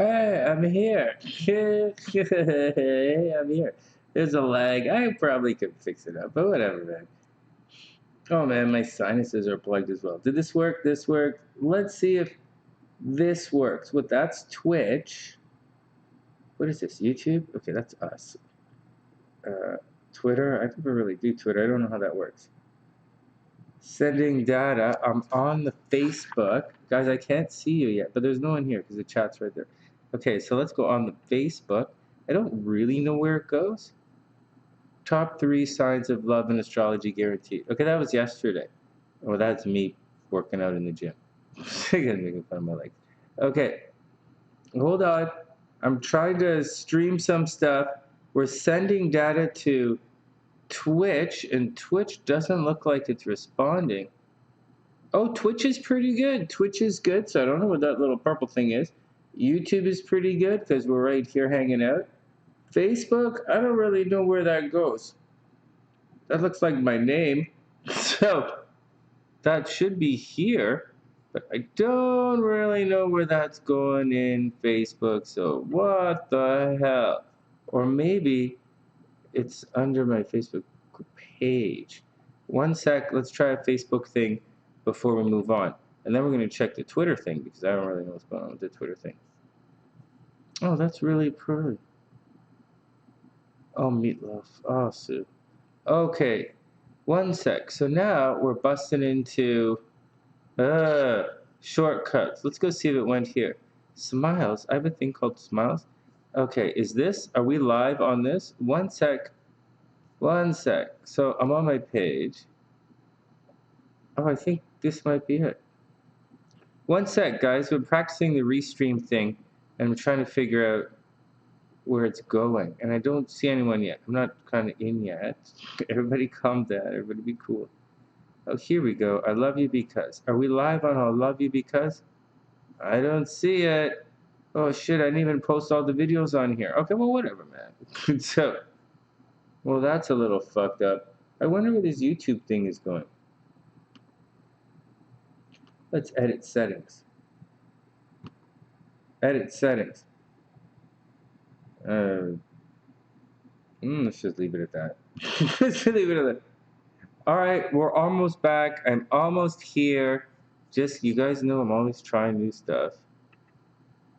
Hey, I'm here. Hey, I'm here. There's a lag. I probably could fix it up, but whatever, man. Oh man, my sinuses are plugged as well. Did this work? This worked. Let's see if this works. What? That's Twitch. What is this? YouTube? Okay, that's us. Uh, Twitter. I never really do Twitter. I don't know how that works. Sending data. I'm on the Facebook. Guys, I can't see you yet, but there's no one here because the chat's right there. Okay, so let's go on the Facebook. I don't really know where it goes. Top 3 signs of love and astrology guaranteed. Okay, that was yesterday. Oh, that's me working out in the gym. Making fun of my legs. Okay, hold on. I'm trying to stream some stuff. We're sending data to Twitch, and Twitch doesn't look like it's responding. Oh, Twitch is pretty good. Twitch is good, so I don't know what that little purple thing is. YouTube is pretty good because we're right here hanging out. Facebook, I don't really know where that goes. That looks like my name. So that should be here, but I don't really know where that's going in Facebook. So what the hell? Or maybe it's under my Facebook page. One sec, let's try a Facebook thing before we move on. And then we're going to check the Twitter thing because I don't really know what's going on with the Twitter thing. Oh, that's really pretty. Oh, meatloaf. Oh, Sue. Okay, one sec. So now we're busting into shortcuts. Let's go see if it went here. Smiles. I have a thing called Smiles. Okay, is this? Are we live on this? One sec. One sec. So I'm on my page. Oh, I think this might be it. One sec, guys. We're practicing the restream thing, and I'm trying to figure out where it's going. And I don't see anyone yet. I'm not kind of in yet. Everybody calm down. Everybody be cool. Oh, here we go. I love you because. Are we live on I love you because? I don't see it. Oh, shit. I didn't even post all the videos on here. Okay, well, whatever, man. So, well, that's a little fucked up. I wonder where this YouTube thing is going. Let's edit settings. Edit settings. Let's just leave it at that. Let's leave it at that. All right, we're almost back. I'm almost here. Just, you guys know I'm always trying new stuff.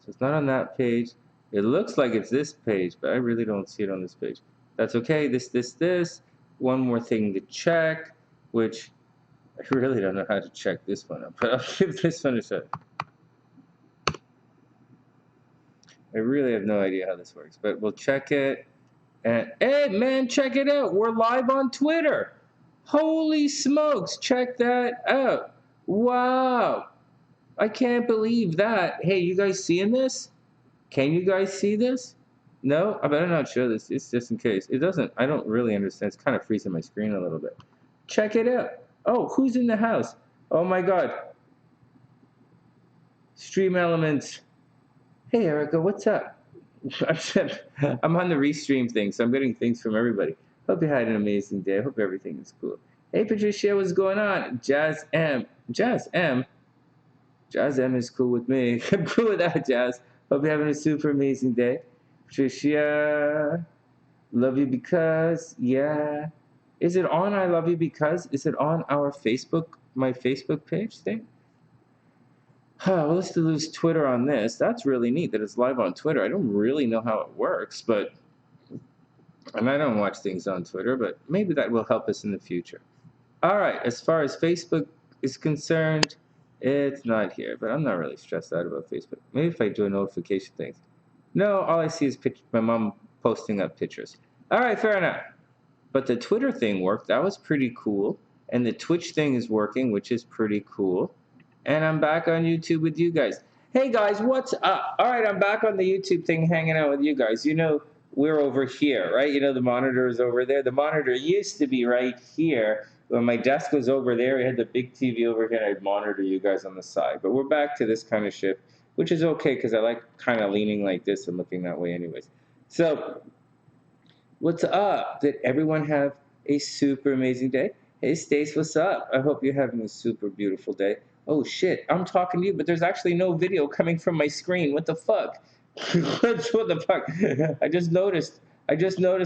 So it's not on that page. It looks like it's this page, but I really don't see it on this page. That's okay. This. One more thing to check, which I really don't know how to check this one up, but I'll give this one a shot. I really have no idea how this works, but we'll check it. And hey, man, check it out. We're live on Twitter. Holy smokes, check that out. Wow. I can't believe that. Hey, you guys seeing this? Can you guys see this? No? I better not show this. It's just in case. It doesn't, I don't really understand. It's kind of freezing my screen a little bit. Check it out. Oh, who's in the house? Oh my God. Stream Elements. Hey, Erica, what's up? I'm on the restream thing, so I'm getting things from everybody. Hope you had an amazing day. Hope everything is cool. Hey, Patricia, what's going on? Jazz M. Jazz M? Jazz M is cool with me. I'm cool with that, Jazz. Hope you're having a super amazing day. Patricia, love you because, yeah. Is it on I love you because? Is it on our Facebook, my Facebook page thing? Well, let's lose Twitter on this. That's really neat that it's live on Twitter. I don't really know how it works, but, and I don't watch things on Twitter, but maybe that will help us in the future. All right, as far as Facebook is concerned, it's not here, but I'm not really stressed out about Facebook. Maybe if I do a notification thing. No, all I see is my mom posting up pictures. All right, fair enough. But the Twitter thing worked. That was pretty cool. And the Twitch thing is working, which is pretty cool. And I'm back on YouTube with you guys. Hey, guys, what's up? All right, I'm back on the YouTube thing hanging out with you guys. You know, we're over here, right? You know, the monitor is over there. The monitor used to be right here. When my desk was over there, we had the big TV over here, and I'd monitor you guys on the side. But we're back to this kind of shit, which is okay because I like kind of leaning like this and looking that way anyways. So what's up? Did everyone have a super amazing day? Hey, Stace, what's up? I hope you're having a super beautiful day. Oh, shit, I'm talking to you, but there's actually no video coming from my screen. What the fuck? What the fuck? I just noticed.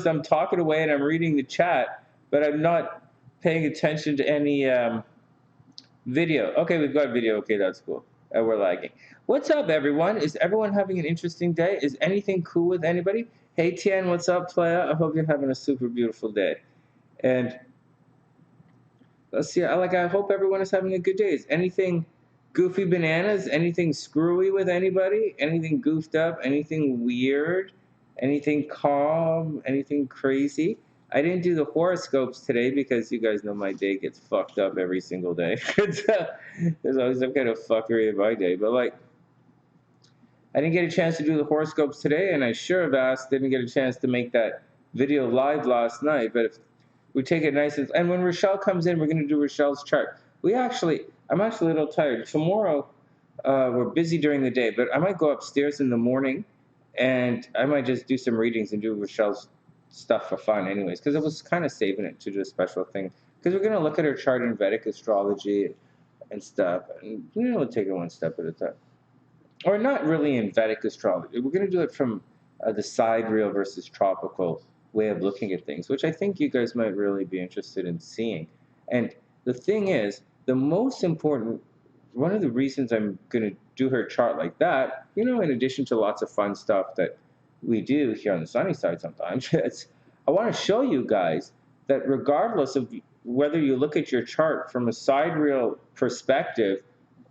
I'm talking away and I'm reading the chat, but I'm not paying attention to any video. Okay, we've got video. Okay, that's cool. We're lagging. What's up, everyone? Is everyone having an interesting day? Is anything cool with anybody? Hey, Tien, what's up, playa? I hope you're having a super beautiful day. And let's see. I hope everyone is having a good day. Is anything goofy bananas? Anything screwy with anybody? Anything goofed up? Anything weird? Anything calm? Anything crazy? I didn't do the horoscopes today because you guys know my day gets fucked up every single day. There's always some kind of fuckery in my day. But like, I didn't get a chance to do the horoscopes today, and I sure have asked, didn't get a chance to make that video live last night. But if we take it nice and when Richelle comes in, we're going to do Richelle's chart. I'm actually a little tired. Tomorrow, we're busy during the day, but I might go upstairs in the morning, and I might just do some readings and do Richelle's stuff for fun anyways, because I was kind of saving it to do a special thing. Because we're going to look at her chart in Vedic astrology and stuff, and we'll take it one step at a time. Or not really in Vedic astrology. We're going to do it from the sidereal versus tropical way of looking at things, which I think you guys might really be interested in seeing. And the thing is, the most important, one of the reasons I'm going to do her chart like that, in addition to lots of fun stuff that we do here on the sunny side sometimes, I want to show you guys that regardless of whether you look at your chart from a sidereal perspective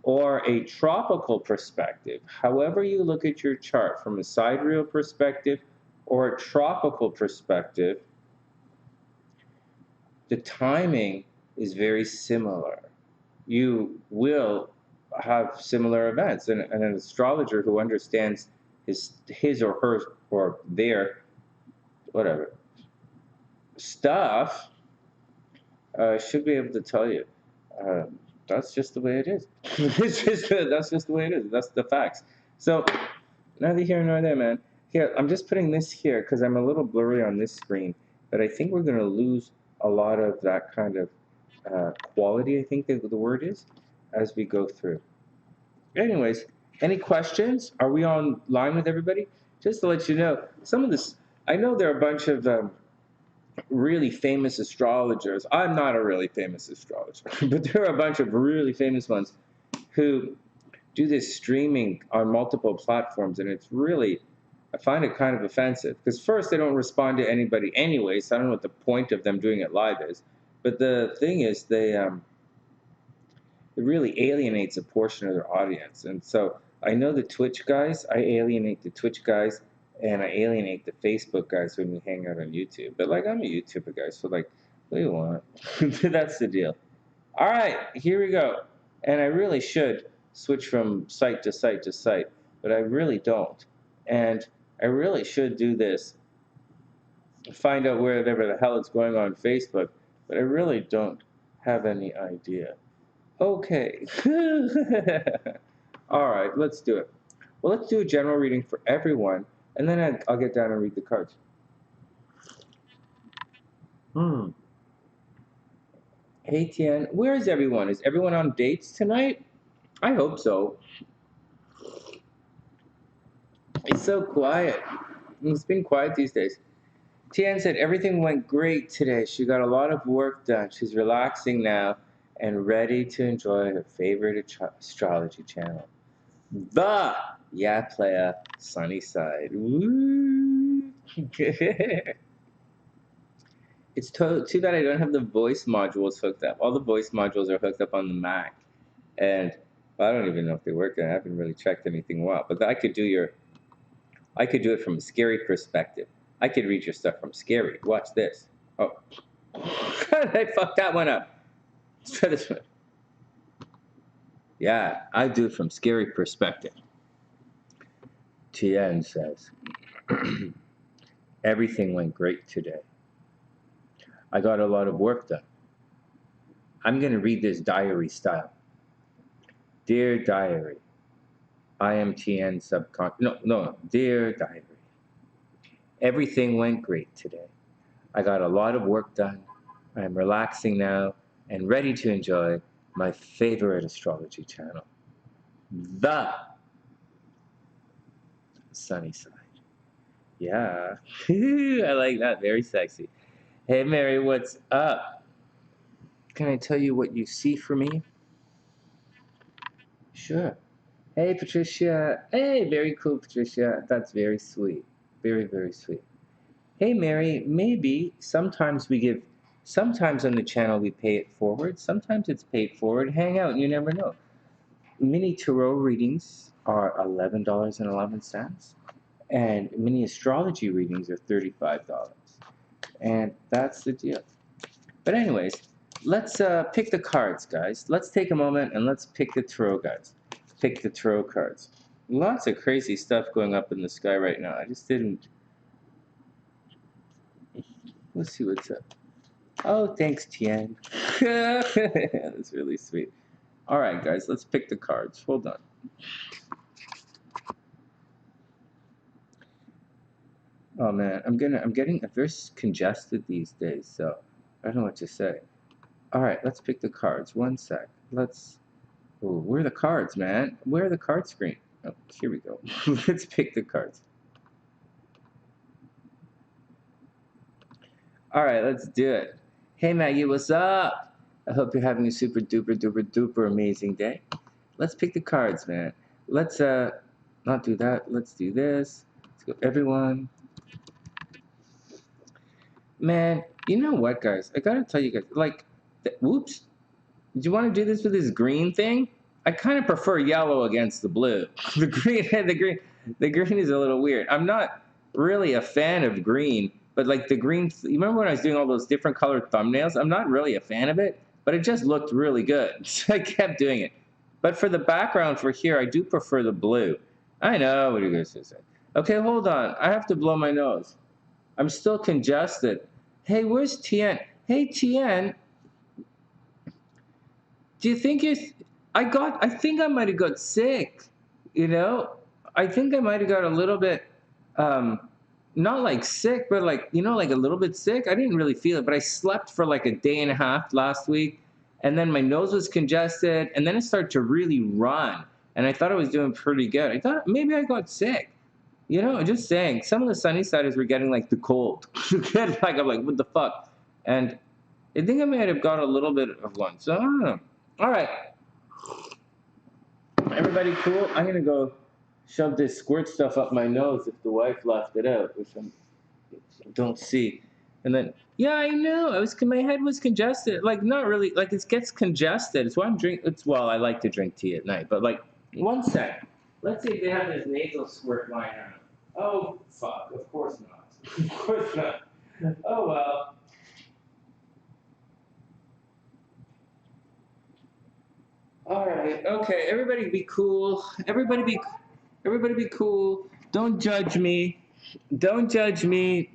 or a tropical perspective, however you look at your chart from a sidereal perspective or a tropical perspective, the timing is very similar. You will have similar events. And an astrologer who understands his or her or their whatever stuff should be able to tell you. That's just the way it is. That's just the way it is. That's the facts. So neither here nor there, man. Here, I'm just putting this here because I'm a little blurry on this screen, but I think we're going to lose a lot of that kind of quality, I think the word is, as we go through. Anyways, any questions? Are we online with everybody? Just to let you know, some of this, I know there are a bunch of really famous astrologers. I'm not a really famous astrologer, but there are a bunch of really famous ones who do this streaming on multiple platforms, and it's really, I find it kind of offensive because first, they don't respond to anybody anyway, so I don't know what the point of them doing it live is. But the thing is, it really alienates a portion of their audience, and so I know the Twitch guys. I alienate the Twitch guys, and I alienate the Facebook guys when we hang out on YouTube. But like, I'm a YouTuber guy, so like, what do you want? That's the deal. All right, here we go. And I really should switch from site to site to site, but I really don't. And I really should do this, find out whatever the hell is going on Facebook, but I really don't have any idea. Okay. All right, let's do it. Well, let's do a general reading for everyone, and then I'll get down and read the cards. Hey, Tien, where is everyone? Is everyone on dates tonight? I hope so. It's so quiet. It's been quiet these days. Tien said everything went great today. She got a lot of work done. She's relaxing now and ready to enjoy her favorite astrology channel. Playa Sunny Side. Woo! It's too bad I don't have the voice modules hooked up. All the voice modules are hooked up on the Mac. And I don't even know if they work. I haven't really checked anything well. But I could do it from a scary perspective. I could read your stuff from scary. Watch this. Oh. I fucked that one up. Let's try this one. Yeah, I do it from scary perspective. Tien says, everything went great today. I got a lot of work done. I'm going to read this diary style. Dear diary, I am Tien Dear diary, everything went great today. I got a lot of work done. I'm relaxing now and ready to enjoy my favorite astrology channel. sunny side. Yeah. I like that. Very sexy. Hey, Mary, what's up? Can I tell you what you see for me? Sure. Hey, Patricia. Hey, very cool, Patricia. That's very sweet. Very, very sweet. Hey, Mary, maybe sometimes sometimes on the channel we pay it forward. Sometimes it's paid forward. Hang out, you never know. Mini tarot readings are $11.11, and mini astrology readings are $35. And that's the deal. But anyways, let's pick the cards, guys. Let's take a moment and let's pick the tarot cards. Pick the tarot cards. Lots of crazy stuff going up in the sky right now. I just didn't. Let's see what's up. Oh, thanks, Tian. That's really sweet. All right, guys, let's pick the cards. Hold on. Oh man, I'm getting very congested these days, so I don't know what to say. All right, let's pick the cards. One sec. Oh, where are the cards, man? Where are the card screen? Oh, here we go. Let's pick the cards. All right, let's do it. Hey, Maggie, what's up? I hope you're having a super duper duper duper amazing day. Let's pick the cards, man. Let's not do that. Let's do this. Let's go, everyone. Man, you know what, guys? I gotta tell you guys, like, whoops. Do you want to do this with this green thing? I kind of prefer yellow against the blue. The green is a little weird. I'm not really a fan of green, but like the green, you remember when I was doing all those different colored thumbnails? I'm not really a fan of it, but it just looked really good. So I kept doing it. But for the background for here, I do prefer the blue. I know, what are you guys going to say? Okay, hold on. I have to blow my nose. I'm still congested. Hey, where's Tien? Hey, Tien. Do you think I think I might have got sick, you know? I think I might have got a little bit, not like sick, but like, you know, like a little bit sick. I didn't really feel it, but I slept for like a day and a half last week, and then my nose was congested, and then it started to really run, and I thought I was doing pretty good. I thought maybe I got sick. You know, just saying, some of the sunny siders were getting like the cold. Like, I'm like, what the fuck? And I think I might have got a little bit of one, so I don't know. All right. Everybody cool? I'm going to go shove this squirt stuff up my nose if the wife left it out, which I don't see. And then, yeah, I know. My head was congested. Like, not really. Like, it gets congested. It's why I'm drinking. Well, I like to drink tea at night. But, like, one sec. Let's see if they have this nasal squirt lying around. Oh, fuck. Of course not. Of course not. Oh, well. All right. Okay. Everybody be cool. Everybody be cool. Don't judge me. Don't judge me.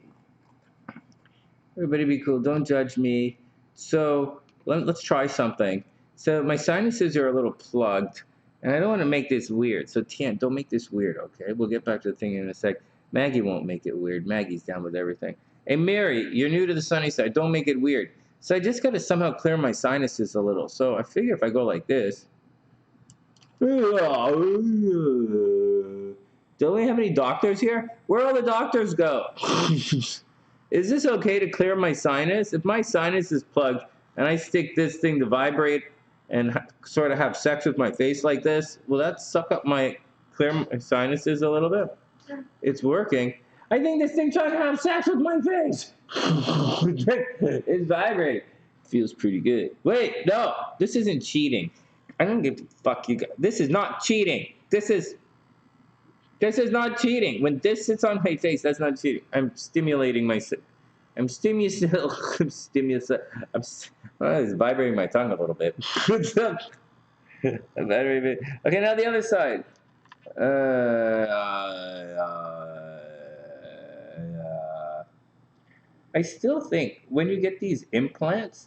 Everybody be cool. Don't judge me. So let's try something. So my sinuses are a little plugged, and I don't want to make this weird. So Tian, don't make this weird, okay? We'll get back to the thing in a sec. Maggie won't make it weird. Maggie's down with everything. Hey, Mary, you're new to the sunny side. Don't make it weird. So I just got to somehow clear my sinuses a little. So I figure if I go like this. Don't we have any doctors here? Where all the doctors go? Is this okay to clear my sinus? If my sinus is plugged and I stick this thing to vibrate and sort of have sex with my face like this, will that suck up clear my sinuses a little bit? It's working. I think this thing trying to have sex with my face. It's vibrating. Feels pretty good. Wait, no, this isn't cheating. I don't give a fuck you guys. This is not cheating. This is not cheating. When this sits on my face, that's not cheating. I'm stimulating myself. It's vibrating my tongue a little bit. Okay, now the other side. I still think when you get these implants,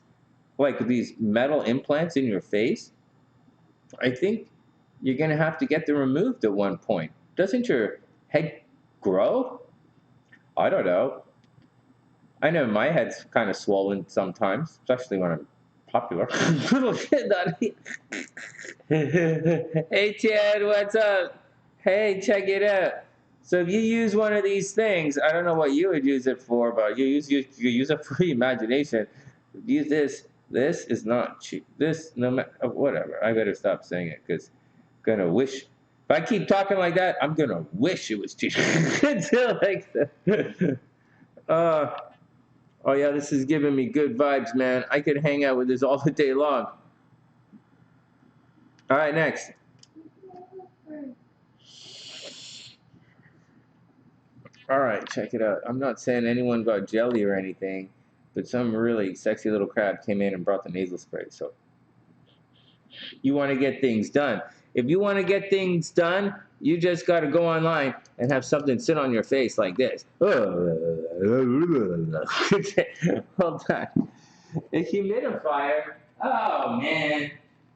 like these metal implants in your face, I think you're going to have to get them removed at one point. Doesn't your head grow? I don't know. I know my head's kind of swollen sometimes, especially when I'm popular. Hey, Chad, what's up? Hey, check it out. So if you use one of these things, I don't know what you would use it for, but you use it for your imagination. Use this. This is not cheap. This no matter whatever. I better stop saying it because I'm gonna wish. If I keep talking like that, I'm gonna wish it was cheap. Until like uh, oh yeah, this is giving me good vibes, man. I could hang out with this all the day long. All right, next. All right, check it out. I'm not saying anyone got jelly or anything, but some really sexy little crab came in and brought the nasal spray. So you want to get things done. If you want to get things done, you just got to go online and have something sit on your face like this. Hold on. A humidifier. Oh, man.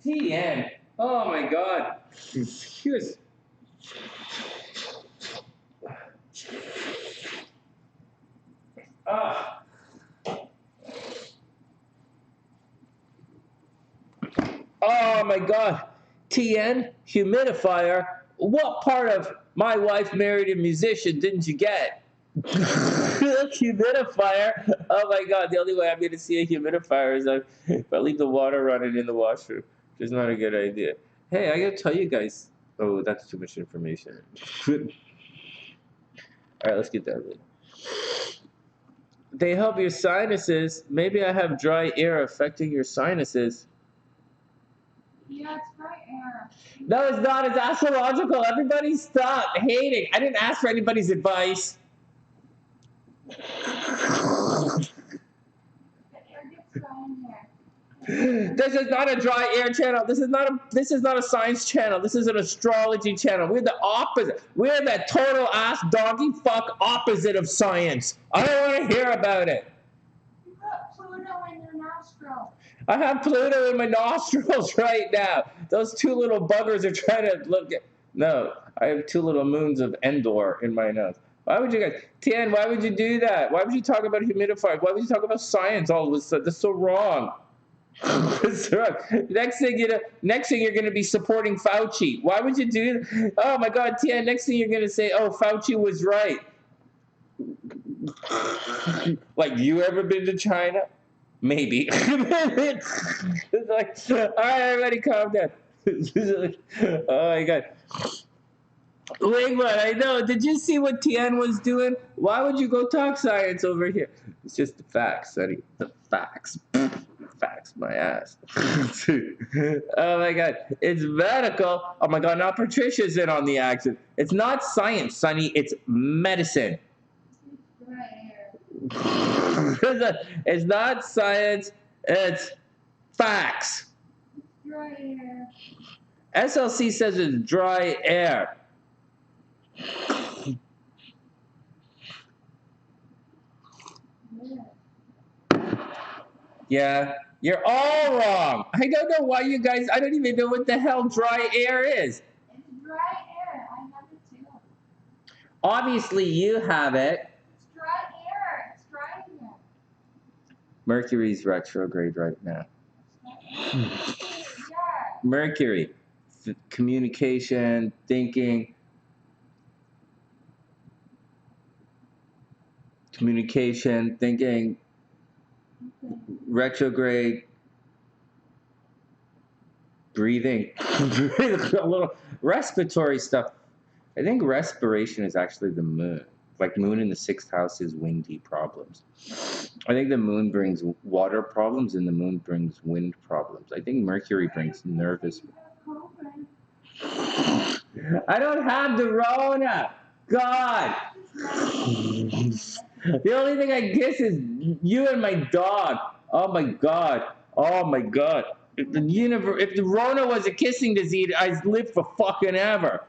TN. Oh, my God. Here's... Ah. Oh my God. TN, humidifier. What part of My Wife Married a Musician didn't you get? Humidifier. Oh my God. The only way I'm going to see a humidifier is if I leave the water running in the washroom, which is not a good idea. Hey, I got to tell you guys. Oh, that's too much information. All right, let's get that later. They help your sinuses. Maybe I have dry air affecting your sinuses. Yeah, it's dry air. No, it's not. It's astrological. Everybody stop hating. I didn't ask for anybody's advice. The air gets dry in here. This is not a dry air channel. This is not a science channel. This is an astrology channel. We're the opposite. We're the total ass donkey fuck opposite of science. I don't want to hear about it. You got Pluto in your nostril. I have Pluto in my nostrils right now. Those two little buggers are trying to look at... No, I have two little moons of Endor in my nose. Why would you guys... Tien, why would you do that? Why would you talk about humidifiers? Why would you talk about science all of a sudden? That's so wrong. That's wrong. Next thing you're going to be supporting Fauci. Why would you do that? Oh my God, Tien, next thing you're going to say, oh, Fauci was right. Like, you ever been to China? Maybe. It's like, all right, everybody calm down. Oh my God. WingOne, I know. Did you see what Tien was doing? Why would you go talk science over here? It's just the facts, Sonny. The facts. Facts, my ass. Oh my God. It's medical. Oh my God, now Patricia's in on the action. It's not science, Sonny. It's medicine. It's dry air. It's not science, it's facts. It's dry air. SLC says it's dry air. Yeah, you're all wrong. I don't know why you guys, I don't even know what the hell dry air is. It's dry air. I have it too. Obviously, you have it. It's dry air. It's dry air. Mercury's retrograde right now. Yeah. Mercury, communication, thinking. Communication, thinking, retrograde, breathing, a little respiratory stuff. I think respiration is actually the moon. Like moon in the 6th house is windy problems. I think the moon brings water problems and the moon brings wind problems. I think Mercury brings nervous. I don't have the Rona. God. The only thing I guess is you and my dog. Oh my God. Oh my God. If the Rona was a kissing disease, I'd live for fucking ever.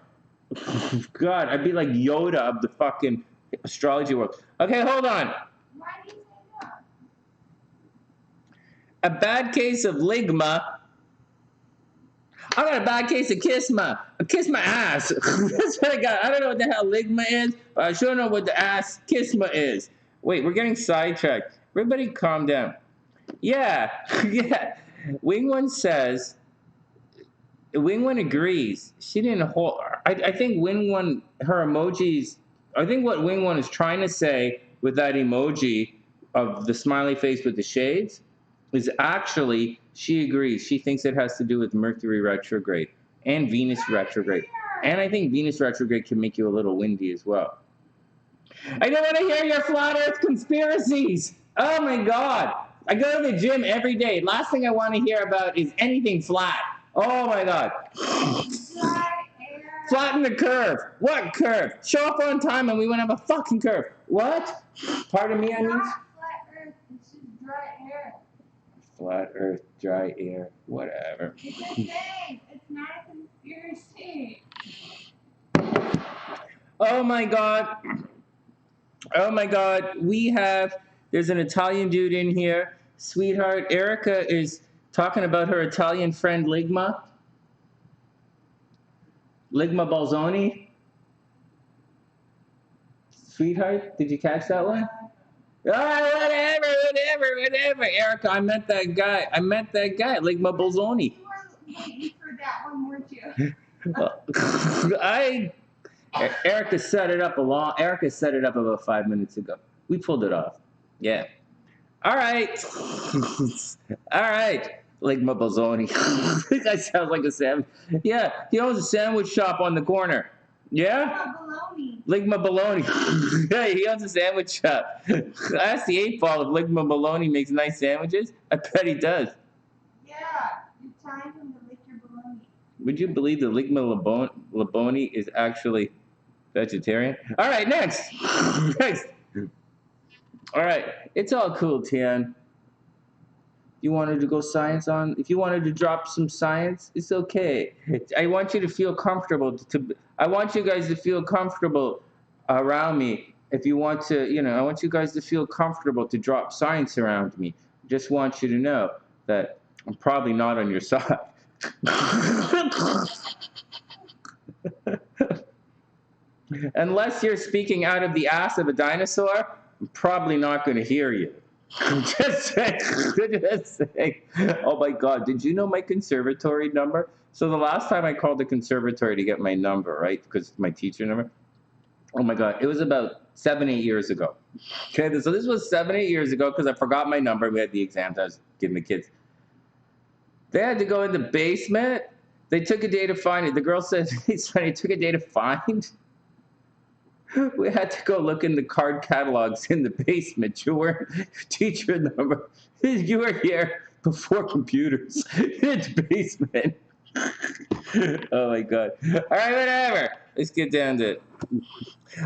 God, I'd be like Yoda of the fucking astrology world. Okay, hold on. Why do you say that? A bad case of ligma. I got a bad case of kisma. Kiss my ass. That's what I got. I don't know what the hell ligma is, but I sure know what the ass kisma is. Wait, we're getting sidetracked. Everybody calm down. Yeah, yeah. WingOne says, WingOne agrees. She didn't hold, I think WingOne, her emojis I think what WingOne is trying to say with that emoji of the smiley face with the shades is actually, she agrees. She thinks it has to do with Mercury retrograde and Venus retrograde. And I think Venus retrograde can make you a little windy as well. I don't want to hear your flat earth conspiracies. Oh my God. I go to the gym every day. Last thing I want to hear about is anything flat. Oh my God. Flatten the curve. What curve? Show up on time and we won't have a fucking curve. What? Pardon me, I mean? Not flat earth, it's just dry air. Flat earth, dry air, whatever. It's a thing. It's not a conspiracy. Oh my God. Oh my God. There's an Italian dude in here. Sweetheart, Erica is talking about her Italian friend Ligma. Ligma Balzoni. Sweetheart, did you catch that one? Oh, whatever. Erica, I met that guy, Ligma Balzoni. You were waiting for that one, weren't you? Erica set it up about 5 minutes ago. We pulled it off. Yeah. All right. Ligma Balzoni. That sounds like a sandwich. Yeah, he owns a sandwich shop on the corner. Yeah? Ligma Baloney. Yeah, he owns a sandwich shop. I asked the 8-Ball if Ligma Baloney makes nice sandwiches. I bet he does. Yeah, you're telling him to lick your baloney. Would you believe that Ligma Laboni is actually vegetarian? All right, next. All right, it's all cool, Tian. You wanted to go science on? If you wanted to drop some science, it's okay. I want you to feel comfortable. I want you guys to feel comfortable around me. If you want to, I want you guys to feel comfortable to drop science around me. Just want you to know that I'm probably not on your side. Unless you're speaking out of the ass of a dinosaur, I'm probably not going to hear you. Just saying. Oh my God, did you know my conservatory number? So the last time I called the conservatory to get my number, right, because my teacher number, oh my God, it was about 7-8 years ago. Okay, so this was 7-8 years ago because I forgot my number. We had the exams I was giving the kids. They had to go in the basement. They took a day to find it. The girl said, it's funny, it took a day to find. We had to go look in the card catalogs in the basement. You weren't your teacher number. You were here before computers in the basement. Oh my God. All right, whatever. Let's get down to it.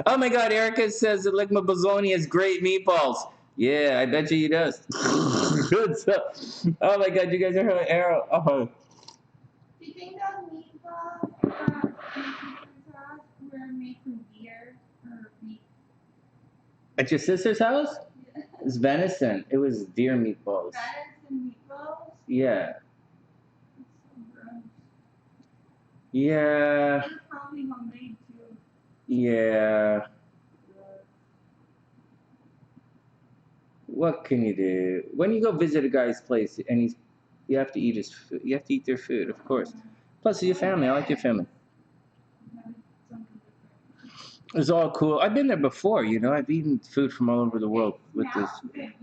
Oh my God, Erica says that Ligma Bazzoni has great meatballs. Yeah, I bet you he does. Good stuff. Oh my God, you guys are having arrow. Oh. Do you think those meatballs were made from deer or beef? At your sister's house? Yeah. It's venison. It was deer meatballs. Venison meatballs? Yeah. That's so gross. Yeah. They're probably homemade too. Yeah. What can you do? When you go visit a guy's place and you have to eat his food. You have to eat their food, of course. Plus, it's your family. I like your family. It's all cool. I've been there before, I've eaten food from all over the world with this. Good, it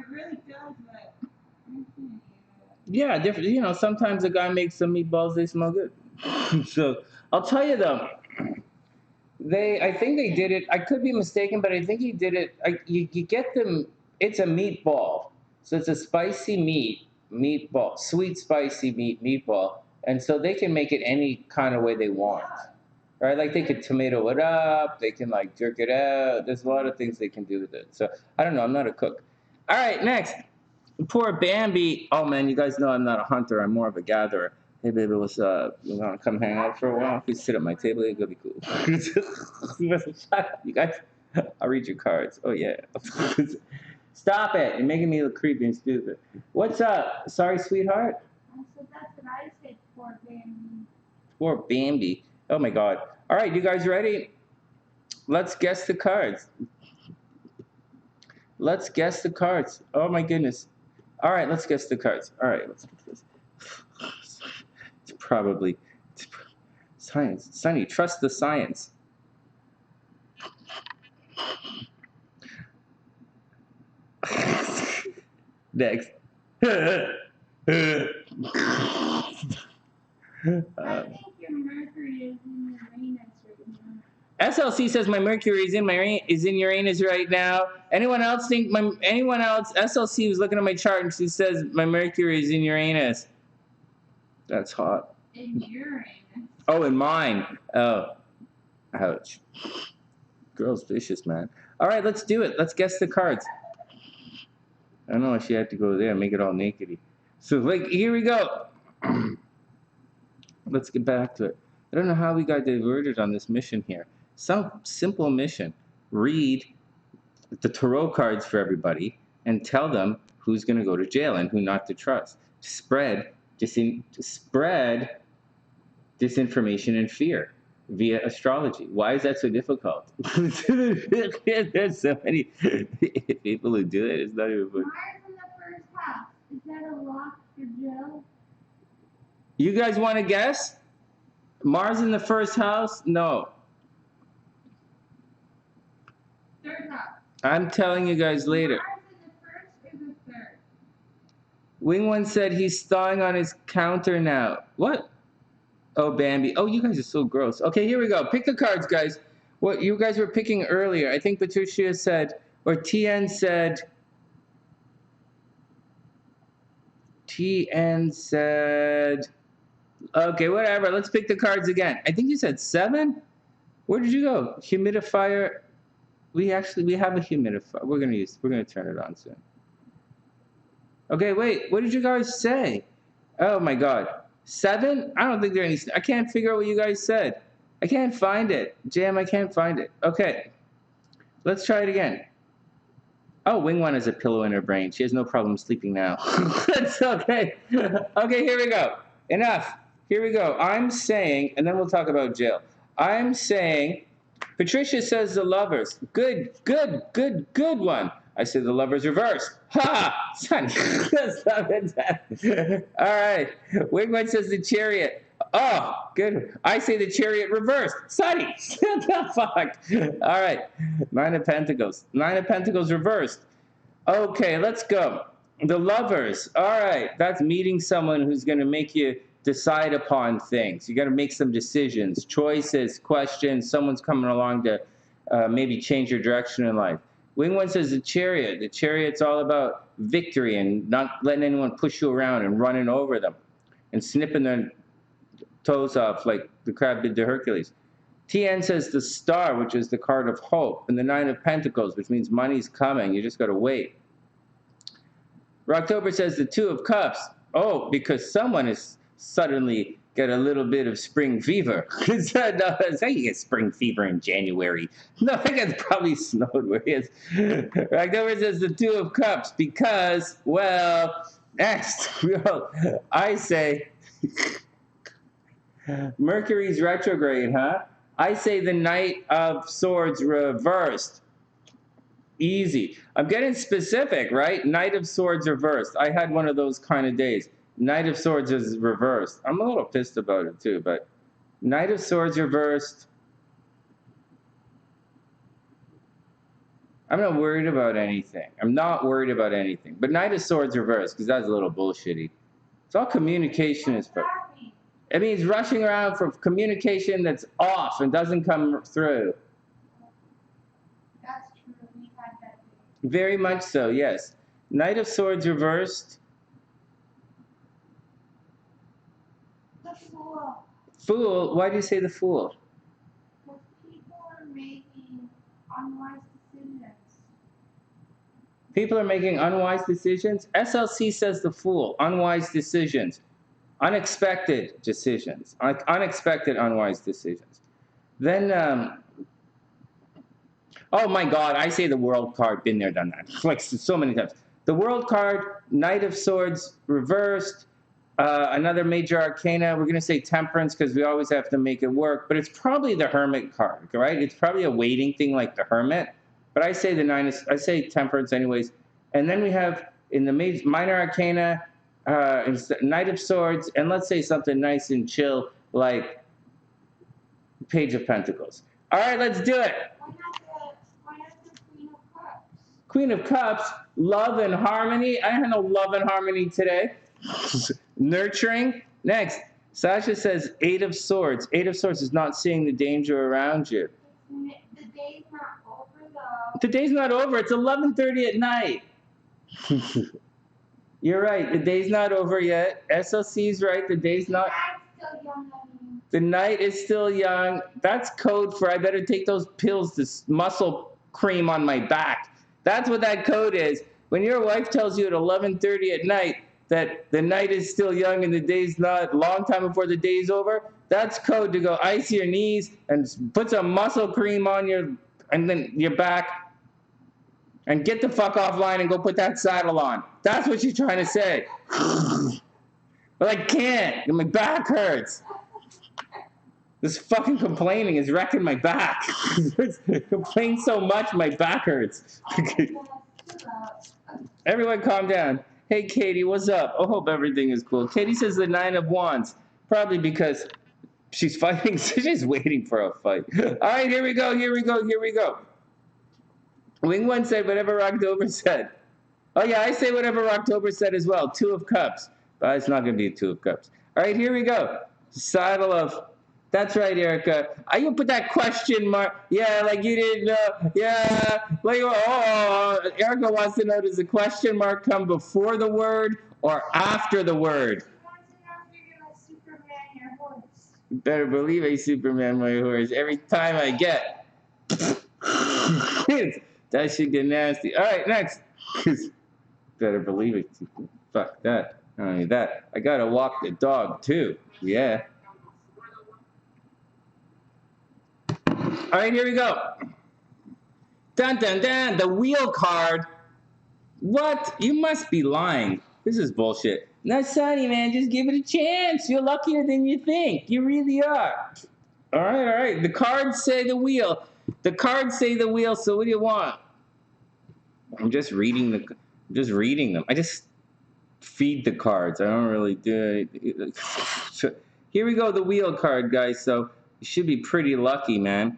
really does, but yeah, different. Sometimes a guy makes some meatballs, they smell good. So I'll tell you though, I think they did it. I could be mistaken, but I think he did it. You get them. It's a meatball, so it's a spicy meatball, sweet spicy meatball, and so they can make it any kind of way they want. Right, like they could tomato it up, they can like jerk it out. There's a lot of things they can do with it. So I don't know, I'm not a cook. All right, next. Poor Bambi. Oh man, you guys know I'm not a hunter, I'm more of a gatherer. Hey baby, what's up? You wanna come hang out for a while? Please sit at my table, it's gonna be cool. You guys, I'll read your cards. Oh yeah. Stop it, you're making me look creepy and stupid. What's up? Sorry, sweetheart? So that's what I said, poor Bambi. Poor Bambi. Oh my God. All right, you guys ready? Let's guess the cards. Let's guess the cards. Oh my goodness. All right, let's guess the cards. All right, let's get this. It's probably science. Sonny, trust the science. I Next. think your Mercury is in Uranus right now. SLC says my Mercury is in Uranus right now. Anyone else think anyone else? SLC was looking at my chart and she says my Mercury is in Uranus. That's hot. In Uranus. Oh, in mine. Oh, ouch. Girl's vicious, man. All right, let's do it. Let's guess the cards. I don't know if she had to go there and make it all nakedy. So, like, here we go. Let's get back to it. I don't know how we got diverted on this mission here. Some simple mission. Read the tarot cards for everybody and tell them who's going to go to jail and who not to trust. Spread disinformation and fear via astrology. Why is that so difficult? There's so many people who do it. It's not even funny. Mars in the first house. Is that a lock for Joe? You guys want to guess? Mars in the first house? No. Third house. I'm telling you guys later. Mars in the first or the third? WingOne said he's stawing on his counter now. What? Oh, Bambi. Oh, you guys are so gross. Okay, here we go. Pick the cards, guys. What you guys were picking earlier. I think Patricia said, or TN said, okay, whatever. Let's pick the cards again. I think you said 7? Where did you go? Humidifier. We have a humidifier. We're gonna turn it on soon. Okay, wait. What did you guys say? Oh my God. 7? I don't think there are any. I can't figure out what you guys said. I can't find it. Jam, I can't find it. Okay. Let's try it again. Oh, WingOne has a pillow in her brain. She has no problem sleeping now. That's okay. Okay, here we go. Enough. Here we go. I'm saying, and then we'll talk about jail. I'm saying, Patricia says the lovers. Good one. I say the lovers reversed. Ha! Sonny. All right. WingOne says the chariot. Oh, good. I say the chariot reversed. Sonny. What the fuck? All right. 9 of Pentacles. 9 of Pentacles reversed. Okay, let's go. The lovers. All right. That's meeting someone who's going to make you decide upon things. You got to make some decisions, choices, questions. Someone's coming along to maybe change your direction in life. WingOne says the chariot. The chariot's all about victory and not letting anyone push you around and running over them and snipping their toes off like the crab did to Hercules. TN says the star, which is the card of hope, and the 9 of Pentacles, which means money's coming. You just got to wait. Rocktober says the 2 of Cups. Oh, because someone is suddenly get a little bit of spring fever. No, that's how you get spring fever in January. No, I think it's probably snowed where he is. Rocktober says the 2 of Cups because, well, next, I say Mercury's retrograde, huh? I say the Knight of Swords reversed. Easy. I'm getting specific, right? Knight of Swords reversed. I had one of those kind of days. Knight of Swords is reversed. I'm a little pissed about it too, but Knight of Swords reversed. I'm not worried about anything. I'm not worried about anything. But Knight of Swords reversed because that's a little bullshitty. It's all communication is for. It means rushing around for communication that's off and doesn't come through. That's true. We had that. Very much so, yes. Knight of Swords reversed. The Fool. Fool? Why do you say the Fool? Because people are making unwise decisions. People are making unwise decisions? SLC says the Fool. Unwise decisions. Unexpected decisions. Unexpected unwise decisions. Then, oh my God, I say the World card. Been there, done that. Like so many times. The World card, Knight of Swords reversed. Another major arcana. We're going to say Temperance because we always have to make it work. But it's probably the Hermit card, right? It's probably a waiting thing like the Hermit. But I say I say Temperance anyways. And then we have in the minor arcana, Knight of Swords, and let's say something nice and chill like Page of Pentacles. All right, let's do it. Why not the Queen of Cups? Queen of Cups. Love and harmony. I had no love and harmony today. Nurturing. Next, Sasha says 8 of Swords. 8 of Swords is not seeing the danger around you. The day's not over though. The day's not over. It's 11:30 at night. You're right. The day's not over yet. SLC's right. The day's not. Still young, I mean. The night is still young. That's code for I better take those pills to muscle cream on my back. That's what that code is. When your wife tells you at 11:30 at night that the night is still young and the day's not, long time before the day's over, that's code to go ice your knees and put some muscle cream on your back and get the fuck offline and go put that saddle on. That's what she's trying to say. But I can't. My back hurts. This fucking complaining is wrecking my back. Complain so much, my back hurts. Everyone calm down. Hey, Katie, what's up? I hope everything is cool. Katie says the 9 of Wands. Probably because she's fighting. She's waiting for a fight. All right, here we go. WingOne said whatever October said. Oh, yeah, I say whatever October said as well. 2 of Cups. But it's not going to be a 2 of Cups. All right, here we go. Saddle of... That's right, Erica. You put that question mark. Yeah, like you didn't know. Yeah. Like, Erica wants to know, does the question mark come before the word or after the word? You better believe I Superman my horse. Every time I get. That should get nasty. All right, next. Better believe it. Fuck that. Not only that, I got to walk the dog, too. Yeah. All right, here we go. Dun, dun, dun. The wheel card. What? You must be lying. This is bullshit. No, Sonny, man, just give it a chance. You're luckier than you think. You really are. All right. The cards say the wheel. The cards say the wheel, so what do you want? I'm just reading them. I just feed the cards. I don't really do it. Here we go, the wheel card, guys. So you should be pretty lucky, man.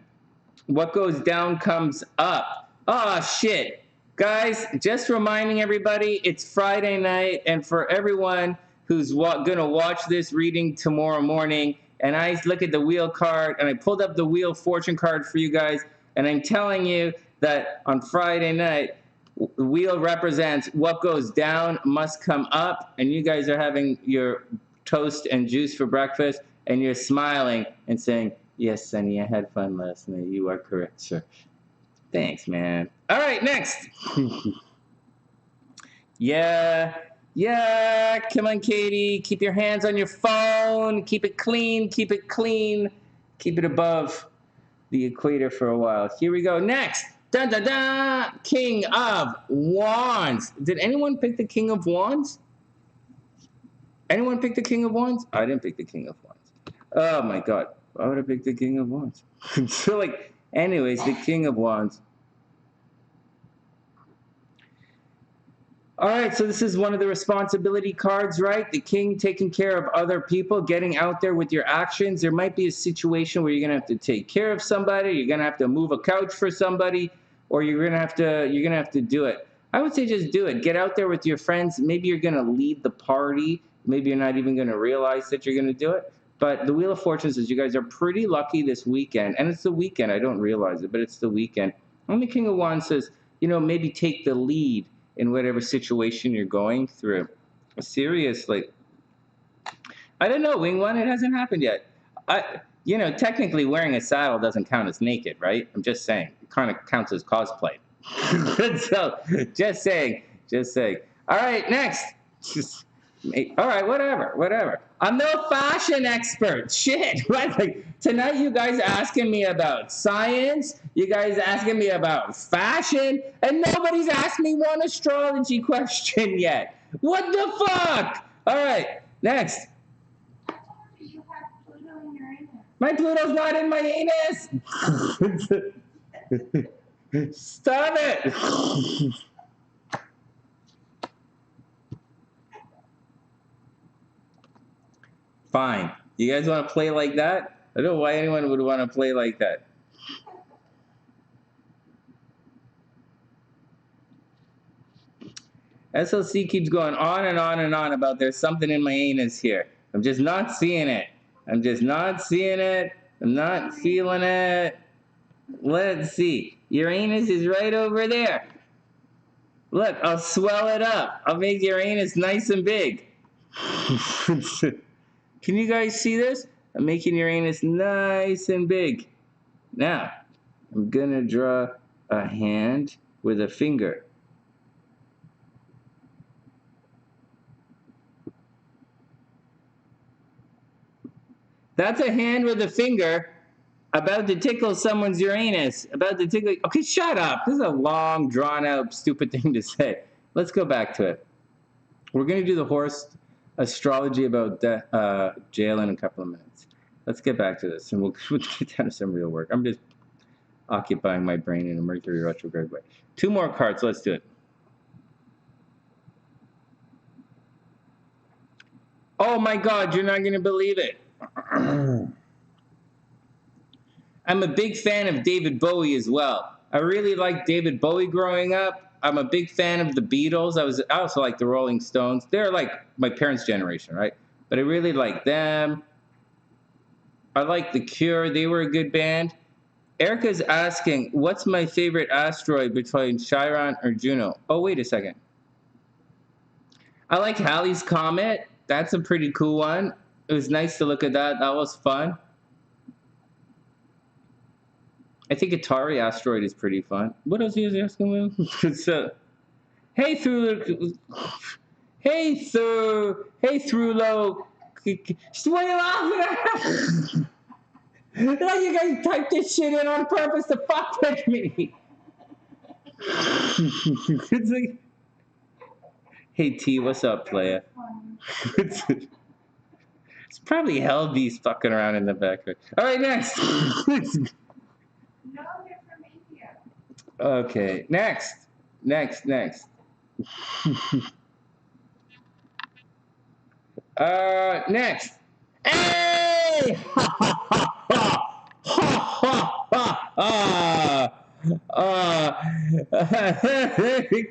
What goes down comes up. Oh, shit. Guys, just reminding everybody, it's Friday night, and for everyone who's going to watch this reading tomorrow morning, and I look at the wheel card, and I pulled up the wheel fortune card for you guys, and I'm telling you that on Friday night, the wheel represents what goes down must come up, and you guys are having your toast and juice for breakfast, and you're smiling and saying, yes, Sonny, I had fun last night. You are correct, sir. Thanks, man. All right, next. Yeah. Come on, Katie. Keep your hands on your phone. Keep it clean. Keep it above the equator for a while. Here we go. Next. Dun, dun, dun. King of Wands. Did anyone pick the King of Wands? Anyone pick the King of Wands? I didn't pick the King of Wands. Oh, my God. Why would I pick the King of Wands? So, anyways, the King of Wands. All right, so this is one of the responsibility cards, right? The King taking care of other people, getting out there with your actions. There might be a situation where you're gonna have to take care of somebody, you're gonna have to move a couch for somebody, or you're gonna have to do it. I would say just do it. Get out there with your friends. Maybe you're gonna lead the party. Maybe you're not even gonna realize that you're gonna do it. But the Wheel of Fortune says you guys are pretty lucky this weekend. And it's the weekend. I don't realize it, but it's the weekend. And the King of Wands says, maybe take the lead in whatever situation you're going through. Seriously. I don't know, WingOne. It hasn't happened yet. Technically wearing a saddle doesn't count as naked, right? I'm just saying. It kind of counts as cosplay. So, just saying. All right, next. All right, whatever. I'm no fashion expert. Shit. Tonight you guys asking me about science, you guys asking me about fashion, and nobody's asked me one astrology question yet. What the fuck? All right, next. You have Pluto in your anus. My Pluto's not in my anus. Stop it. Fine. You guys want to play like that? I don't know why anyone would want to play like that. SLC keeps going on and on and on about there's something in my anus here. I'm just not seeing it. I'm just not seeing it. I'm not feeling it. Let's see. Your anus is right over there. Look, I'll swell it up. I'll make your anus nice and big. Can you guys see this? I'm making your anus nice and big. Now, I'm gonna draw a hand with a finger. That's a hand with a finger about to tickle someone's Uranus. About to tickle. Okay, shut up. This is a long, drawn-out, stupid thing to say. Let's go back to it. We're going to do the horse astrology about jail in a couple of minutes. Let's get back to this, and we'll get down to some real work. I'm just occupying my brain in a Mercury retrograde way. 2 more cards. Let's do it. Oh, my God. You're not going to believe it. I'm a big fan of David Bowie as well. I really liked David Bowie growing up. I'm a big fan of the Beatles. I also like the Rolling Stones. They're like my parents' generation, right? But I really like them. I like The Cure. They were a good band. Erica's asking, what's my favorite asteroid between Chiron or Juno? Oh, wait a second. I like Halley's Comet. That's a pretty cool one. It was nice to look at that. That was fun. I think Atari Asteroid is pretty fun. What else are you asking me? So, hey through low. What are you laughing at? Like you guys typed this shit in on purpose to fuck with me. It's like, hey T, what's up, playa? It's probably Helby's fucking around in the background. All right, next. No, they're from India. Okay, next. Next. Next. Hey!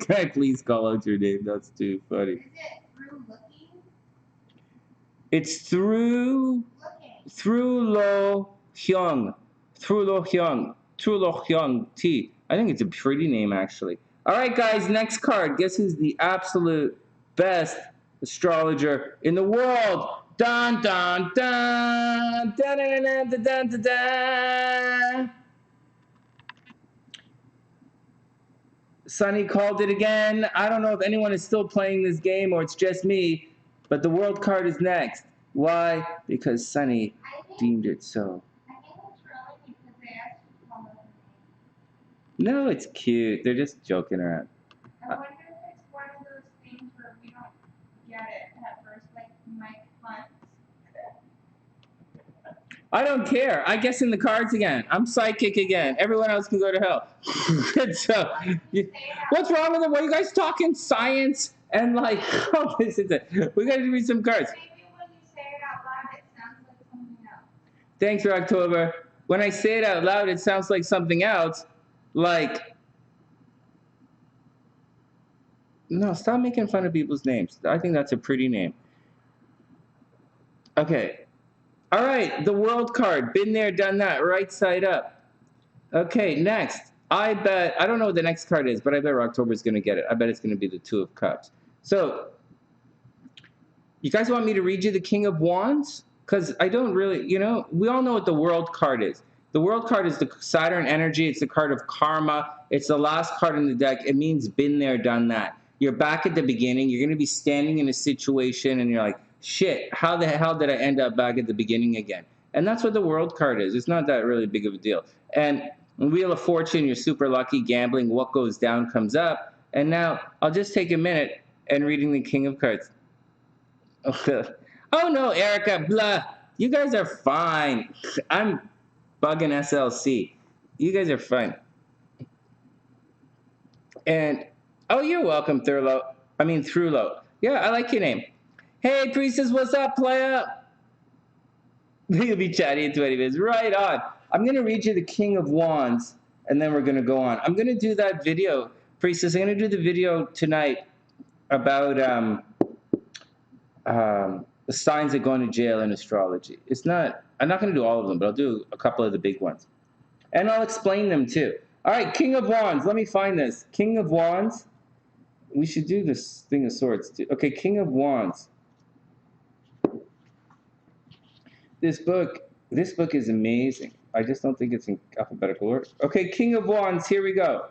Can I please call out your name? That's too funny. Is it through looking? It's through Lo Hyung. Through Lo Hyung T. I think it's a pretty name, actually. All right, guys, next card. Guess who's the absolute best astrologer in the world? Dun, dun, dun. Dun, dun, dun, dun, dun, dun, dun. Sonny called it again. I don't know if anyone is still playing this game or it's just me, but the world card is next. Why? Because Sonny deemed it so. I think it's really because they asked you to call it. No, it's cute. They're just joking around. I wonder if it's one of those things where we don't get it at first, like Mike Hunt. I don't care. I guess in the cards again. I'm psychic again. Everyone else can go to hell. So, what's wrong with it? What are you guys talking science and like? Oh, this is it. We got to read some cards. Maybe when you say it out loud, it sounds like something else. Thanks for October. When I say it out loud, it sounds like something else. Like, no, stop making fun of people's names. I think that's a pretty name. Okay. All right, the world card. Been there, done that. Right side up. Okay, next. I don't know what the next card is, but I bet October's going to get it. I bet it's going to be the 2 of Cups. So, you guys want me to read you the King of Wands? Because I don't really, we all know what the world card is. The world card is the Saturn energy. It's the card of karma. It's the last card in the deck. It means been there, done that. You're back at the beginning. You're going to be standing in a situation and you're like, shit, how the hell did I end up back at the beginning again? And that's what the world card is. It's not that really big of a deal. And Wheel of Fortune, you're super lucky. Gambling, what goes down comes up. And now I'll just take a minute and reading the King of Cards. Oh no, Erica, blah. You guys are fine. I'm bugging SLC. You guys are fine. And, oh, you're welcome, Thurlow. Yeah, I like your name. Hey, Priestess, what's up, playa? You'll be chatty in 20 minutes. Right on. I'm going to read you the King of Wands, and then we're going to go on. I'm going to do that video. Priestess, I'm going to do the video tonight about the signs that go into jail in astrology. It's not. I'm not going to do all of them, but I'll do a couple of the big ones, and I'll explain them too. All right, King of Wands. Let me find this. King of Wands. We should do this Thing of Swords too. Okay, King of Wands. This book is amazing. I just don't think it's in alphabetical order. Okay, King of Wands. Here we go.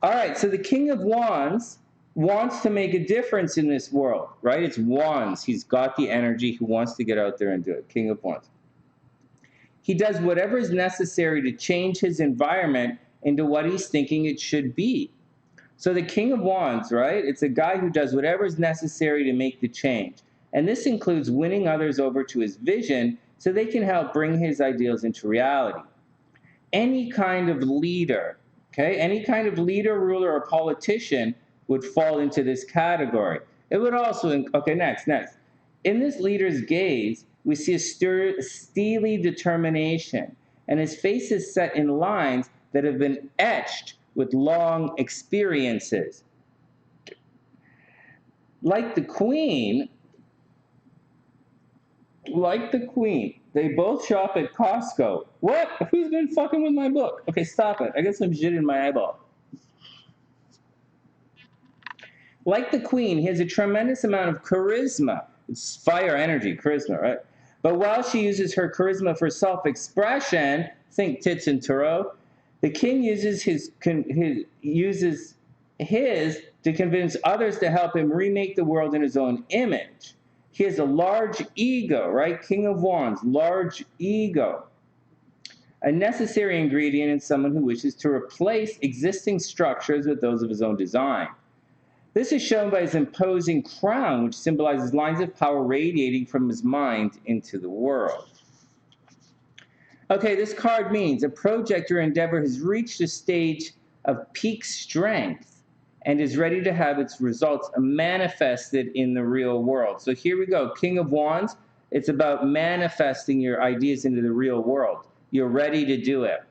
All right, so the King of Wands wants to make a difference in this world, right? It's Wands. He's got the energy. He wants to get out there and do it. King of Wands. He does whatever is necessary to change his environment into what he's thinking it should be. So the King of Wands, right? It's a guy who does whatever is necessary to make the change. And this includes winning others over to his vision so they can help bring his ideals into reality. Any kind of leader, okay? Any kind of leader, ruler, or politician would fall into this category. It would also, okay, next. In this leader's gaze, we see a steely determination, and his face is set in lines that have been etched with long experiences. Like the Queen, they both shop at Costco. What? Who's been fucking with my book? Okay, stop it. I got some shit in my eyeball. Like the Queen, he has a tremendous amount of charisma. It's fire energy, charisma, right? But while she uses her charisma for self-expression, think tits and tarot, the King uses his to convince others to help him remake the world in his own image. He has a large ego, right? King of Wands, large ego. A necessary ingredient in someone who wishes to replace existing structures with those of his own design. This is shown by his imposing crown, which symbolizes lines of power radiating from his mind into the world. Okay, this card means a project or endeavor has reached a stage of peak strength and is ready to have its results manifested in the real world. So here we go, King of Wands. It's about manifesting your ideas into the real world. You're ready to do it.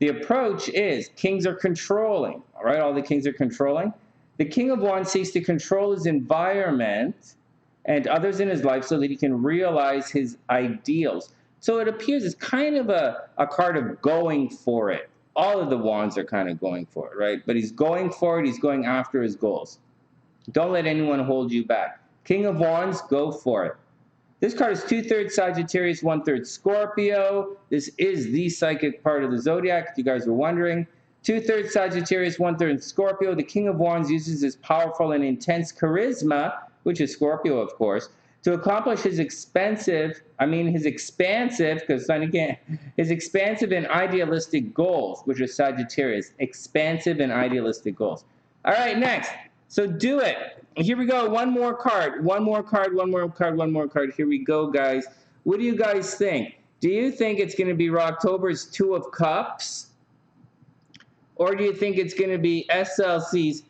The approach is kings are controlling, all right? All the kings are controlling. The King of Wands seeks to control his environment and others in his life so that he can realize his ideals. So it appears it's kind of a card of going for it. All of the wands are kind of going for it, right? But he's going for it. He's going after his goals. Don't let anyone hold you back. King of Wands, go for it. This card is 2/3 Sagittarius, 1/3 Scorpio. This is the psychic part of the zodiac, if you guys were wondering. 2/3 Sagittarius, 1/3 Scorpio. The King of Wands uses his powerful and intense charisma, which is Scorpio, of course, to accomplish his expansive, because Sonny can't, his expansive and idealistic goals, which are Sagittarius, expansive and idealistic goals. All right, next. So do it. Here we go. One more card. Here we go, guys. What do you guys think? Do you think it's going to be Rocktober's Two of Cups? Or do you think it's going to be SLC's?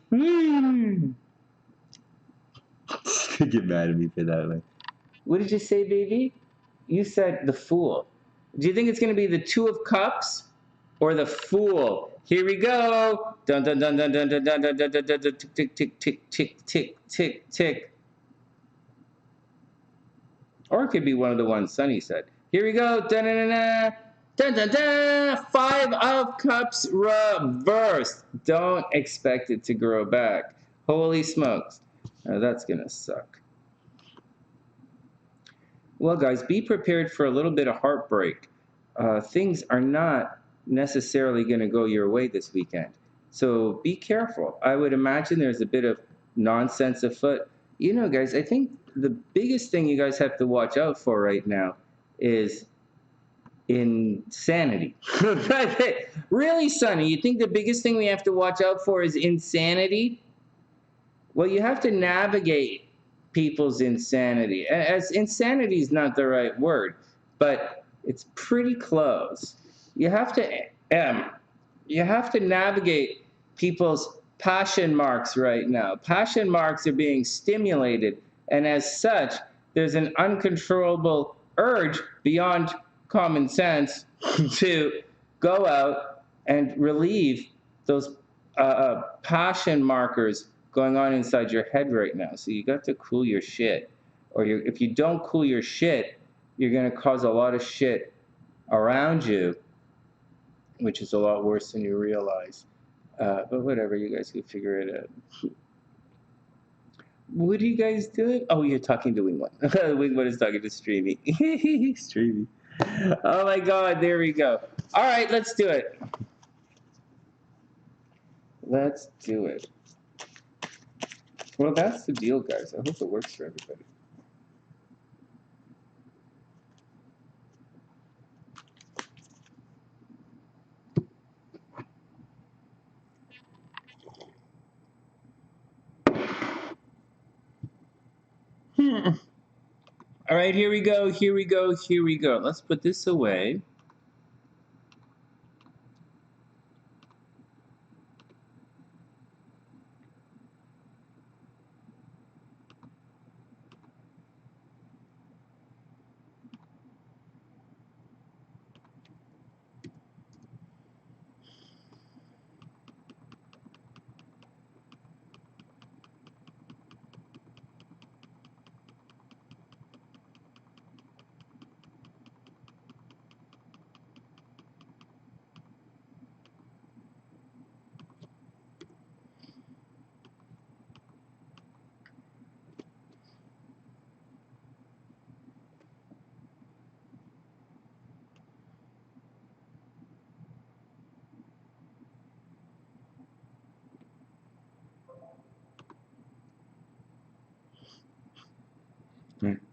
Get mad at me for that, man. What did you say, baby? You said the Fool. Do you think it's going to be the Two of Cups or the Fool? Here we go. Dun dun dun dun dun dun dun dun dun dun dun dun tick tick tick tick tick tick tick. Or it could be one of the ones Sonny said. Here we go. Dun dun dun dun dun dun. Five of Cups reversed. Don't expect it to grow back. Holy smokes. Now that's gonna suck. Well, guys, be prepared for a little bit of heartbreak. Things are not necessarily going to go your way this weekend. So be careful. I would imagine there's a bit of nonsense afoot. You know, guys, I think the biggest thing you guys have to watch out for right now is insanity. Really, Sonny, you think the biggest thing we have to watch out for is insanity? Well, you have to navigate people's insanity. As insanity is not the right word, but it's pretty close. You have to navigate people's passion marks right now. Passion marks are being stimulated, and as such, there's an uncontrollable urge beyond common sense to go out and relieve those passion markers going on inside your head right now. So you got to cool your shit. Or if you don't cool your shit, you're going to cause a lot of shit around you, which is a lot worse than you realize. But whatever, you guys can figure it out. What are you guys doing? Oh, you're talking to WingOne. WingOne is talking to Streamy. Streamy. Oh my God, there we go. All right, let's do it. Let's do it. Well, that's the deal, guys. I hope it works for everybody. All right, here we go, here we go, here we go. Let's put this away.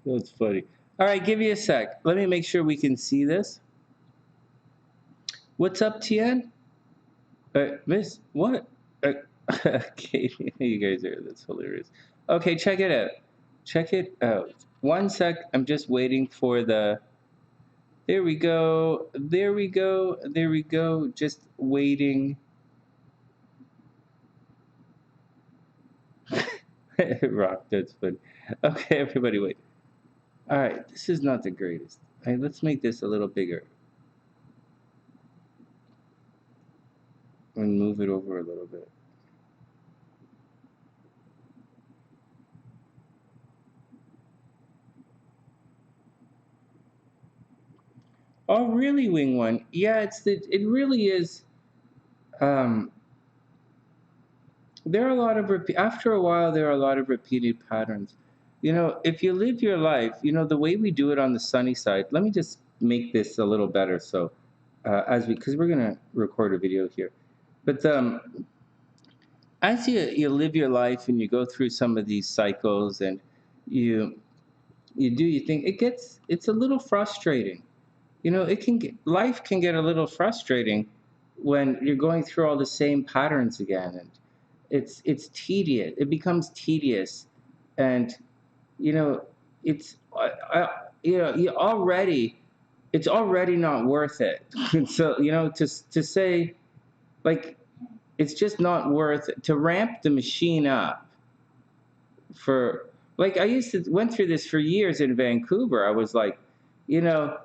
That's funny. All right, give me a sec. Let me make sure we can see this. What's up, Tien? Miss, what? Okay, you guys are, that's hilarious. Okay, check it out. Check it out. One sec, I'm just waiting for the, there we go, there we go, there we go, just waiting. Rock, that's funny. Okay, everybody wait. All right, this is not the greatest. All right, let's make this a little bigger. And move it over a little bit. Oh, really, WingOne? Yeah, it really is. Um, there are a lot of after a while there are a lot of repeated patterns. You know, if you live your life, you know the way we do it on the sunny side. Let me just make this a little better. So, because we're gonna record a video here, but as you live your life and you go through some of these cycles and you you think it's a little frustrating. You know, life can get a little frustrating when you're going through all the same patterns again, and it's tedious. It becomes tedious, and you know, it's you know you already it's already not worth it. And so you know to say like it's just not worth it to ramp the machine up for like I used to went through this for years in Vancouver. I was like, you know,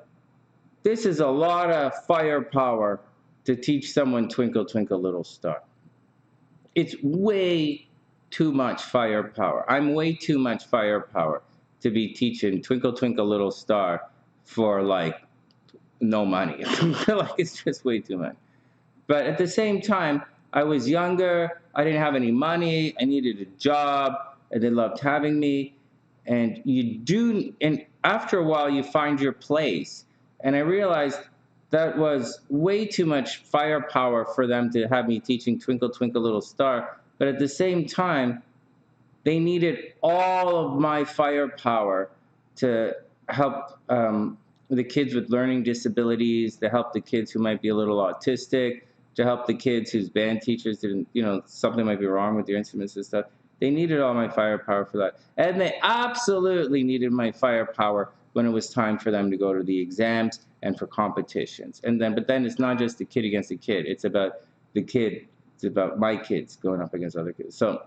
this is a lot of firepower to teach someone Twinkle Twinkle Little Star. It's way too much firepower. I'm way too much firepower to be teaching Twinkle Twinkle Little Star for like no money. Like it's just way too much. But at the same time, I was younger. I didn't have any money. I needed a job, and they loved having me. And after a while, you find your place. And I realized that was way too much firepower for them to have me teaching Twinkle Twinkle Little Star. But at the same time, they needed all of my firepower to help the kids with learning disabilities, to help the kids who might be a little autistic, to help the kids whose band teachers didn't, you know, something might be wrong with their instruments and stuff. They needed all my firepower for that. And they absolutely needed my firepower when it was time for them to go to the exams and for competitions. But then it's not just the kid against the kid. It's about the kid. It's about my kids going up against other kids. So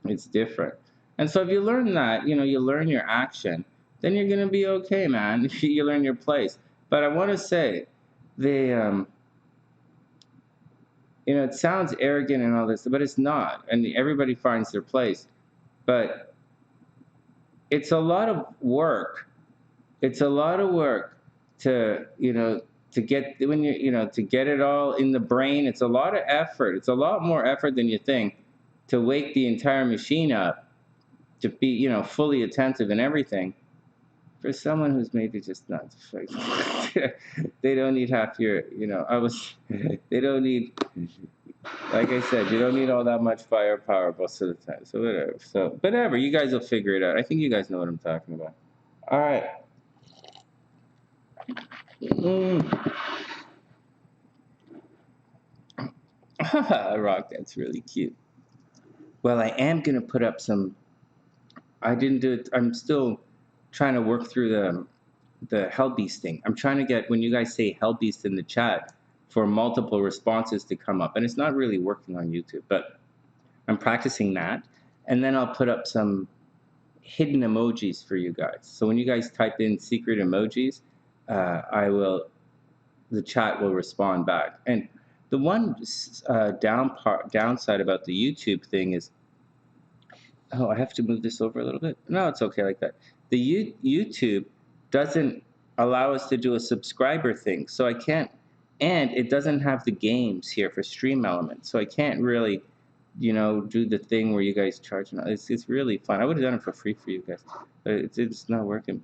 it's different. And so if you learn that, you know, you learn your action, then you're going to be okay, man. You learn your place. But I want to say, they, You know, it sounds arrogant and all this, but it's not. And everybody finds their place. But it's a lot of work. It's a lot of work to, you know, to get when you know, to get it all in the brain. It's a lot of effort. It's a lot more effort than you think to wake the entire machine up to be, you know, fully attentive and everything. For someone who's maybe just not, they don't need half your, you know, they don't need, like I said, you don't need all that much firepower most of the time. So whatever. So whatever, you guys will figure it out. I think you guys know what I'm talking about. All right. Rock, that's really cute. Well, I am gonna put up some. I didn't do it. I'm still trying to work through the Hellbeast thing. I'm trying to get when you guys say Hellbeast in the chat for multiple responses to come up, and it's not really working on YouTube, but I'm practicing that, and then I'll put up some hidden emojis for you guys. So when you guys type in secret emojis, the chat will respond back. And the one downside about the YouTube thing is, oh, I have to move this over a little bit. No, it's okay like that. The YouTube doesn't allow us to do a subscriber thing, so I can't, and it doesn't have the games here for stream elements, so I can't really, you know, do the thing where you guys charge. It's really fun. I would have done it for free for you guys, but it's not working.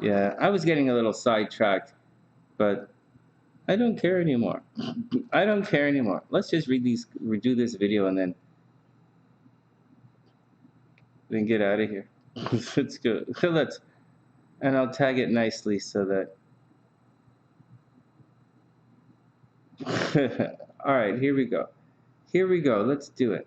Yeah, I was getting a little sidetracked, but I don't care anymore. I don't care anymore. Let's just redo this video, and then get out of here. Let's go. And I'll tag it nicely so that. All right, here we go. Here we go. Let's do it.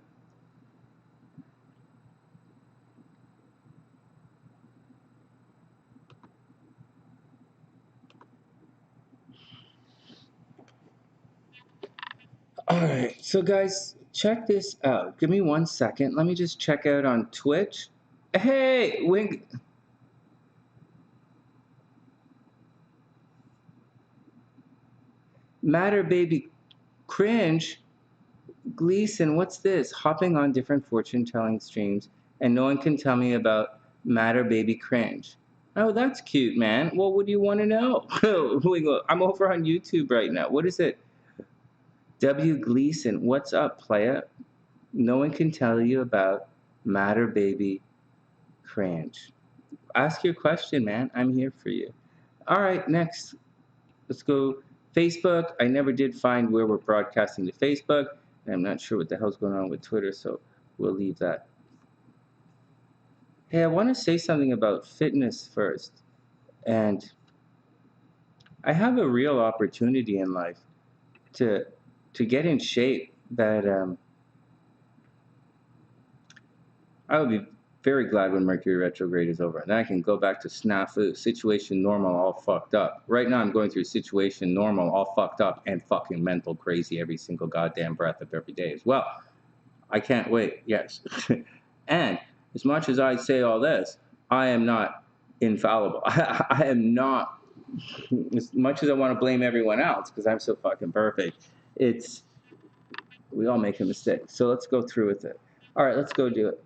All right, so guys, check this out. Give me 1 second. Let me just check out on Twitch. Hey, Wink. Matter Baby Cringe. Gleason, what's this? Hopping on different fortune telling streams, and no one can tell me about Matter Baby Cringe. Oh, that's cute, man. Well, what do you want to know? I'm over on YouTube right now. What is it? W. Gleason, what's up, playa? No one can tell you about Matter Baby Cringe. Ask your question, man. I'm here for you. All right, next. Let's go Facebook. I never did find where we're broadcasting to Facebook. And I'm not sure what the hell's going on with Twitter, so we'll leave that. Hey, I want to say something about fitness first. And I have a real opportunity in life to get in shape that I would be very glad when Mercury retrograde is over. And then I can go back to snafu, situation normal, all fucked up. Right now I'm going through situation normal, all fucked up, and fucking mental crazy every single goddamn breath of every day as well. I can't wait, yes. And as much as I say all this, I am not infallible. I am not, as much as I want to blame everyone else, because I'm so fucking perfect, we all make a mistake. So let's go through with it. All right, let's go do it.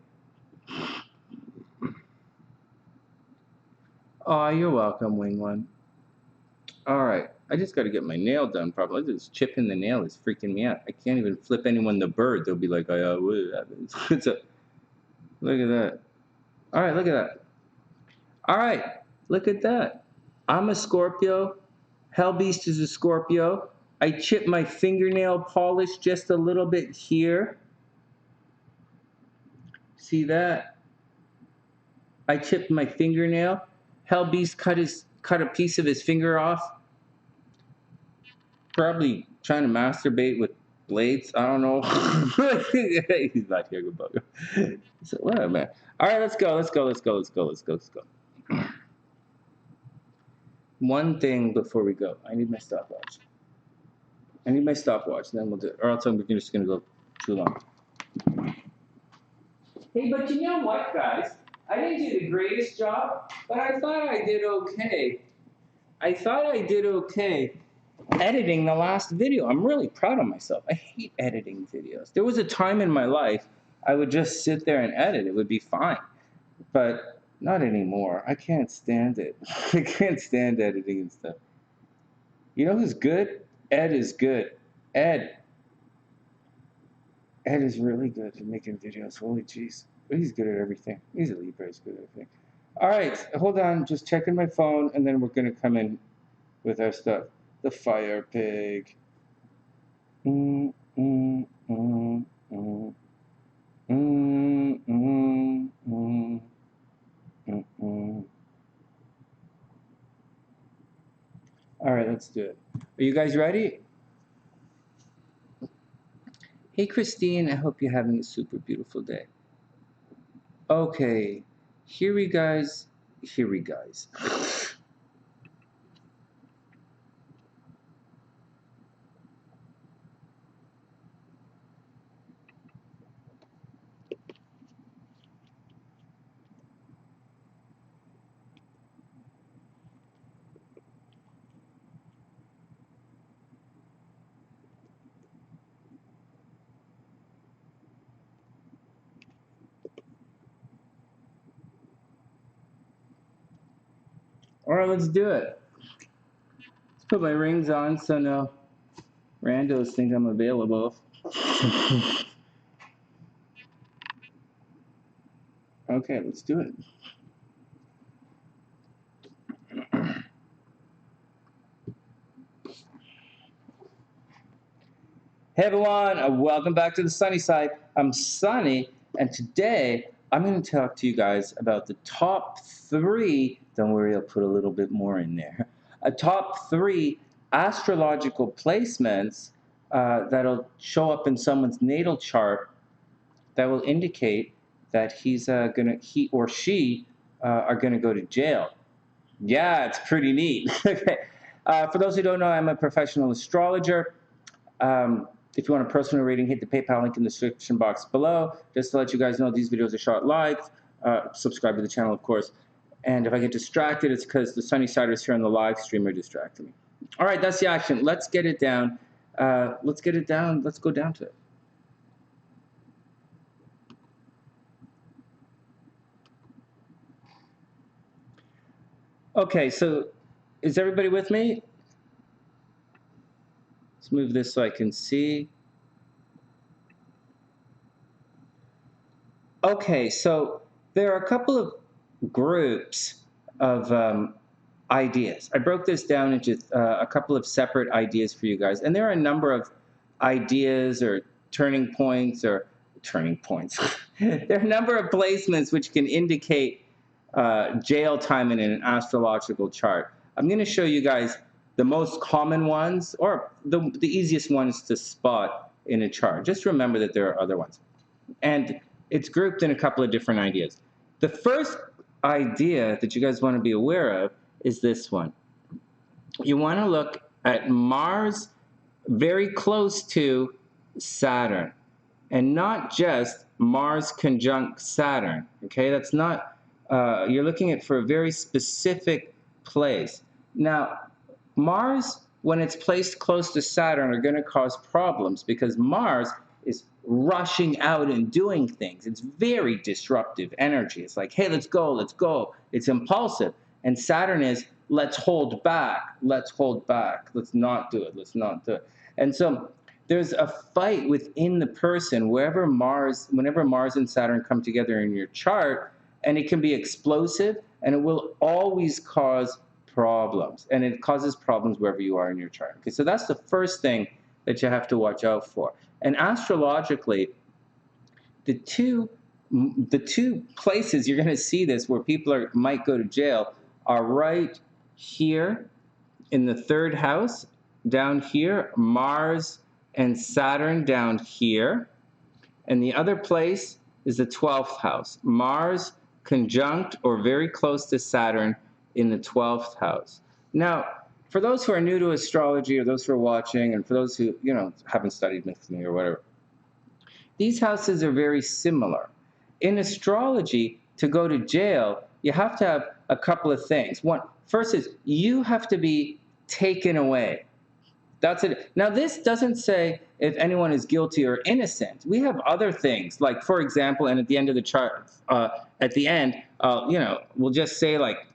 Oh, you're welcome, WingOne. All right, I just got to get my nail done. Probably this chip in the nail is freaking me out. I can't even flip anyone the bird. They'll be like, "Oh, what happens?" Look at that. All right, look at that. All right, look at that. I'm a Scorpio. Hellbeast is a Scorpio. I chipped my fingernail polish just a little bit here. See that? I chipped my fingernail. Hellbeast cut a piece of his finger off. Probably trying to masturbate with blades. I don't know. He's not here, good bugger. So whatever, man. All right, let's go. One thing before we go. I need my stopwatch. Then we'll do it. Or else we're just gonna go too long. Hey, but you know what, guys? I didn't do the greatest job, but I thought I did okay. editing the last video. I'm really proud of myself. I hate editing videos. There was a time in my life I would just sit there and edit. It would be fine. But not anymore. I can't stand it. I can't stand editing and stuff. You know who's good? Ed is good. Ed is really good at making videos. Holy jeez. But he's good at everything. He's a Libra. He's good at everything. All right. Hold on. Just checking my phone, and then we're going to come in with our stuff. The fire pig. Mm, mm, mm, mm. Mm, mm, mm, mm, mm. All right, let's do it. Are you guys ready? Hey, Christine, I hope you're having a super beautiful day. Okay, here we guys. All right, let's do it. Let's put my rings on so no randos think I'm available. Okay, let's do it. Hey everyone, welcome back to the sunny side. I'm Sonny, and today I'm going to talk to you guys about the top 3, don't worry, I'll put a little bit more in there, top 3 astrological placements that'll show up in someone's natal chart that will indicate that he or she are going to go to jail. Yeah, it's pretty neat. Okay. For those who don't know, I'm a professional astrologer. If you want a personal reading, hit the PayPal link in the description box below. Just to let you guys know, these videos are short live. Subscribe to the channel, of course. And if I get distracted, it's because the sunny siders here on the live stream are distracting me. All right, that's the action. Let's get it down. Let's get it down. Let's go down to it. Okay, so is everybody with me? Let's move this so I can see. Okay, so there are a couple of groups of ideas. I broke this down into a couple of separate ideas for you guys, and there are a number of ideas or turning points. There are a number of placements which can indicate jail time in an astrological chart. I'm going to show you guys the most common ones, or the easiest ones to spot in a chart. Just remember that there are other ones. And it's grouped in a couple of different ideas. The first idea that you guys want to be aware of is this one. You want to look at Mars very close to Saturn, and not just Mars conjunct Saturn. Okay, that's not, you're looking at for a very specific place. Now, Mars, when it's placed close to Saturn, are going to cause problems because Mars is rushing out and doing things. It's very disruptive energy. It's like, hey, let's go, let's go. It's impulsive. And Saturn is, let's hold back, let's not do it, let's not do it. And so there's a fight within the person whenever Mars and Saturn come together in your chart, and it can be explosive, and it will always cause problems, and it causes problems wherever you are in your chart. Okay, so that's the first thing that you have to watch out for. And astrologically, the two places you're going to see this where people might go to jail are right here in the 3rd house, down here, Mars and Saturn down here. And the other place is the 12th house, Mars conjunct or very close to Saturn in the 12th house. Now, for those who are new to astrology, or those who are watching, and for those who, haven't studied with me or whatever, these houses are very similar. In astrology, to go to jail, you have to have a couple of things. First is you have to be taken away. That's it. Now, this doesn't say if anyone is guilty or innocent. We have other things, like, for example, and at the end of the chart, at the end, you know, we'll just say like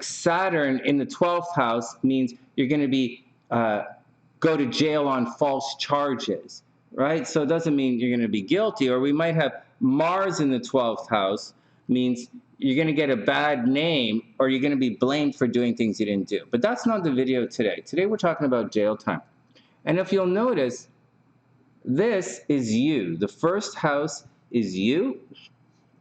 Saturn in the 12th house means you're going to be go to jail on false charges, right? So it doesn't mean you're going to be guilty. Or we might have Mars in the 12th house means you're going to get a bad name or you're going to be blamed for doing things you didn't do. But that's not the video today. Today we're talking about jail time. And if you'll notice, this is you. The first house is you,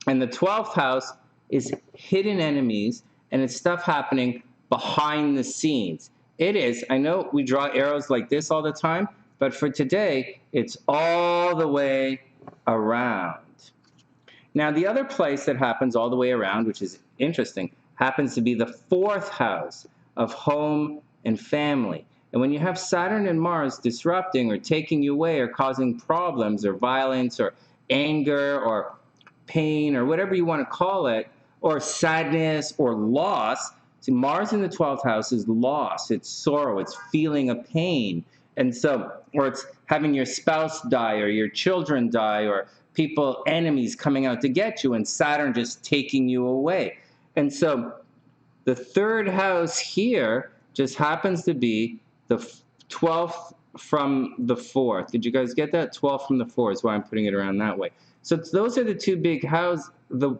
and the 12th house is hidden enemies, and it's stuff happening behind the scenes. It is, I know we draw arrows like this all the time, but for today, it's all the way around. Now, the other place that happens all the way around, which is interesting, happens to be the 4th house of home and family. And when you have Saturn and Mars disrupting or taking you away or causing problems or violence or anger or pain or whatever you want to call it, or sadness or loss, see, Mars in the 12th house is loss, it's sorrow, it's feeling a pain. And so, or it's having your spouse die or your children die or people, enemies coming out to get you, and Saturn just taking you away. And so the 3rd house here just happens to be the 12th from the 4th. Did you guys get that? 12th from the 4th is why I'm putting it around that way. So those are the two big houses.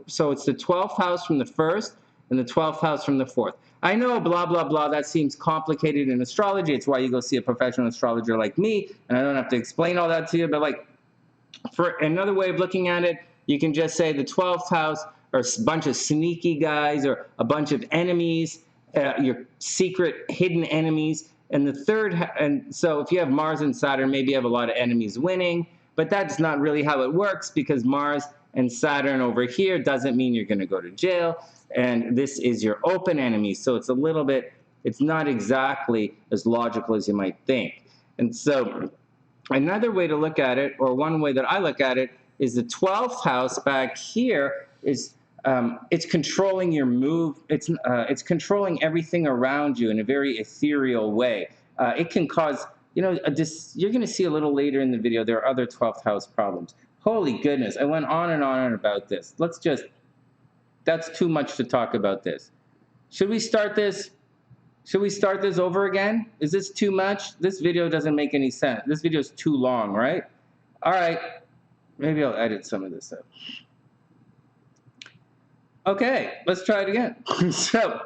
So it's the 12th house from the 1st and the 12th house from the 4th. I know, blah, blah, blah, that seems complicated in astrology. It's why you go see a professional astrologer like me, and I don't have to explain all that to you, but like, for another way of looking at it, you can just say the 12th house are a bunch of sneaky guys or a bunch of enemies, your secret hidden enemies. And the 3rd, and so if you have Mars and Saturn, maybe you have a lot of enemies winning, but that's not really how it works, because Mars and Saturn over here doesn't mean you're going to go to jail. And this is your open enemy. So it's a little bit, it's not exactly as logical as you might think. And so another way to look at it, or one way that I look at it, is the 12th house back here is it's controlling your move. It's controlling everything around you in a very ethereal way. It can cause, you know, you're going to see a little later in the video, there are other 12th house problems. Holy goodness, I went on and on about this. Let's just, that's too much to talk about this. Should we start this? Should we start this over again? Is this too much? This video doesn't make any sense. This video is too long, right? All right, maybe I'll edit some of this out. Okay, let's try it again. So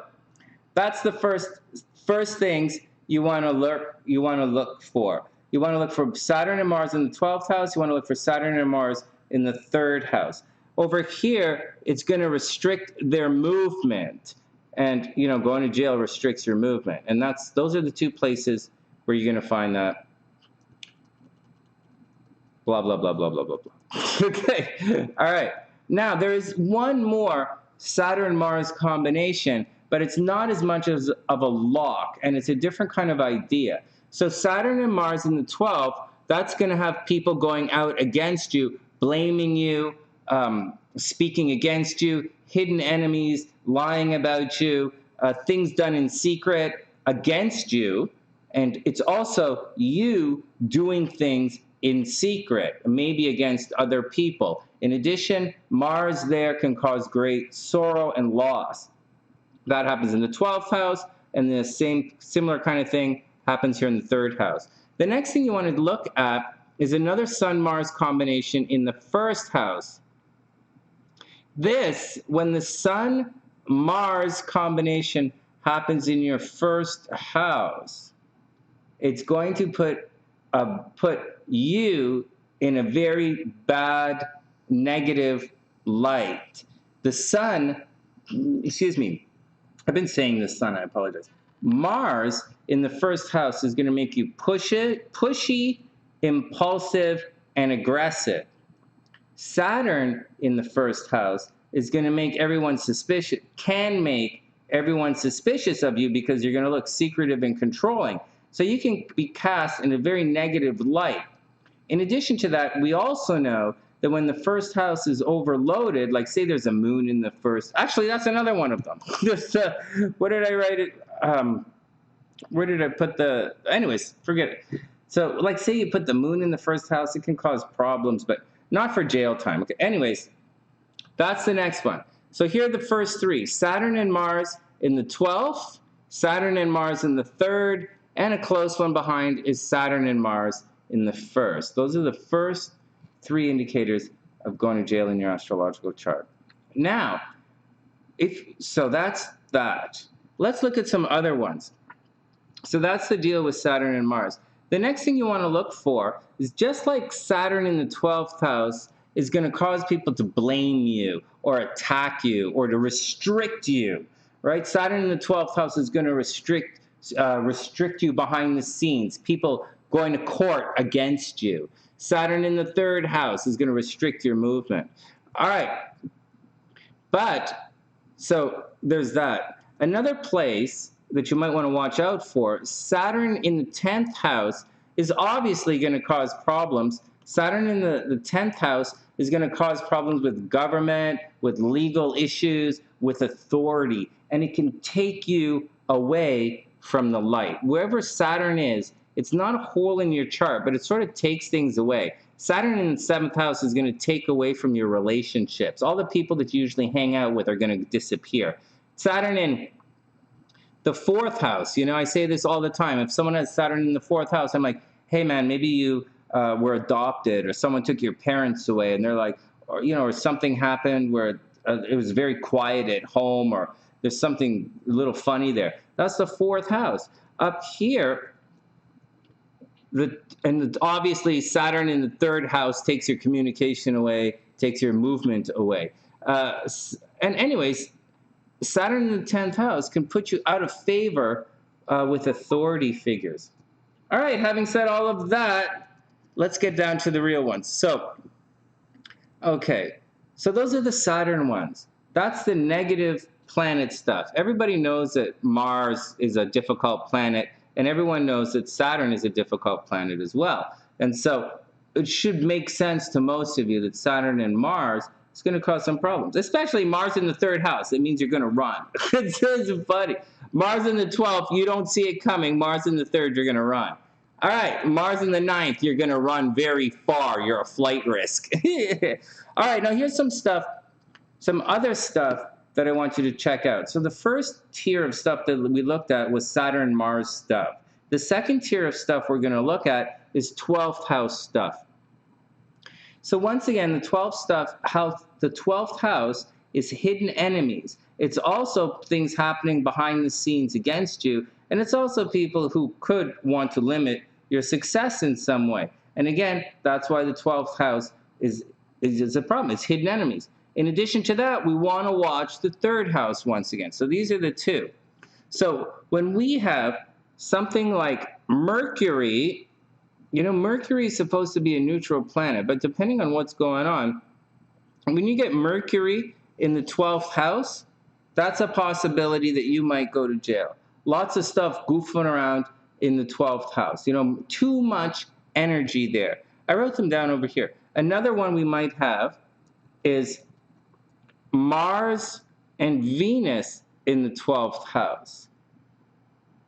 that's the first things you want to look for. You want to look for Saturn and Mars in the 12th house. You want to look for Saturn and Mars in the 3rd house. Over here, it's going to restrict their movement. And, you know, going to jail restricts your movement. And those are the two places where you're going to find that. Blah, blah, blah, blah, blah, blah, blah. Okay. All right. Now, there is one more Saturn-Mars combination, but it's not as much of a lock, and it's a different kind of idea. So Saturn and Mars in the 12th, that's going to have people going out against you, blaming you, speaking against you, hidden enemies, lying about you, things done in secret against you. And it's also you doing things in secret, maybe against other people. In addition, Mars there can cause great sorrow and loss. That happens in the 12th house, and the similar kind of thing happens here in the 3rd house. The next thing you want to look at is another Sun-Mars combination in the 1st house. This, when the Sun-Mars combination happens in your 1st house, it's going to put you in a very bad, negative light. The Sun, excuse me, I've been saying the Sun, I apologize. Mars in the 1st house is going to make you pushy, impulsive, and aggressive. Saturn in the 1st house is going to make everyone suspicious, can make everyone suspicious of you because you're going to look secretive and controlling. So you can be cast in a very negative light. In addition to that, we also know that when the 1st house is overloaded, like say there's a moon in the 1st, actually that's another one of them. What did I write it? where did I put the, anyways, forget it. So like say you put the moon in the first house, it can cause problems, but not for jail time. Okay, anyways, that's the next one. So here are the first three: Saturn and Mars in the 12th, Saturn and Mars in the 3rd, and a close one behind is Saturn and Mars in the 1st. Those are the first three indicators of going to jail in your astrological chart. Now, so that's that. Let's look at some other ones. So that's the deal with Saturn and Mars. The next thing you want to look for is, just like Saturn in the 12th house is going to cause people to blame you or attack you or to restrict you, right? Saturn in the 12th house is going to restrict you behind the scenes, people going to court against you. Saturn in the 3rd house is going to restrict your movement. All right. But, so there's that. Another place that you might want to watch out for, Saturn in the 10th house is obviously going to cause problems. Saturn in the 10th house is going to cause problems with government, with legal issues, with authority, and it can take you away from the light. Wherever Saturn is, it's not a hole in your chart, but it sort of takes things away. Saturn in the 7th house is going to take away from your relationships. All the people that you usually hang out with are going to disappear. Saturn in the 4th house, you know, I say this all the time. If someone has Saturn in the 4th house, I'm like, hey man, maybe you were adopted, or someone took your parents away, and they're like, or, you know, or something happened where it was very quiet at home, or there's something a little funny there. That's the 4th house. Up here, obviously Saturn in the 3rd house takes your communication away, takes your movement away. And anyways, Saturn in the 10th house can put you out of favor with authority figures. All right, having said all of that, let's get down to the real ones. So, okay, so those are the Saturn ones. That's the negative planet stuff. Everybody knows that Mars is a difficult planet, and everyone knows that Saturn is a difficult planet as well. And so it should make sense to most of you that Saturn and Mars, it's going to cause some problems, especially Mars in the 3rd house. It means you're going to run. It's funny. Mars in the 12th, you don't see it coming. Mars in the 3rd, you're going to run. All right, Mars in the 9th, you're going to run very far. You're a flight risk. All right, now here's some stuff, some other stuff that I want you to check out. So the first tier of stuff that we looked at was Saturn Mars stuff. The second tier of stuff we're going to look at is 12th house stuff. So once again, the 12th house is hidden enemies. It's also things happening behind the scenes against you, and it's also people who could want to limit your success in some way. And again, that's why the 12th house is a problem. It's hidden enemies. In addition to that, we want to watch the 3rd house once again. So these are the two. So when we have something like Mercury, you know, Mercury is supposed to be a neutral planet, but depending on what's going on, when you get Mercury in the 12th house, that's a possibility that you might go to jail. Lots of stuff goofing around in the 12th house. You know, too much energy there. I wrote them down over here. Another one we might have is Mars and Venus in the 12th house,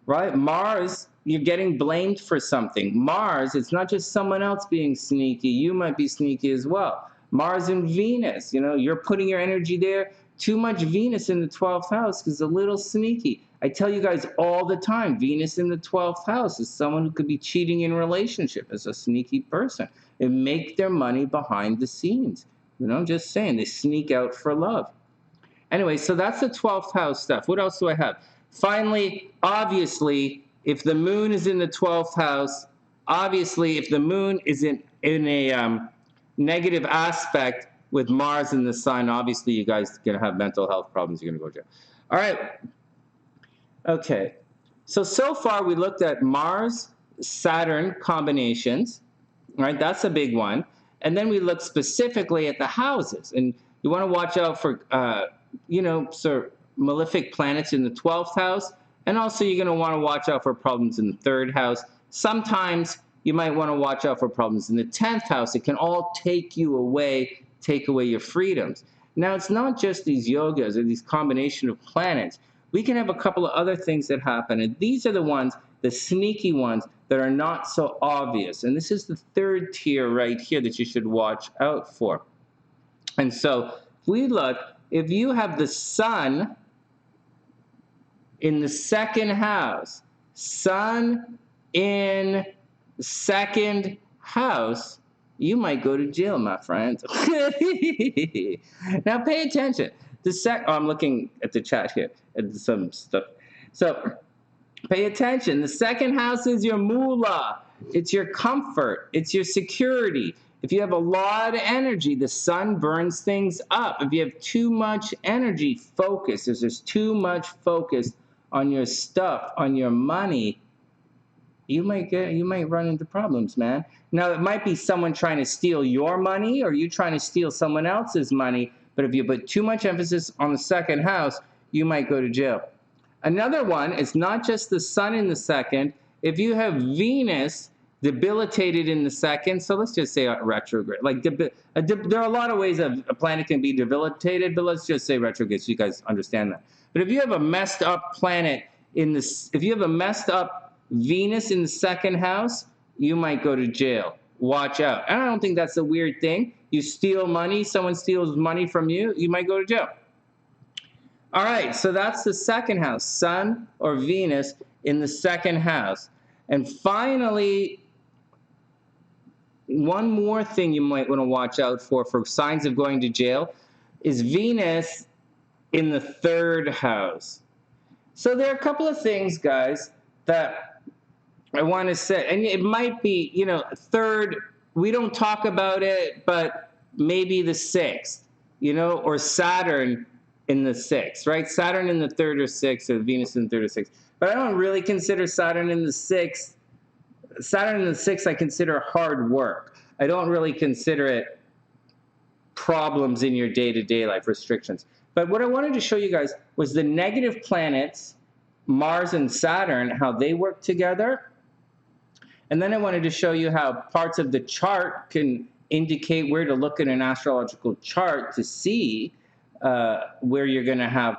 right? Mars, you're getting blamed for something. Mars, it's not just someone else being sneaky. You might be sneaky as well. Mars and Venus, you know, you're putting your energy there. Too much Venus in the 12th house is a little sneaky. I tell you guys all the time, Venus in the 12th house is someone who could be cheating in a relationship, as a sneaky person, and make their money behind the scenes. You know, I'm just saying, they sneak out for love. Anyway, so that's the 12th house stuff. What else do I have? Finally, obviously, if the moon is in the 12th house, obviously, if the moon is in a negative aspect with Mars in the sign, obviously, you guys are going to have mental health problems. You're going to go to jail. All right. Okay. So far, we looked at Mars-Saturn combinations, right? That's a big one. And then we look specifically at the houses. And you want to watch out for, you know, sort of malefic planets in the 12th house. And also you're going to want to watch out for problems in the 3rd house. Sometimes you might want to watch out for problems in the 10th house. It can all take you away, take away your freedoms. Now, it's not just these yogas or these combination of planets. we can have a couple of other things that happen. And these are the ones, the sneaky ones, that are not so obvious. And this is the third tier right here that you should watch out for. And so if we look, if you have the sun in the second house, sun in the second house, you might go to jail, my friends. Now pay attention. I'm looking at the chat here at some stuff. So pay attention. The second house is your moolah. It's your comfort. It's your security. If you have a lot of energy, the sun burns things up. If you have too much energy, focus. If there's too much focus on your stuff, on your money, you might run into problems, man. Now, it might be someone trying to steal your money or you trying to steal someone else's money, but if you put too much emphasis on the second house, you might go to jail. Another one is not just the sun in the second. If you have Venus debilitated in the second, so let's just say retrograde. Like there are a lot of ways a planet can be debilitated, but let's just say retrograde so you guys understand that. But if you have a messed up planet if you have a messed up Venus in the second house, you might go to jail. Watch out. And I don't think that's a weird thing. You steal money, someone steals money from you, you might go to jail. All right, so that's the second house, Sun or Venus in the second house. And finally, one more thing you might want to watch out for signs of going to jail is Venus in the third house. So there are a couple of things, guys, that I want to say, and it might be, third, we don't talk about it, but maybe the sixth, or Saturn in the sixth, right? Saturn in the third or sixth, or Venus in the third or sixth. But I don't really consider Saturn in the sixth. Saturn in the sixth, I consider hard work. I don't really consider it problems in your day-to-day life, restrictions. But what I wanted to show you guys was the negative planets, Mars and Saturn, how they work together. And then I wanted to show you how parts of the chart can indicate where to look at an astrological chart to see where you're going to have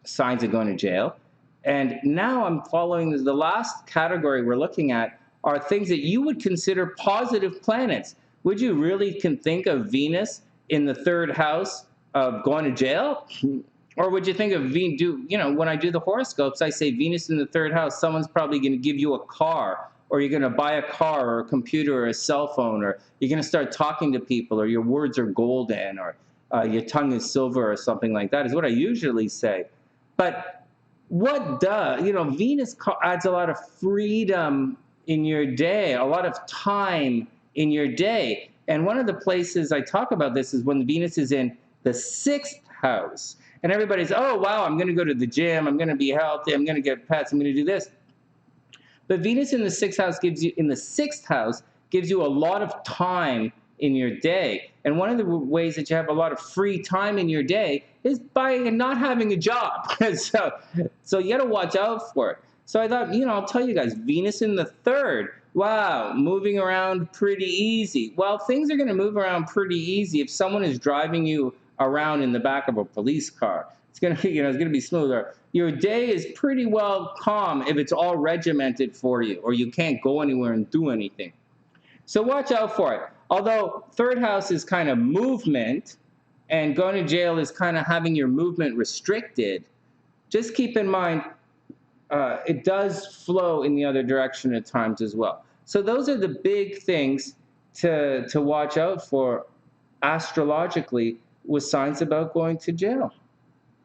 signs of going to jail. And now I'm following the last category we're looking at are things that you would consider positive planets. Would you really think of Venus in the third house of going to jail? Or would you think of when I do the horoscopes, I say Venus in the third house, someone's probably going to give you a car, or you're going to buy a car or a computer or a cell phone, or you're going to start talking to people, or your words are golden, or your tongue is silver, or something like that is what I usually say. But Venus adds a lot of freedom in your day, a lot of time in your day. And one of the places I talk about this is when Venus is in the sixth house. And everybody's, oh, wow, I'm going to go to the gym. I'm going to be healthy. I'm going to get pets. I'm going to do this. But Venus in the sixth house gives you a lot of time in your day. And one of the ways that you have a lot of free time in your day is by not having a job. So you got to watch out for it. So I thought, I'll tell you guys, Venus in the third. Wow, moving around pretty easy. Well, things are going to move around pretty easy if someone is driving you around in the back of a police car. It's going to be, it's going to be smoother. Your day is pretty well calm if it's all regimented for you, or you can't go anywhere and do anything. So watch out for it. Although third house is kind of movement, and going to jail is kind of having your movement restricted, just keep in mind it does flow in the other direction at times as well. So those are the big things to watch out for astrologically with signs about going to jail.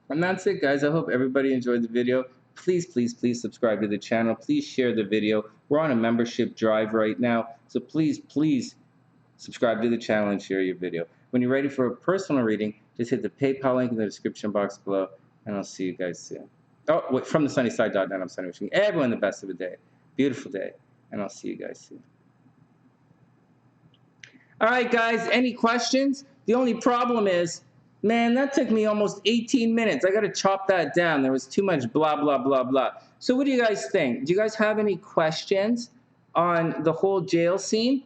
And that's it, guys. I hope everybody enjoyed the video. Please, please, please subscribe to the channel. Please share the video. We're on a membership drive right now. So please, please subscribe to the channel and share your video. When you're ready for a personal reading, just hit the PayPal link in the description box below, and I'll see you guys soon. Oh, wait, from thesunnyside.net, I'm Sonny, wishing everyone the best of a day. Beautiful day, and I'll see you guys soon. All right, guys, any questions? The only problem is, man, that took me almost 18 minutes. I got to chop that down. There was too much blah, blah, blah, blah. So what do you guys think? Do you guys have any questions on the whole jail scene?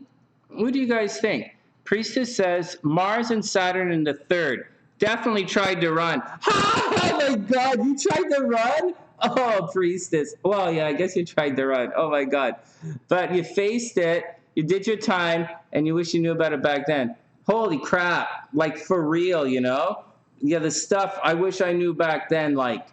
What do you guys think? Priestess says Mars and Saturn in the third. Definitely tried to run. Oh my God, you tried to run? Oh, priestess. Well, yeah, I guess you tried to run. Oh my God. But you faced it, you did your time, and you wish you knew about it back then. Holy crap. Like, for real, you know? Yeah, the stuff I wish I knew back then, like,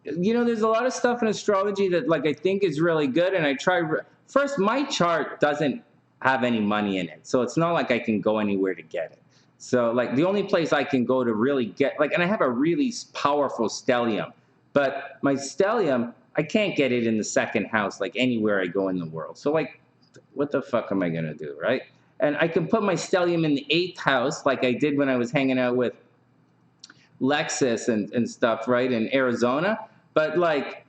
you know, there's a lot of stuff in astrology that, like, I think is really good, and I try. First, my chart doesn't have any money in it, so it's not like I can go anywhere to get it. So, like, the only place I can go to really get, like, and I have a really powerful stellium, but my stellium, I can't get it in the second house, like, anywhere I go in the world. So, like, what the fuck am I gonna do, right? And I can put my stellium in the 8th house, like I did when I was hanging out with Lexus and stuff, right, in Arizona. But, like,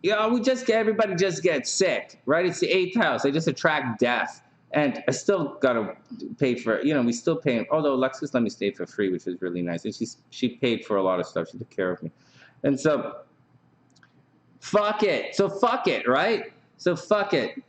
yeah, everybody just gets sick, right? It's the 8th house. I just attract death. And I still got to pay for, you know, we still pay, although Lexus let me stay for free, which was really nice. And she paid for a lot of stuff. She took care of me. And so, fuck it. So fuck it, right? So fuck it.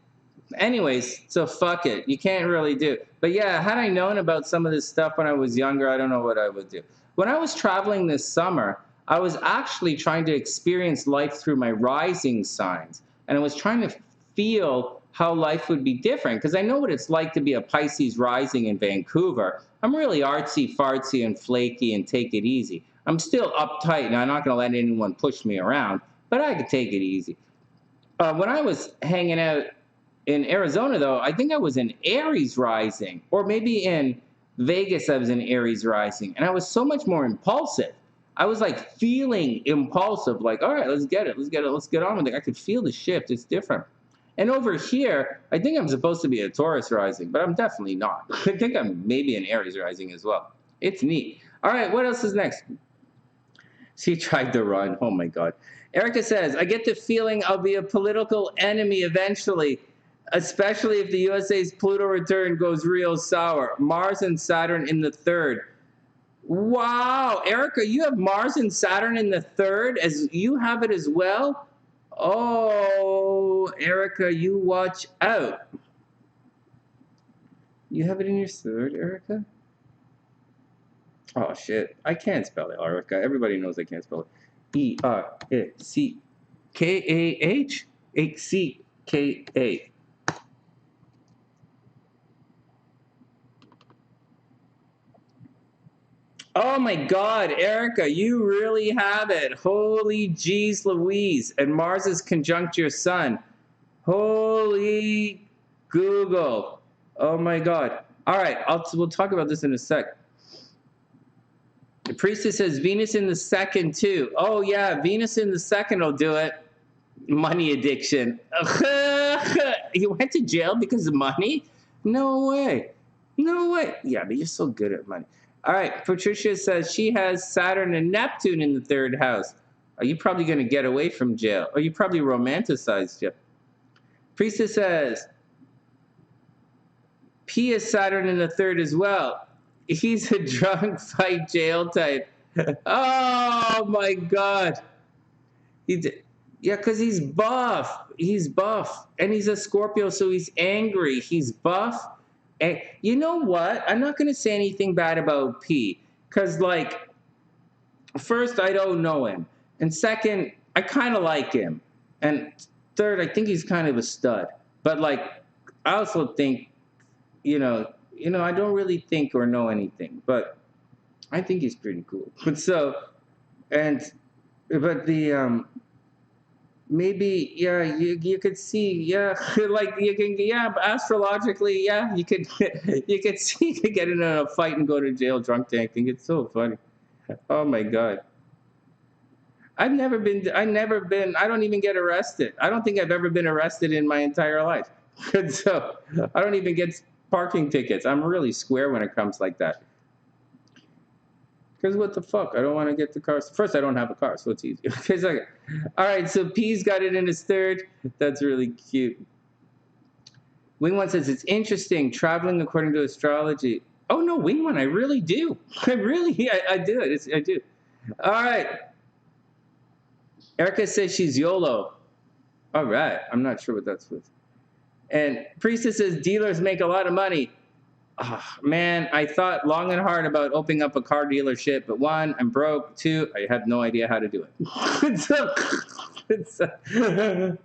Anyways, so fuck it. You can't really do. But yeah, had I known about some of this stuff when I was younger, I don't know what I would do. When I was traveling this summer, I was actually trying to experience life through my rising signs. And I was trying to feel how life would be different, because I know what it's like to be a Pisces rising in Vancouver. I'm really artsy, fartsy, and flaky and take it easy. I'm still uptight, and I'm not going to let anyone push me around, but I could take it easy. When I was hanging out in Arizona, though, I think I was in Aries rising, or maybe in Vegas I was in Aries rising, and I was so much more impulsive. I was like feeling impulsive, like, all right, let's get it, let's get on with it. I could feel the shift. It's different. And over here, I think I'm supposed to be a Taurus rising, but I'm definitely not. I think I'm maybe an Aries rising as well. It's neat. All right, what else is next? She tried to run. Oh my God. Erica says, I get the feeling I'll be a political enemy eventually, especially if the USA's Pluto return goes real sour. Mars and Saturn in the 3rd. Wow, Erica, you have Mars and Saturn in the 3rd, as you have it as well? Oh, Erica, you watch out. You have it in your 3rd, Erica? Oh, shit. I can't spell it, Erica. Everybody knows I can't spell it. E-R-C-K-A-H? C-K-A. Oh my God, Erica, you really have it. Holy jeez Louise. And Mars is conjunct your sun. Holy Google. Oh my God. All right, we'll talk about this in a sec. The priestess says Venus in the 2nd too. Oh yeah, Venus in the 2nd will do it. Money addiction. You went to jail because of money? No way. No way. Yeah, but you're so good at money. All right, Patricia says she has Saturn and Neptune in the 3rd house. Are you probably going to get away from jail? Or you probably romanticized jail? Priestess says P is Saturn in the 3rd as well. He's a drunk fight jail type. Oh my God. Yeah, because he's buff. He's buff. And he's a Scorpio, so he's angry. He's buff. And you know what? I'm not going to say anything bad about P. Because, like, first, I don't know him. And second, I kind of like him. And third, I think he's kind of a stud. But, like, I also think, you know, I don't really think or know anything. But I think he's pretty cool. But maybe, yeah, you could see, yeah, like you can, yeah, astrologically, yeah, you could see you could get in a fight and go to jail drunk tanking. It's so funny. Oh my God. I don't even get arrested. I don't think I've ever been arrested in my entire life. And so I don't even get parking tickets. I'm really square when it comes like that. Because what the fuck? I don't want to get the car. First, I don't have a car, so it's easy. Okay, so, all right, so P's got it in his 3rd. That's really cute. WingOne says, it's interesting, traveling according to astrology. Oh, no, WingOne, I really do. I do it. I do. All right. Erica says she's YOLO. All right. I'm not sure what that's with. And Priestess says, dealers make a lot of money. Man, I thought long and hard about opening up a car dealership, but one, I'm broke. Two, I have no idea how to do it.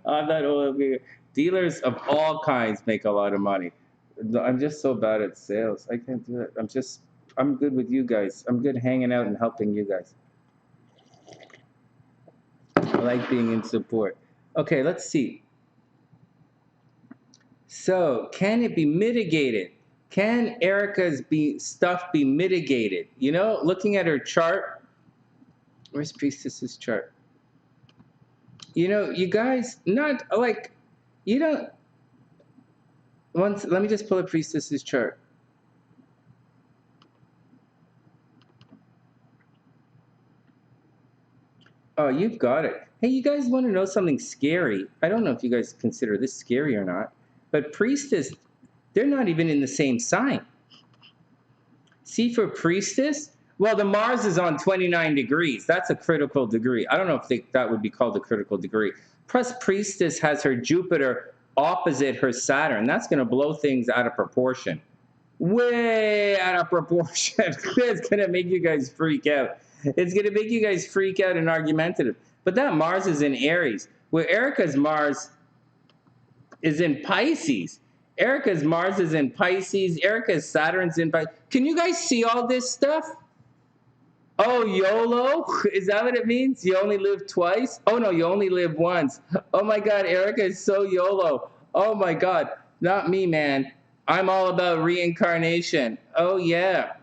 I'm not old. Dealers of all kinds make a lot of money. I'm just so bad at sales. I can't do it. I'm good with you guys. I'm good hanging out and helping you guys. I like being in support. Okay, let's see. So, can it be mitigated? Can Erica's stuff be mitigated? You know, looking at her chart. Where's Priestess's chart? You know, you guys, not like, you don't. Let me just pull up Priestess's chart. Oh, you've got it. Hey, you guys want to know something scary? I don't know if you guys consider this scary or not, but Priestess, they're not even in the same sign. See, for Priestess, well, the Mars is on 29 degrees. That's a critical degree. I don't know if that would be called a critical degree. Plus, Priestess has her Jupiter opposite her Saturn. That's going to blow things out of proportion. Way out of proportion. It's going to make you guys freak out. It's going to make you guys freak out and argumentative. But that Mars is in Aries, where Erica's Mars is in Pisces. Erica's Mars is in Pisces. Erica's Saturn's in Pisces. Can you guys see all this stuff? Oh, YOLO? Is that what it means? You only live twice? Oh, no, you only live once. Oh, my God, Erica is so YOLO. Oh, my God. Not me, man. I'm all about reincarnation. Oh, yeah.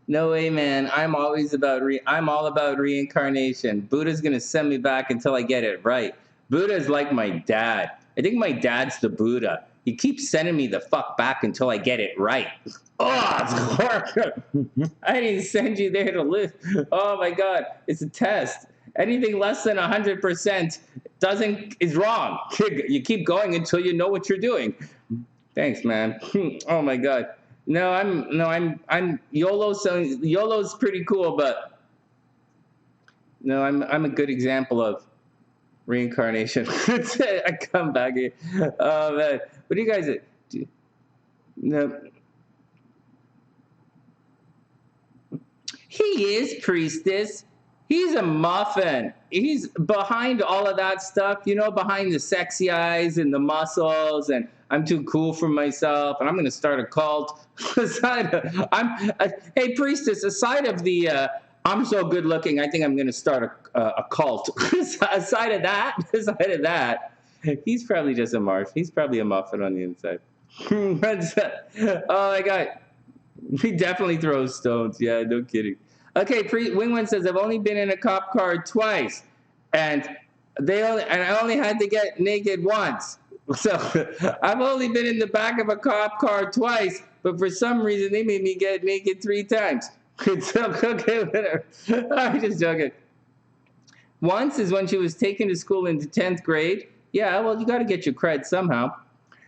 No way, man. I'm all about reincarnation. Buddha's going to send me back until I get it right. Buddha's like my dad. I think my dad's the Buddha. He keeps sending me the fuck back until I get it right. Oh, it's horrible. I didn't send you there to live. Oh my God, it's a test. Anything less than 100% is wrong. You keep going until you know what you're doing. Thanks, man. Oh my God. No, I'm YOLO. So YOLO's pretty cool, but no, I'm a good example of reincarnation. I come back here. Oh man, what do you guys do? No. He is Priestess. He's a muffin. He's behind all of that stuff, you know, behind the sexy eyes and the muscles, and I'm too cool for myself, and I'm going to start a cult. Hey, Priestess, aside of the I'm so good looking, I think I'm going to start a cult. aside of that, he's probably just a Marf. He's probably a muffin on the inside. Oh my God. He definitely throws stones. Yeah, no kidding. Okay, WingOne says, I've only been in a cop car twice, and I only had to get naked once. So I've only been in the back of a cop car twice, but for some reason they made me get naked 3 times. Okay, whatever. I'm just joking. Once is when she was taken to school into 10th grade. Yeah, well, you got to get your cred somehow.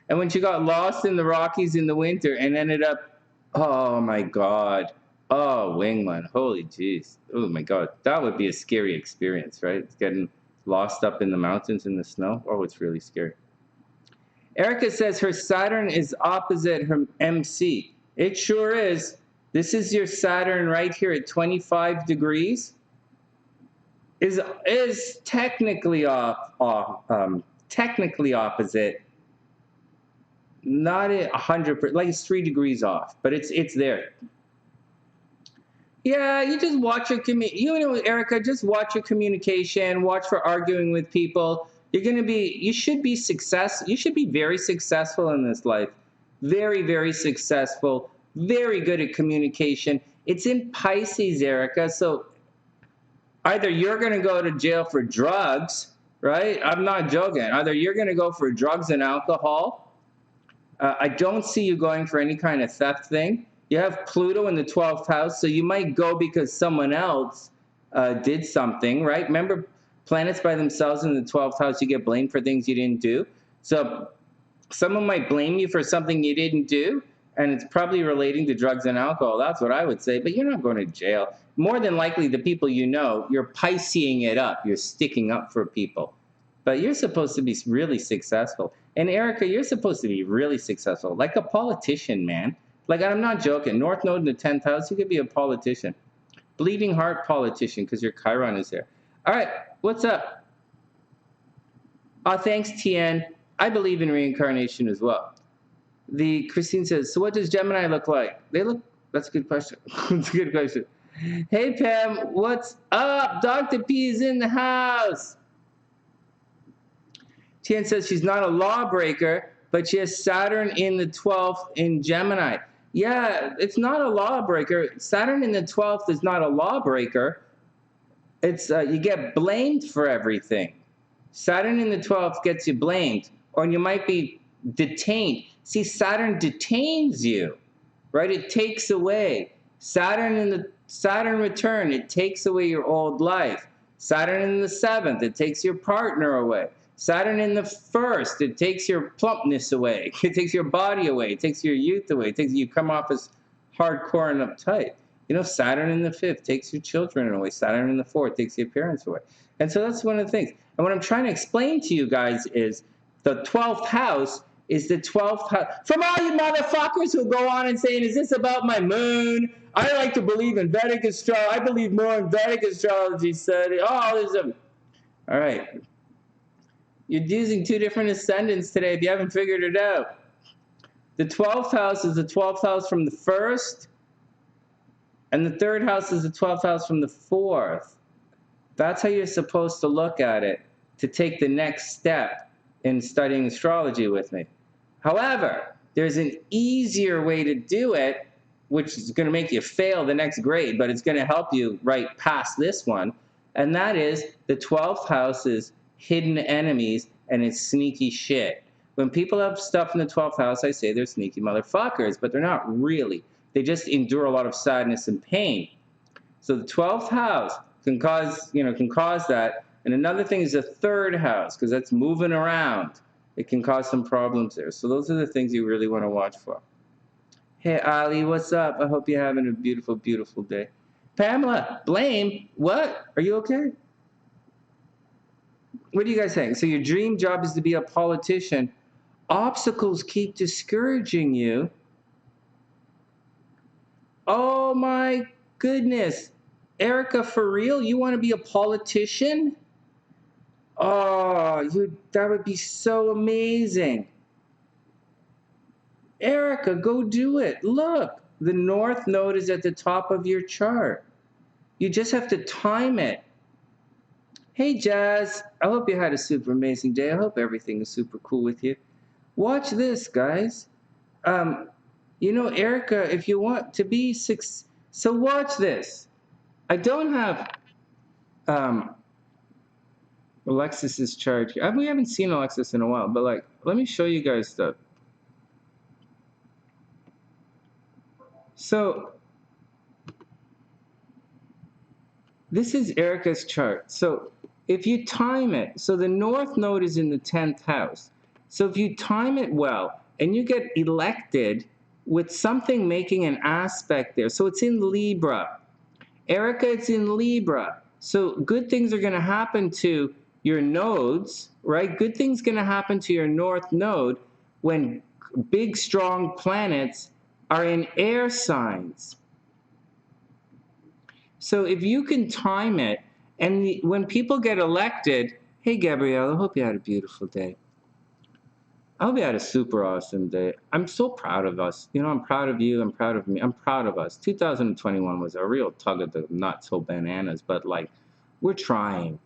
And when she got lost in the Rockies in the winter and ended up, oh my God. Oh, WingOne. Holy jeez. Oh my God. That would be a scary experience, right? Getting lost up in the mountains in the snow. Oh, it's really scary. Erica says her Saturn is opposite her MC. It sure is. This is your Saturn right here at 25 degrees. Is technically technically opposite. Not 100%, like it's 3 degrees off, but it's there. Yeah, you just watch Erica, just watch your communication, watch for arguing with people. You should be very successful in this life. Very, very successful, very good at communication. It's in Pisces, Erica, so either you're going to go to jail for drugs, right? I'm not joking. Either you're going to go for drugs and alcohol. I don't see you going for any kind of theft thing. You have Pluto in the 12th house, so you might go because someone else did something, right? Remember, planets by themselves in the 12th house, you get blamed for things you didn't do. So someone might blame you for something you didn't do, and it's probably relating to drugs and alcohol. That's what I would say, but you're not going to jail. More than likely, the people you know, you're Pisceing it up. You're sticking up for people. But you're supposed to be really successful. And Erica, you're supposed to be really successful, like a politician, man. Like, I'm not joking. North Node in the 10th house, you could be a politician. Bleeding heart politician, because your Chiron is there. All right, what's up? Oh, thanks, TN. I believe in reincarnation as well. Christine says, so what does Gemini look like? That's a good question. That's a good question. Hey, Pam, what's up? Dr. P is in the house. TN says she's not a lawbreaker, but she has Saturn in the 12th in Gemini. Yeah, it's not a lawbreaker. Saturn in the 12th is not a lawbreaker. It's you get blamed for everything. Saturn in the 12th gets you blamed, or you might be detained. See, Saturn detains you, right? It takes away. Saturn return, it takes away your old life. Saturn in the 7th, it takes your partner away. Saturn in the 1st, it takes your plumpness away. It takes your body away. It takes your youth away. You come off as hardcore and uptight. You know, Saturn in the 5th takes your children away. Saturn in the 4th takes your parents away. And so that's one of the things. And what I'm trying to explain to you guys is the 12th house is the 12th house. From all you motherfuckers who go on and saying, is this about my moon? I like to believe in Vedic astrology. I believe more in Vedic astrology study. All right. You're using two different ascendants today if you haven't figured it out. The 12th house is the 12th house from the 1st, and the 3rd house is the 12th house from the 4th. That's how you're supposed to look at it to take the next step in studying astrology with me. However, there's an easier way to do it, which is going to make you fail the next grade, but it's going to help you right past this one, and that is the 12th house is hidden enemies, and it's sneaky shit. When people have stuff in the 12th house, I say they're sneaky motherfuckers, but they're not really. They just endure a lot of sadness and pain. So the 12th house can cause that. And another thing is the 3rd house, because that's moving around. It can cause some problems there. So those are the things you really want to watch for. Hey, Ali, what's up? I hope you're having a beautiful, beautiful day. Pamela, blame? What? Are you okay? What are you guys saying? So your dream job is to be a politician. Obstacles keep discouraging you. Oh my goodness. Erica, for real? You want to be a politician? Oh, that would be so amazing. Erica, go do it. Look, the North Node is at the top of your chart. You just have to time it. Hey, Jazz, I hope you had a super amazing day. I hope everything is super cool with you. Watch this, guys. You know, Erica, if you want to be so watch this. I don't have Alexis's chart here. We haven't seen Alexis in a while, but like, let me show you guys stuff. So this is Erica's chart. So if you time it, so the North Node is in the 10th house. So if you time it well and you get elected with something making an aspect there, so it's in Libra. Erica, it's in Libra. So good things are going to happen to your nodes, right? Good things going to happen to your North Node when big, strong planets are in air signs. So if you can time it, and when people get elected, hey, Gabrielle, I hope you had a beautiful day. I hope you had a super awesome day. I'm so proud of us. You know, I'm proud of you. I'm proud of me. I'm proud of us. 2021 was a real tug of the not so bananas, but like, we're trying.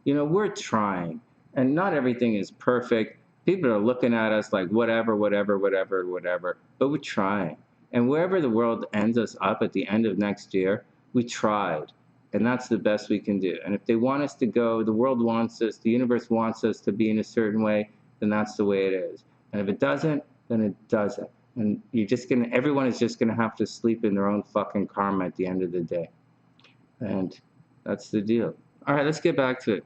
You know, we're trying. And not everything is perfect. People are looking at us like whatever, but we're trying. And wherever the world ends us up at the end of next year, we tried. And that's the best we can do. And if they want us to go, the world wants us, the universe wants us to be in a certain way, then that's the way it is. And if it doesn't, then it doesn't. And everyone is just gonna have to sleep in their own fucking karma at the end of the day. And that's the deal. All right, let's get back to it.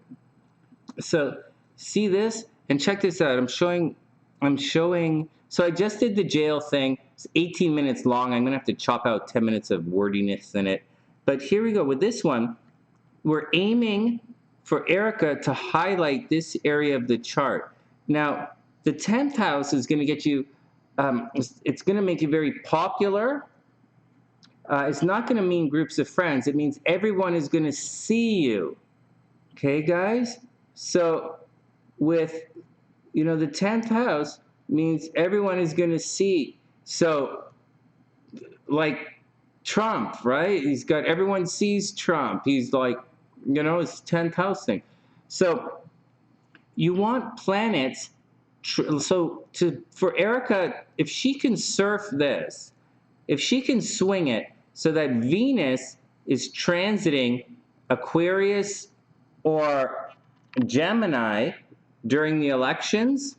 So see this, and check this out. I'm showing, so I just did the jail thing. It's 18 minutes long. I'm gonna have to chop out 10 minutes of wordiness in it. But here we go. With this one, we're aiming for Erica to highlight this area of the chart. Now, the 10th house is going to get you, it's going to make you very popular. It's not going to mean groups of friends. It means everyone is going to see you. Okay, guys? So with, the 10th house means everyone is going to see. So like Trump, right? He's got, everyone sees Trump. He's like, it's 10th house thing. So you want planets, for Erica, if she can surf this, if she can swing it so that Venus is transiting Aquarius or Gemini during the elections,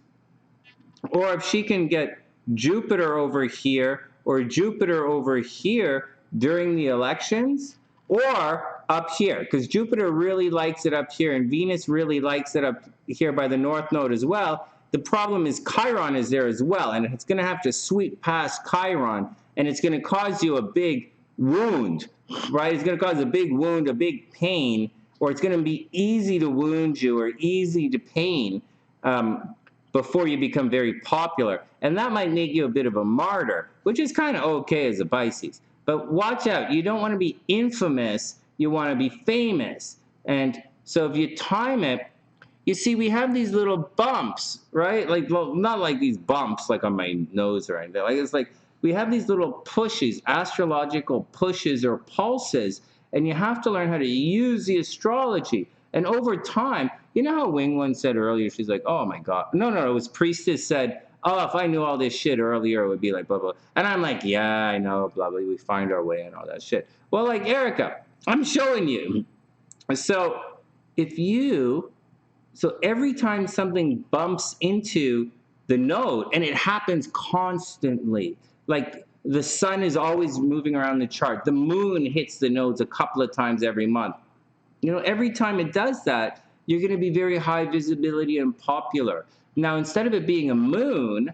or if she can get Jupiter over here or Jupiter over here during the elections, or up here, because Jupiter really likes it up here and Venus really likes it up here by the North Node as well. The problem is Chiron is there as well, and it's going to have to sweep past Chiron, and it's going to cause you a big wound, right? It's going to cause a big wound, a big pain, or it's going to be easy to wound you or easy to pain before you become very popular. And that might make you a bit of a martyr, which is kind of okay as a Pisces. But watch out, you don't want to be infamous, you want to be famous. And so if you time it, you see we have these little bumps, right? Like, well, not like these bumps like on my nose or anything. Like, it's like we have these little pushes, astrological pushes or pulses, and you have to learn how to use the astrology. And over time, you know how WingOne said earlier, she's like, oh my God. No, it was Priestess said, oh, if I knew all this shit earlier, it would be like blah, blah. And I'm like, yeah, I know, blah, blah. We find our way and all that shit. Well, like Erica, I'm showing you. So every time something bumps into the node, and it happens constantly, like the sun is always moving around the chart. The moon hits the nodes a couple of times every month. Every time it does that, you're going to be very high visibility and popular. Now, instead of it being a moon,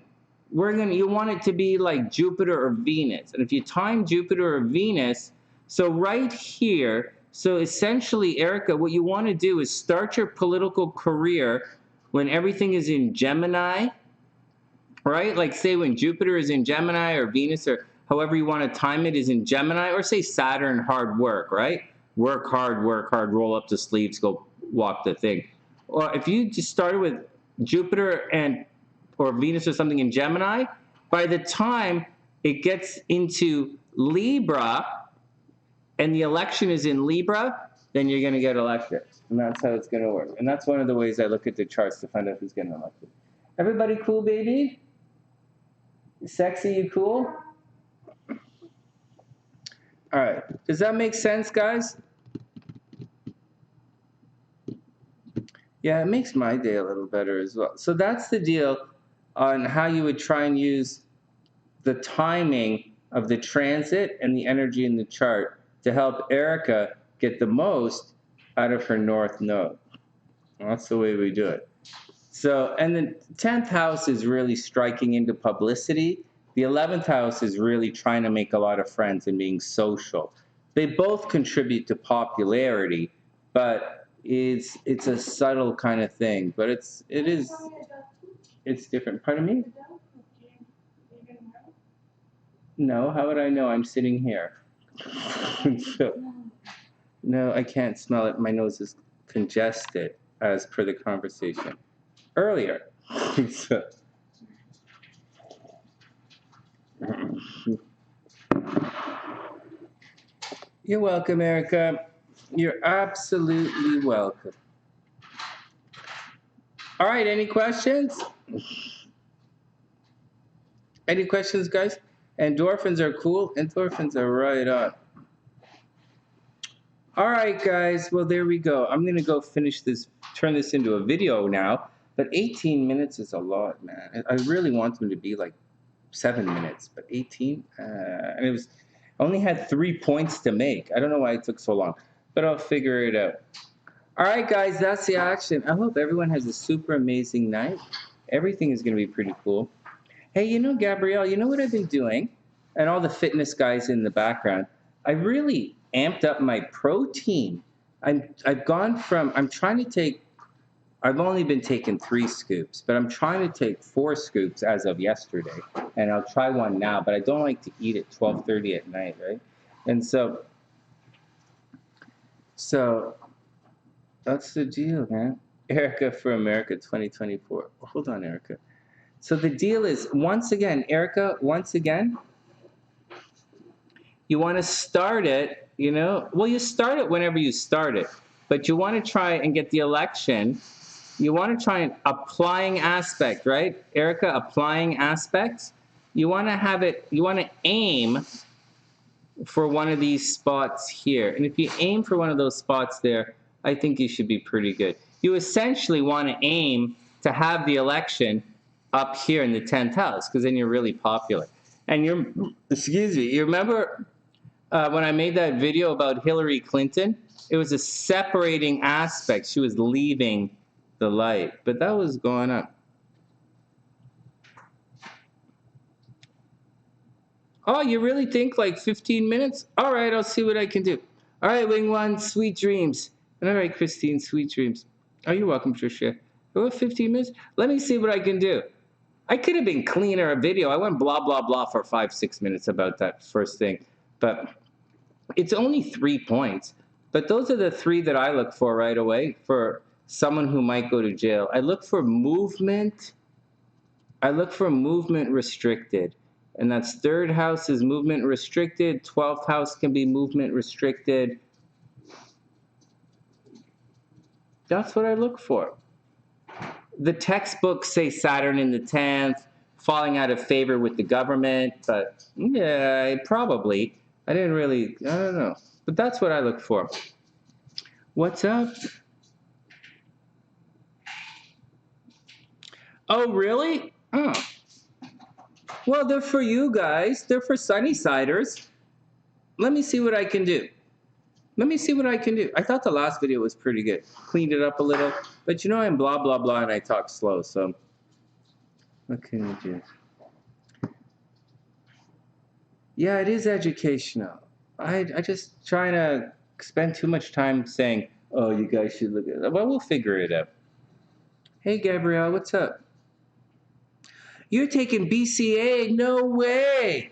you want it to be like Jupiter or Venus. And if you time Jupiter or Venus, so right here, so essentially, Erica, what you want to do is start your political career when everything is in Gemini, right? Like say when Jupiter is in Gemini or Venus or however you want to time it is in Gemini, or say Saturn, hard work, right? Work hard, roll up the sleeves, go walk the thing. Or if you just started with Jupiter or Venus or something in Gemini, by the time it gets into Libra and the election is in Libra, then you're going to get elected. And that's how it's going to work. And that's one of the ways I look at the charts to find out who's getting elected. Everybody cool, baby? Sexy, you cool? All right. Does that make sense, guys? Yeah, it makes my day a little better as well. So that's the deal on how you would try and use the timing of the transit and the energy in the chart to help Erica get the most out of her North Node. Well, that's the way we do it. So, and the 10th house is really striking into publicity. The 11th house is really trying to make a lot of friends and being social. They both contribute to popularity, but it's a subtle kind of thing. But it's different. Pardon me? No, how would I know? I'm sitting here. So, no, I can't smell it. My nose is congested, as per the conversation earlier. So, you're welcome, Erica. You're absolutely welcome. All right, any questions? Any questions, guys? Endorphins are cool. Endorphins are right on. All right, guys. Well, there we go. I'm going to go finish this, turn this into a video now. But 18 minutes is a lot, man. I really want them to be like 7 minutes, but 18? And it was, I only had 3 points to make. I don't know why it took so long, but I'll figure it out. All right, guys, that's the action. I hope everyone has a super amazing night. Everything is going to be pretty cool. Hey, Gabrielle, you know what I've been doing? And all the fitness guys in the background. I really amped up my protein. I'm trying to take I've only been taking 3 scoops, but I'm trying to take 4 scoops as of yesterday, and I'll try one now, but I don't like to eat at 12:30 at night, right? And so that's the deal, man. Erica for America 2024. Hold on, Erica. So the deal is, once again, Erica, you want to start it, well, you start it whenever you start it, but you want to try and get the election. You want to try an applying aspect, right? Erica, applying aspects. You want to aim for one of these spots here. And if you aim for one of those spots there, I think you should be pretty good. You essentially want to aim to have the election up here in the 10th house, because then you're really popular. And you remember when I made that video about Hillary Clinton? It was a separating aspect. She was leaving the light, but that was going on. Oh, you really think like 15 minutes? All right, I'll see what I can do. All right, WingOne, sweet dreams. All right, Christine, sweet dreams. Oh, you're welcome, Tricia. Oh, 15 minutes? Let me see what I can do. I could have been cleaner a video. I went blah, blah, blah for 5-6 minutes about that first thing. But it's only 3 points. But those are the 3 that I look for right away for someone who might go to jail. I look for movement. I look for movement restricted. And that's 3rd house is movement restricted. 12th house can be movement restricted. That's what I look for. The textbooks say Saturn in the 10th, falling out of favor with the government. But yeah, probably. I don't know. But that's what I look for. What's up? Oh, really? Oh. Well, they're for you guys. They're for Sunnysiders. Let me see what I can do. I thought the last video was pretty good. Cleaned it up a little. But I'm blah, blah, blah, and I talk slow. So what can you do? Yeah, it is educational. I just trying to spend too much time saying, oh, you guys should look at it. Well, we'll figure it out. Hey, Gabrielle, what's up? You're taking BCA? No way.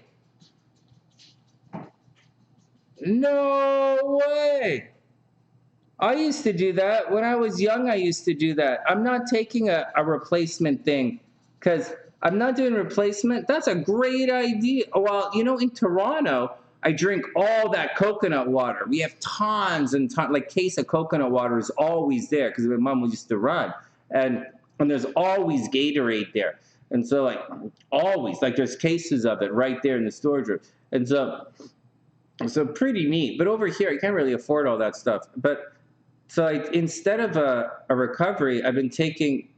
No way. I used to do that. When I was young, I used to do that. I'm not taking a replacement thing because I'm not doing replacement. That's a great idea. Well, in Toronto, I drink all that coconut water. We have tons and tons, like case of coconut water is always there because my mom used to run. And there's always Gatorade there. And so like always, like there's cases of it right there in the storage room. And so pretty neat. But over here, I can't really afford all that stuff. But so instead of a recovery, I've been taking.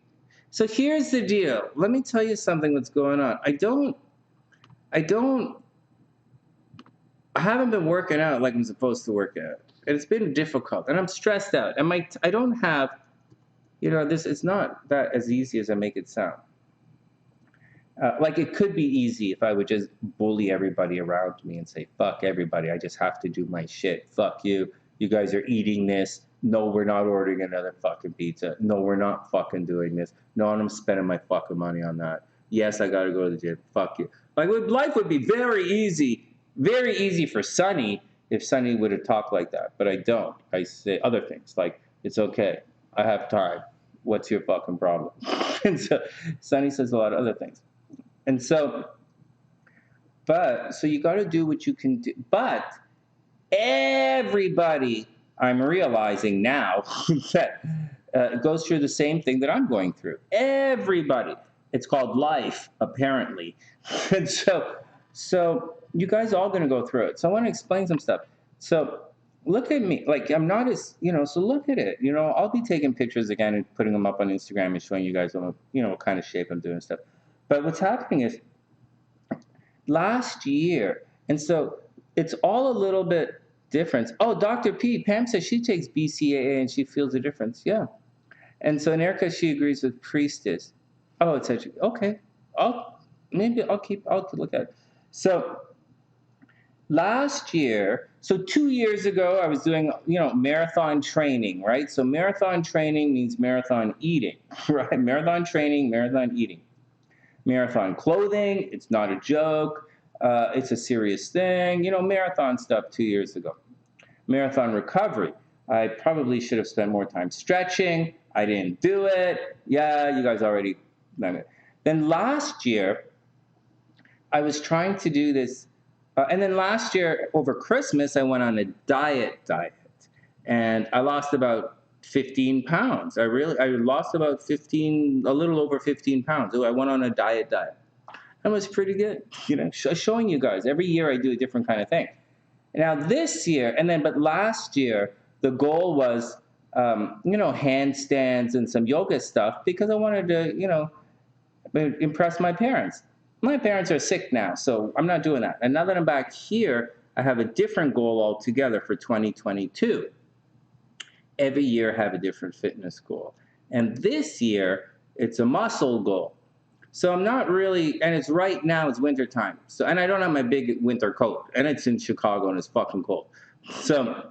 So here's the deal. Let me tell you something that's going on. I haven't been working out like I'm supposed to work out. And it's been difficult. And I'm stressed out. And I don't have, it's not that as easy as I make it sound. Like it could be easy if I would just bully everybody around me and say, fuck everybody. I just have to do my shit. Fuck you. You guys are eating this. No, we're not ordering another fucking pizza. No, we're not fucking doing this. No, I'm spending my fucking money on that. Yes, I got to go to the gym. Fuck you. Like life would be very easy for Sonny if Sonny would have talked like that. But I don't. I say other things like, it's okay. I have time. What's your fucking problem? And so Sonny says a lot of other things. And so you got to do what you can do. But everybody, I'm realizing now that goes through the same thing that I'm going through. Everybody. It's called life, apparently. And so you guys are all going to go through it. So I want to explain some stuff. So look at me. Like I'm not as, so look at it. I'll be taking pictures again and putting them up on Instagram and showing you guys what kind of shape I'm doing and stuff. But what's happening is last year, and so it's all a little bit different. Oh, Dr. P, Pam says she takes BCAA and she feels the difference. Yeah. And so in Erica, she agrees with Priestess. Oh, it's okay. I'll look at it. So last year, so 2 years ago, I was doing, marathon training, right? So marathon training means marathon eating, right? Marathon training, marathon eating. Marathon clothing, it's not a joke. It's a serious thing. Marathon stuff 2 years ago. Marathon recovery. I probably should have spent more time stretching. I didn't do it. Yeah, you guys already done it. Then last year, I was trying to do this. And then last year, over Christmas, I went on a diet. And I lost about 15 pounds. I lost about 15, a little over 15 pounds. I went on a diet. That was pretty good. Showing you guys. Every year I do a different kind of thing. Now this year, but last year, the goal was, handstands and some yoga stuff because I wanted to, impress my parents. My parents are sick now, so I'm not doing that. And now that I'm back here, I have a different goal altogether for 2022. Every year I have a different fitness goal. And this year, it's a muscle goal. So I'm not really, and it's right now, it's winter time. So, and I don't have my big winter coat, and it's in Chicago and it's fucking cold. So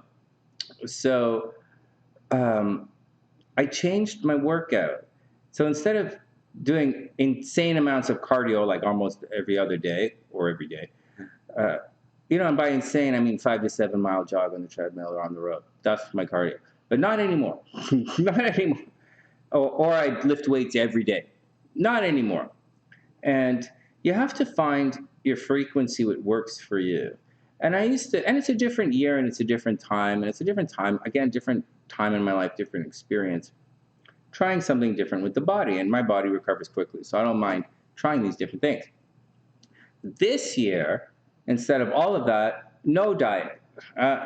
I changed my workout. So instead of doing insane amounts of cardio, like almost every other day or every day, and by insane, I mean 5 to 7 mile jog on the treadmill or on the road. That's my cardio. But not anymore. Not anymore. Or I lift weights every day. Not anymore. And you have to find your frequency, what works for you. And it's a different year and it's a different time. And it's a different time, again, different time in my life, different experience. Trying something different with the body. And my body recovers quickly. So I don't mind trying these different things. This year, instead of all of that, no diet.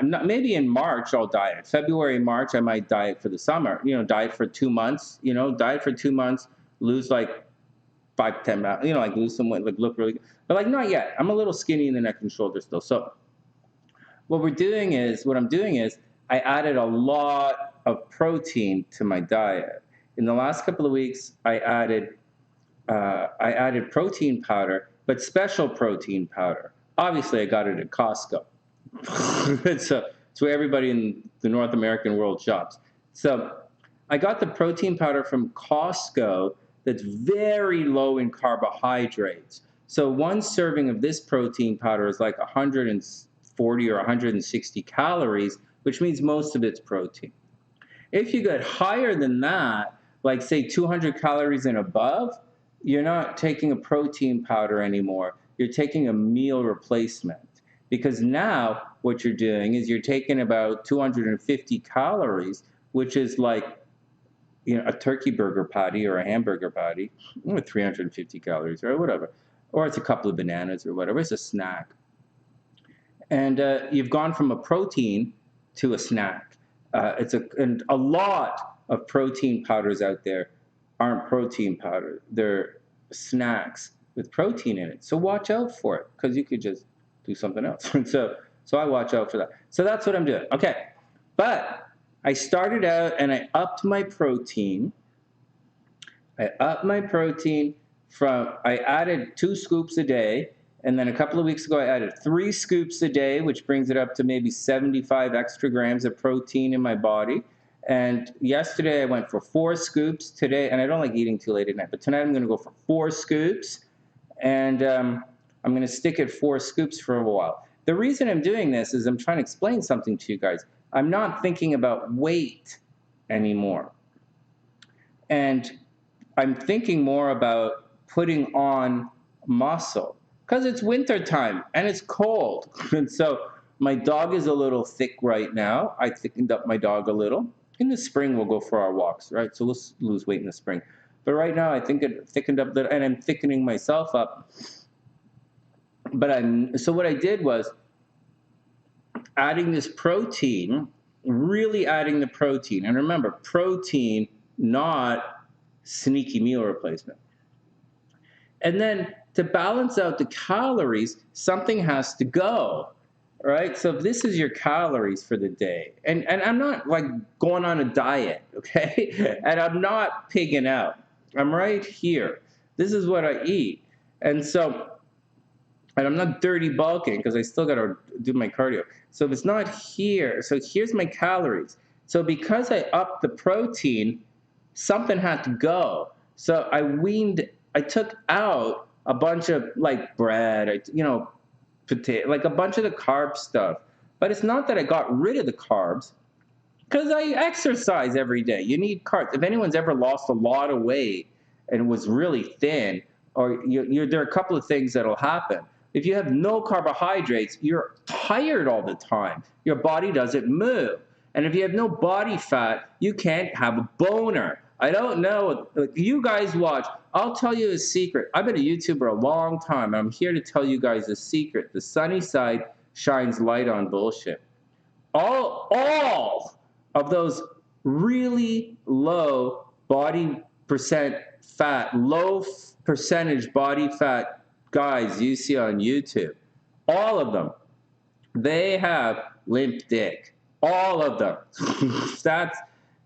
Maybe in March I'll diet. February, March, I might diet for the summer. Diet for 2 months. Diet for 2 months, lose like 5, 10 pounds. Like lose some weight, like look really good. But like not yet. I'm a little skinny in the neck and shoulder still. So what I'm doing is I added a lot of protein to my diet. In the last couple of weeks, I added protein powder, but special protein powder. Obviously, I got it at Costco. It's where everybody in the North American world shops. So I got the protein powder from Costco that's very low in carbohydrates. So one serving of this protein powder is like 140 or 160 calories, which means most of it's protein. If you get higher than that, like say 200 calories and above, you're not taking a protein powder anymore. You're taking a meal replacement. Because now what you're doing is you're taking about 250 calories, which is like a turkey burger patty or a hamburger patty with 350 calories or whatever. Or it's a couple of bananas or whatever. It's a snack. And you've gone from a protein to a snack. And a lot of protein powders out there aren't protein powder. They're snacks with protein in it. So watch out for it because you could just do something else. So I watch out for that. So that's what I'm doing. Okay. But I started out and I upped my protein. I added 2 scoops a day. And then a couple of weeks ago, I added 3 scoops a day, which brings it up to maybe 75 extra grams of protein in my body. And yesterday I went for 4 scoops. Today, and I don't like eating too late at night, but tonight I'm going to go for 4 scoops. And I'm going to stick at 4 scoops for a while. The reason I'm doing this is I'm trying to explain something to you guys. I'm not thinking about weight anymore. And I'm thinking more about putting on muscle because it's winter time and it's cold. And so my dog is a little thick right now. I thickened up my dog a little. In the spring, we'll go for our walks, right? So we'll lose weight in the spring. But right now, I think it thickened up, and I'm thickening myself up. So what I did was adding this protein, really adding the protein. And remember, protein, not sneaky meal replacement. And then to balance out the calories, something has to go, right? So if this is your calories for the day, and I'm not like going on a diet, okay? And I'm not pigging out. I'm right here. This is what I eat. And so And I'm not dirty bulking because I still got to do my cardio. So if it's not here, so here's my calories. So because I upped the protein, something had to go. So I took out a bunch of like bread, potato, like a bunch of the carb stuff. But it's not that I got rid of the carbs because I exercise every day. You need carbs. If anyone's ever lost a lot of weight and was really thin, or there are a couple of things that'll happen. If you have no carbohydrates, you're tired all the time. Your body doesn't move. And if you have no body fat, you can't have a boner. I don't know. You guys watch. I'll tell you a secret. I've been a YouTuber a long time. I'm here to tell you guys a secret. The sunny side shines light on bullshit. All of those really low body percent fat, low percentage body fat guys you see on YouTube, all of them, they have limp dick. All of them. That's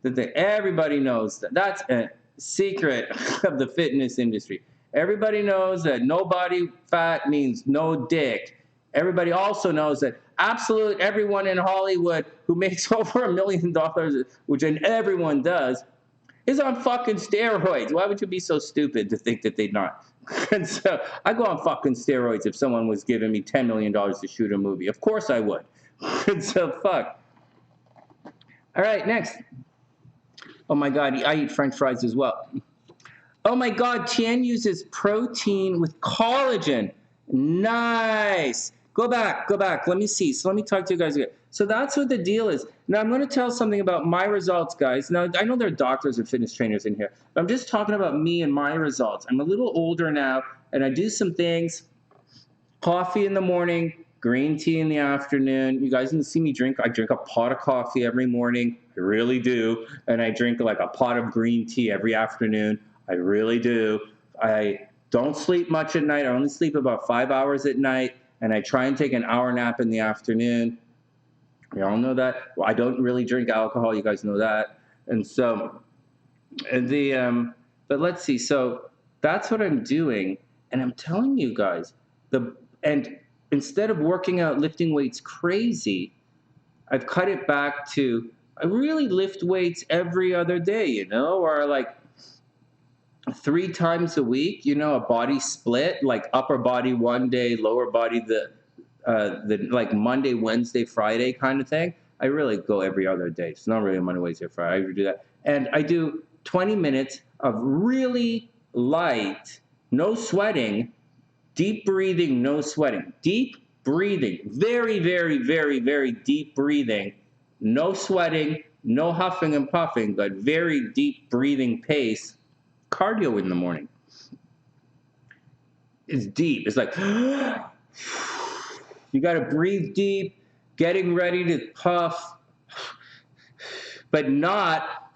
the thing. Everybody knows that. That's a secret of the fitness industry. Everybody knows that no body fat means no dick. Everybody also knows that absolute everyone in Hollywood who makes over $1 million, which everyone does, is on fucking steroids. Why would you be so stupid to think that they'd not? And so I go on fucking steroids if someone was giving me $10 million to shoot a movie. Of course I would. And so fuck. All right, next. Oh my God, I eat French fries as well. Oh my God, Tien uses protein with collagen. Nice. Go back. Let me see. So let me talk to you guys again. So that's what the deal is. Now I'm going to tell something about my results, guys. Now I know there are doctors and fitness trainers in here, but I'm just talking about me and my results. I'm a little older now, and I do some things. Coffee in the morning, green tea in the afternoon. You guys didn't see me drink. I drink a pot of coffee every morning. I really do. And I drink like a pot of green tea every afternoon. I really do. I don't sleep much at night. I only sleep about 5 hours at night. And I try and take an hour nap in the afternoon. You all know that. Well, I don't really drink alcohol. You guys know that. And so but let's see. So that's what I'm doing. And I'm telling you guys, and instead of working out, lifting weights crazy, I've cut it back to, I really lift weights every other day, or like 3 times a week, a body split, like upper body one day, lower body the like Monday, Wednesday, Friday kind of thing. I really go every other day. It's not really Monday, Wednesday, Friday. I do that. And I do 20 minutes of really light, no sweating, deep breathing, no sweating. Deep breathing, very, very, very, very deep breathing, no sweating, no huffing and puffing, but very deep breathing pace. Cardio in the morning. It's deep. It's like, you got to breathe deep, getting ready to puff, but not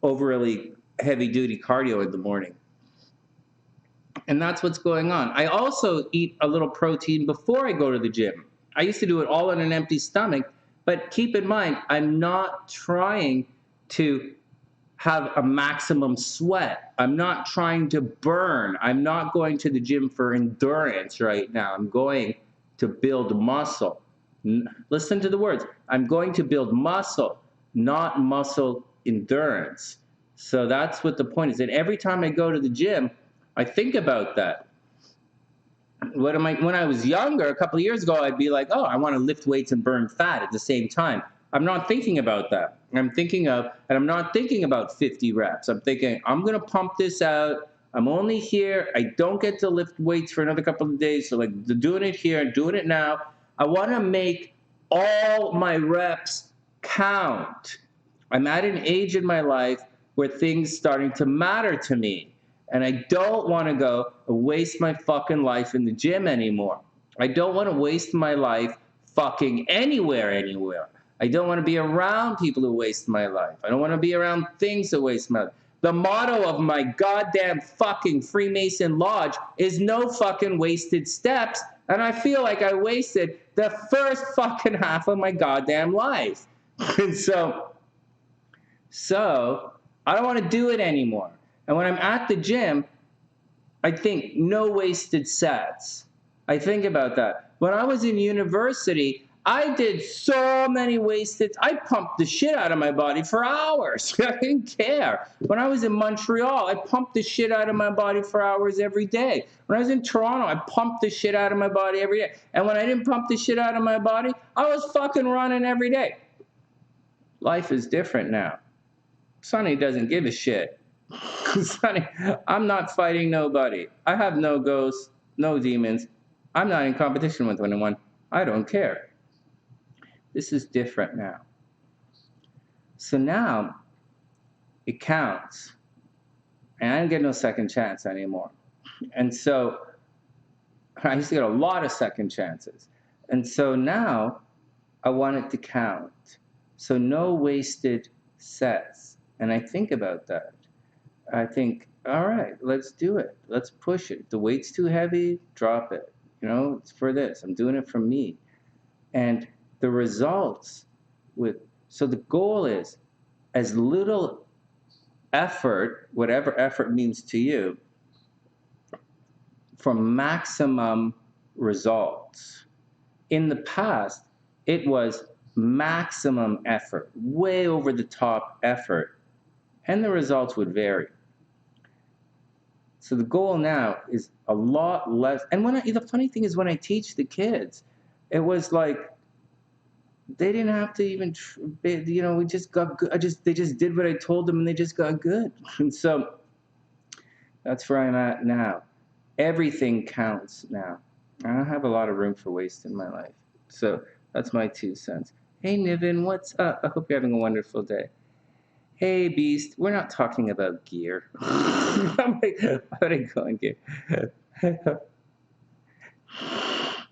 overly heavy-duty cardio in the morning. And that's what's going on. I also eat a little protein before I go to the gym. I used to do it all on an empty stomach, but keep in mind, I'm not trying to have a maximum sweat. I'm not trying to burn. I'm not going to the gym for endurance right now. I'm going to build muscle. Listen to the words. I'm going to build muscle, not muscle endurance. So that's what the point is. And every time I go to the gym, I think about that. When I was younger, a couple of years ago, I'd be like, oh, I want to lift weights and burn fat at the same time. I'm not thinking about that. I'm not thinking about 50 reps. I'm thinking, I'm going to pump this out. I'm only here. I don't get to lift weights for another couple of days. So like doing it here, doing it now. I want to make all my reps count. I'm at an age in my life where things starting to matter to me. And I don't want to go waste my fucking life in the gym anymore. I don't want to waste my life fucking anywhere. I don't want to be around people who waste my life. I don't want to be around things that waste my life. The motto of my goddamn fucking Freemason Lodge is no fucking wasted steps. And I feel like I wasted the first fucking half of my goddamn life. And so I don't want to do it anymore. And when I'm at the gym, I think no wasted sets. I think about that. When I was in university, I did so many wasted. I pumped the shit out of my body for hours. I didn't care. When I was in Montreal, I pumped the shit out of my body for hours every day. When I was in Toronto, I pumped the shit out of my body every day. And when I didn't pump the shit out of my body, I was fucking running every day. Life is different now. Sonny doesn't give a shit. Sonny, I'm not fighting nobody. I have no ghosts, no demons. I'm not in competition with anyone. I don't care. This is different now. So now it counts. And I don't get no second chance anymore. And so I used to get a lot of second chances. And so now I want it to count. So no wasted sets. And I think about that. I think, all right, let's do it. Let's push it. The weight's too heavy, drop it. You know, it's for this. I'm doing it for me. And the results so the goal is as little effort, whatever effort means to you, for maximum results. In the past, it was maximum effort, way over the top effort, and the results would vary. So the goal now is a lot less. And the funny thing is when I teach the kids, it was like they didn't have to even, we just got good. They just did what I told them and they just got good. And so that's where I'm at now. Everything counts now. I don't have a lot of room for waste in my life. So that's my 2 cents. Hey, Niven, what's up? I hope you're having a wonderful day. Hey, Beast, we're not talking about gear. I'm like, why would I go on gear?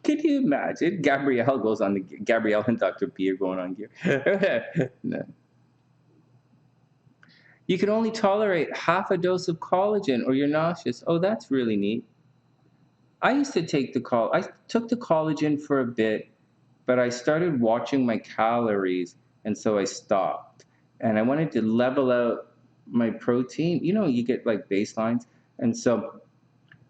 Can you imagine? Gabrielle goes on Gabrielle and Dr. P are going on gear. No. You can only tolerate half a dose of collagen or you're nauseous. Oh, that's really neat. I used to take I took the collagen for a bit, but I started watching my calories, and so I stopped. And I wanted to level out my protein. You know, you get like baselines. And so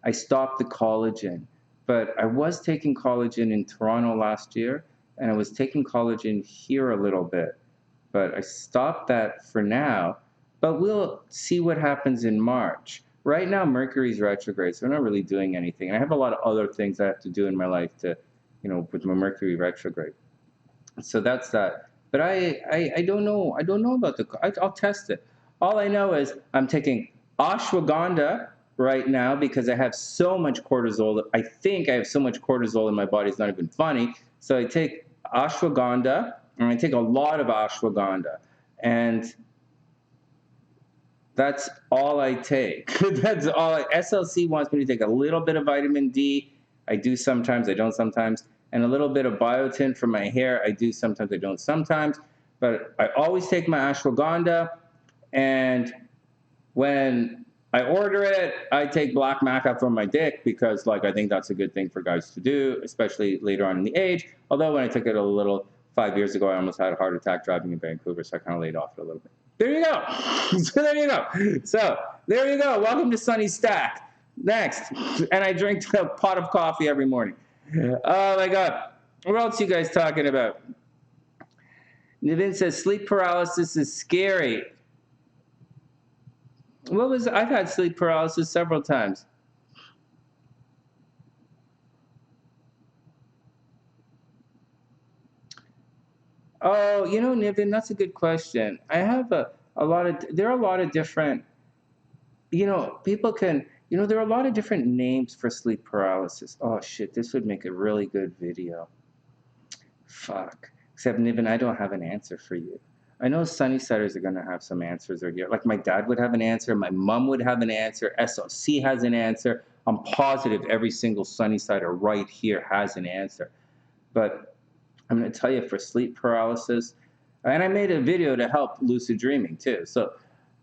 I stopped the collagen. But I was taking collagen in Toronto last year, and I was taking collagen here a little bit. But I stopped that for now. But we'll see what happens in March. Right now, Mercury's retrograde, so we're not really doing anything. And I have a lot of other things I have to do in my life to, with my Mercury retrograde. So that's that. But I don't know. I don't know about I'll test it. All I know is I'm taking ashwagandha right now because I have so much cortisol. I think I have so much cortisol in my body. It's not even funny. So I take ashwagandha, and I take a lot of ashwagandha. And that's all I take. That's all. SLC wants me to take a little bit of vitamin D. I do sometimes. I don't sometimes. And a little bit of biotin for my hair. I do sometimes. I don't sometimes. But I always take my ashwagandha. And when I order it, I take black maca from my dick because, I think that's a good thing for guys to do, especially later on in the age. Although when I took it a little 5 years ago, I almost had a heart attack driving in Vancouver, so I kind of laid off it a little bit. There you go. So there you go. So there you go. Welcome to Sunny Stack. Next. And I drink a pot of coffee every morning. Oh, my God. What else you guys talking about? Nivin says sleep paralysis is scary. I've had sleep paralysis several times. Oh, Niven, that's a good question. I have there are a lot of different, people can, there are a lot of different names for sleep paralysis. Oh, shit, this would make a really good video. Fuck. Except, Niven, I don't have an answer for you. I know Sunnysiders are going to have some answers or here. Like my dad would have an answer. My mom would have an answer. SLC has an answer. I'm positive every single Sunnysider right here has an answer. But I'm going to tell you for sleep paralysis, and I made a video to help lucid dreaming too.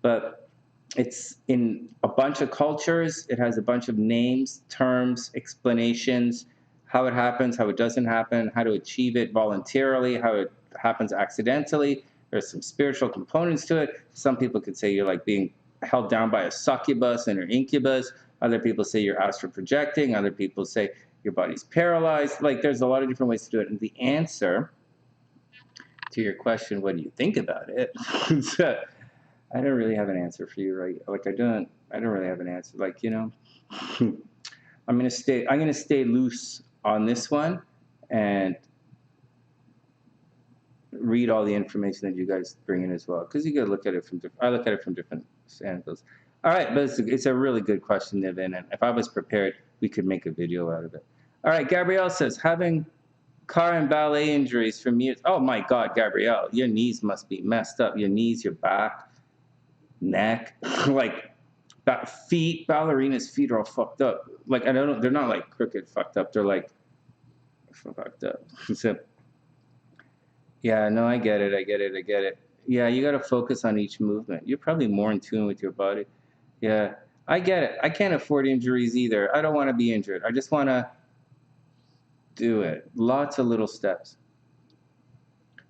But it's in a bunch of cultures. It has a bunch of names, terms, explanations, how it happens, how it doesn't happen, how to achieve it voluntarily, how it happens accidentally. There's some spiritual components to it. Some people could say you're like being held down by a succubus and an incubus. Other people say you're astral projecting. Other people say your body's paralyzed. Like, there's a lot of different ways to do it. And the answer to your question, what do you think about it? So, I don't really have an answer for you, right? Like, I don't really have an answer. Like, you know, I'm gonna stay loose on this one and read all the information that you guys bring in as well, because you gotta look at it from I look at it from different angles. All right, but it's a really good question, Niven, and if I was prepared, we could make a video out of it. All right, Gabrielle says, having car and ballet injuries from years. Oh my God, Gabrielle, your knees must be messed up. Your knees, your back, neck, like feet. Ballerinas' feet are all fucked up. Like, I don't know, they're not like crooked fucked up. They're like fucked up. So, yeah, no, I get it. Yeah, you got to focus on each movement. You're probably more in tune with your body. Yeah, I get it. I can't afford injuries either. I don't want to be injured. I just want to do it. Lots of little steps.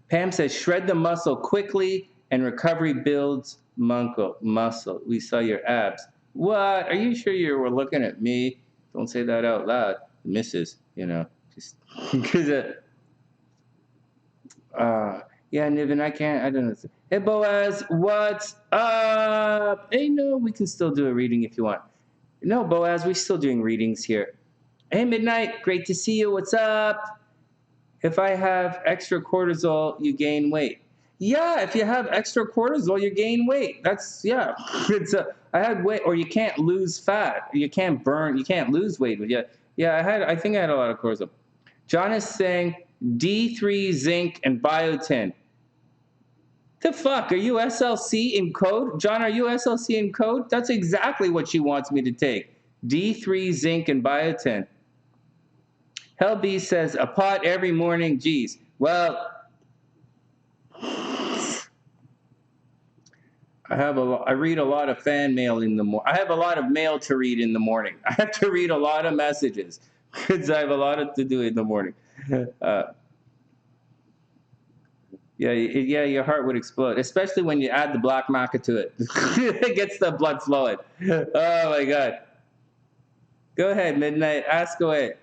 Pam says, shred the muscle quickly and recovery builds muscle. We saw your abs. What? Are you sure you were looking at me? Don't say that out loud. Missus, you know, just because yeah, Niven, I don't know. Hey, Boaz, what's up? Hey, no, we can still do a reading if you want. No, Boaz, we're still doing readings here. Hey, Midnight, great to see you. What's up? If I have extra cortisol, you gain weight. Yeah, if you have extra cortisol, you gain weight. That's, yeah. I had weight, or you can't lose fat. You can't lose weight. Yeah, I think I had a lot of cortisol. John is saying D3 zinc and biotin. The fuck? Are you SLC in code? John, are you SLC in code? That's exactly what she wants me to take. D3 zinc and biotin. Hell B says, a pot every morning. Geez. Well, I read a lot of fan mail in the morning. I have a lot of mail to read in the morning. I have to read a lot of messages because I have a lot to do in the morning. Yeah, your heart would explode, especially when you add the black maca to it. It gets the blood flowing. Oh my God. Go ahead, Midnight. Ask away.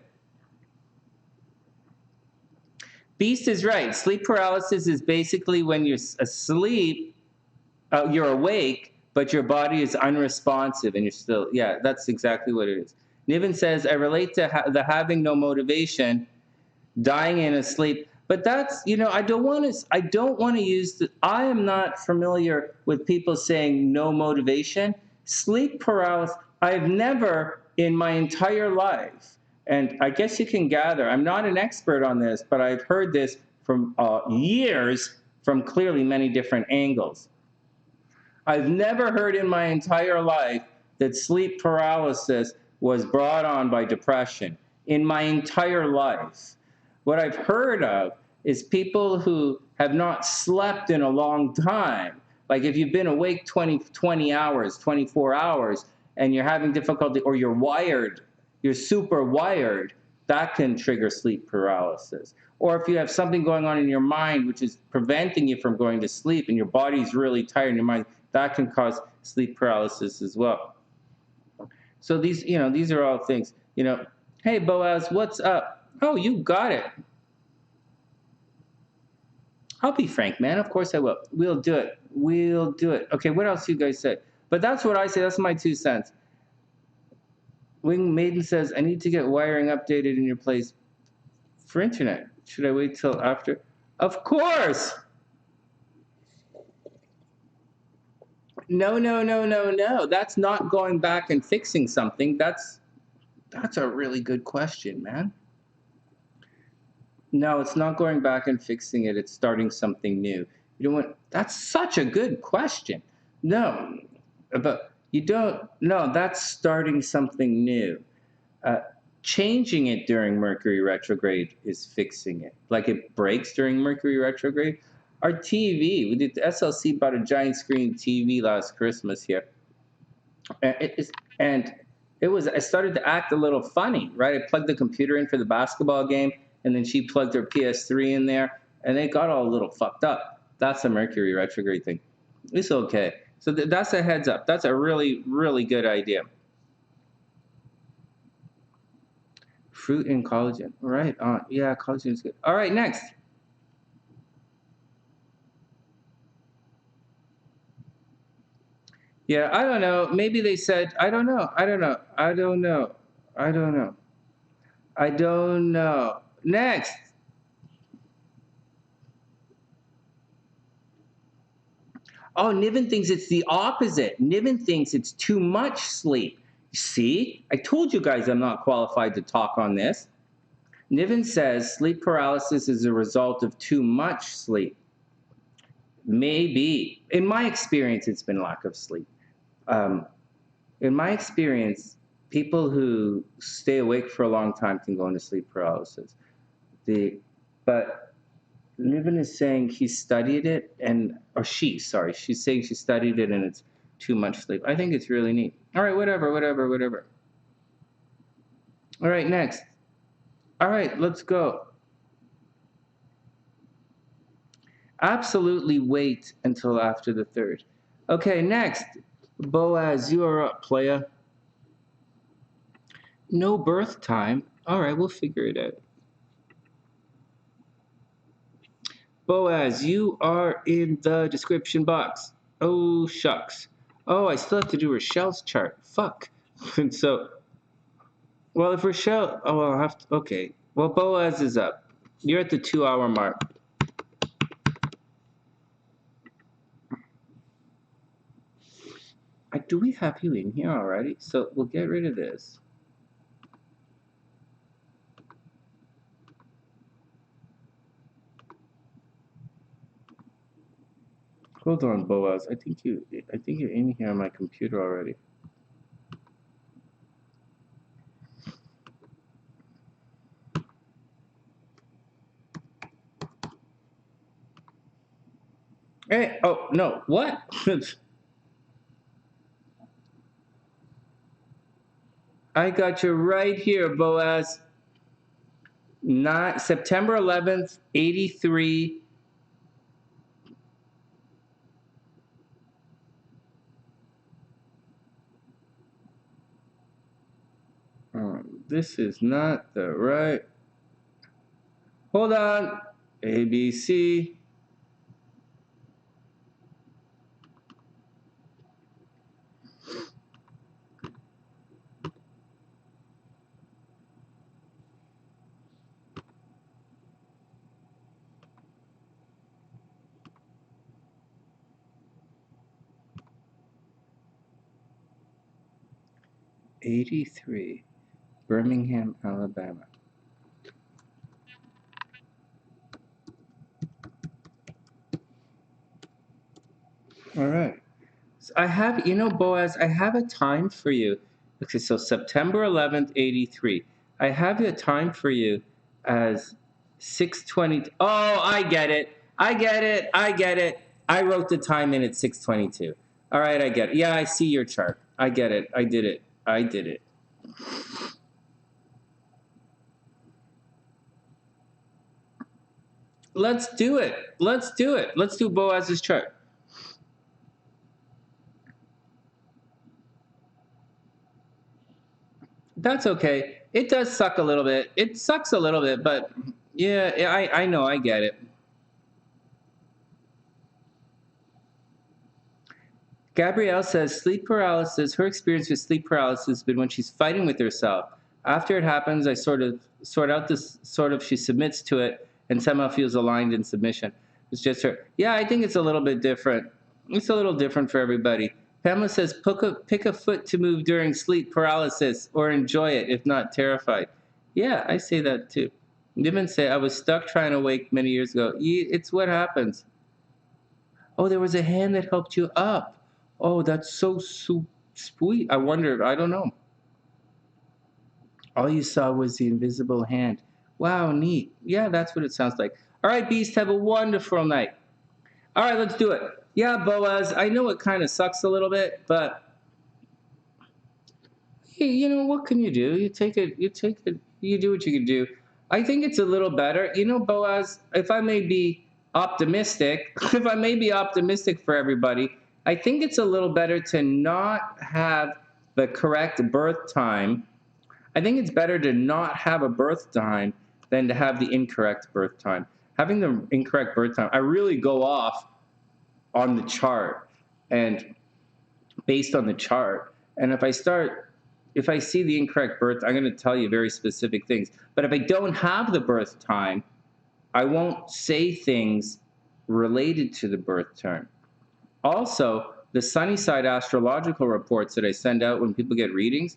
Beast is right. Sleep paralysis is basically when you're asleep, you're awake, but your body is unresponsive and you're still, yeah, that's exactly what it is. Niven says, I relate to the having no motivation, dying in a sleep. But that's, you know, I don't want to use I am not familiar with people saying no motivation. Sleep paralysis, I've never in my entire life, and I guess you can gather, I'm not an expert on this, but I've heard this from years from clearly many different angles. I've never heard in my entire life that sleep paralysis was brought on by depression in my entire life. What I've heard of is people who have not slept in a long time. Like if you've been awake 20 hours, 24 hours, and you're having difficulty, or you're wired, you're super wired, that can trigger sleep paralysis. Or if you have something going on in your mind which is preventing you from going to sleep and your body's really tired and your mind, that can cause sleep paralysis as well. So these are all things, hey, Boaz, what's up? Oh, you got it. I'll be frank, man. Of course I will. We'll do it. Okay, what else you guys said? But that's what I say. That's my 2 cents. Wing Maiden says, I need to get wiring updated in your place for internet. Should I wait till after? Of course. No. That's not going back and fixing something. That's a really good question, man. No, it's not going back and fixing it. It's starting something new. You don't want. That's such a good question. No, but you don't. No, that's starting something new. Changing it during Mercury retrograde is fixing it. Like it breaks during Mercury retrograde. Our TV, the SLC bought a giant screen TV last Christmas here, and it started to act a little funny, right? I plugged the computer in for the basketball game, and then she plugged her PS3 in there, and it got all a little fucked up. That's a Mercury retrograde thing. It's okay. So that's a heads up. That's a really, really good idea. Fruit and collagen. Right on. Yeah, collagen is good. All right, next. Yeah, I don't know. Maybe they said, I don't know. I don't know. I don't know. I don't know. I don't know. Next. Oh, Niven thinks it's the opposite. Niven thinks it's too much sleep. See, I told you guys I'm not qualified to talk on this. Niven says sleep paralysis is a result of too much sleep. Maybe. In my experience, it's been lack of sleep. In my experience, people who stay awake for a long time can go into sleep paralysis. But Niven is saying he studied it, she's saying she studied it and it's too much sleep. I think it's really neat. All right, whatever. All right, next. All right, let's go. Absolutely wait until after the 3rd. Okay, next. Boaz, you are up, playa. No birth time. All right, we'll figure it out. Boaz, you are in the description box. Oh, shucks. Oh, I still have to do Richelle's chart. Fuck. And so, well, if Richelle, I'll have to, okay. Well, Boaz is up. You're at the 2-hour mark. Do we have you in here already? So we'll get rid of this. Hold on, Boaz. I think you're in here on my computer already. Hey, oh no, what? I got you right here, Boaz. September 11th, 83. This is not the right. Hold on. ABC. '83, Birmingham, Alabama. All right. So I have, Boaz, I have a time for you. Okay, so September 11th, 83. I have a time for you as 6:20. Oh, I get it. I wrote the time in at 6:22. All right, I get it. Yeah, I see your chart. I get it. I did it. Let's do it. Let's do Boaz's chart. That's okay. It does suck a little bit. It sucks a little bit, but yeah, I know. I get it. Gabrielle says sleep paralysis, her experience with sleep paralysis has been when she's fighting with herself. After it happens, I sort out this she submits to it and somehow feels aligned in submission. It's just her. Yeah, I think it's a little bit different. It's a little different for everybody. Pamela says pick a foot to move during sleep paralysis or enjoy it, if not terrified. Yeah, I say that too. Niven say I was stuck trying to wake many years ago. It's what happens. Oh, there was a hand that helped you up. Oh, that's so sweet. I wonder, I don't know. All you saw was the invisible hand. Wow, neat. Yeah, that's what it sounds like. All right, Beast, have a wonderful night. All right, let's do it. Yeah, Boaz, I know it kind of sucks a little bit, but hey, what can you do? You take it, you do what you can do. I think it's a little better. Boaz, if I may be optimistic, for everybody, I think it's a little better to not have the correct birth time I think it's better to not have a birth time than to have the incorrect birth time. Having the incorrect birth time, I really go off on the chart and based on the chart. And if I see the incorrect birth, I'm going to tell you very specific things. But if I don't have the birth time, I won't say things related to the birth time. Also, the sunny side astrological reports that I send out when people get readings,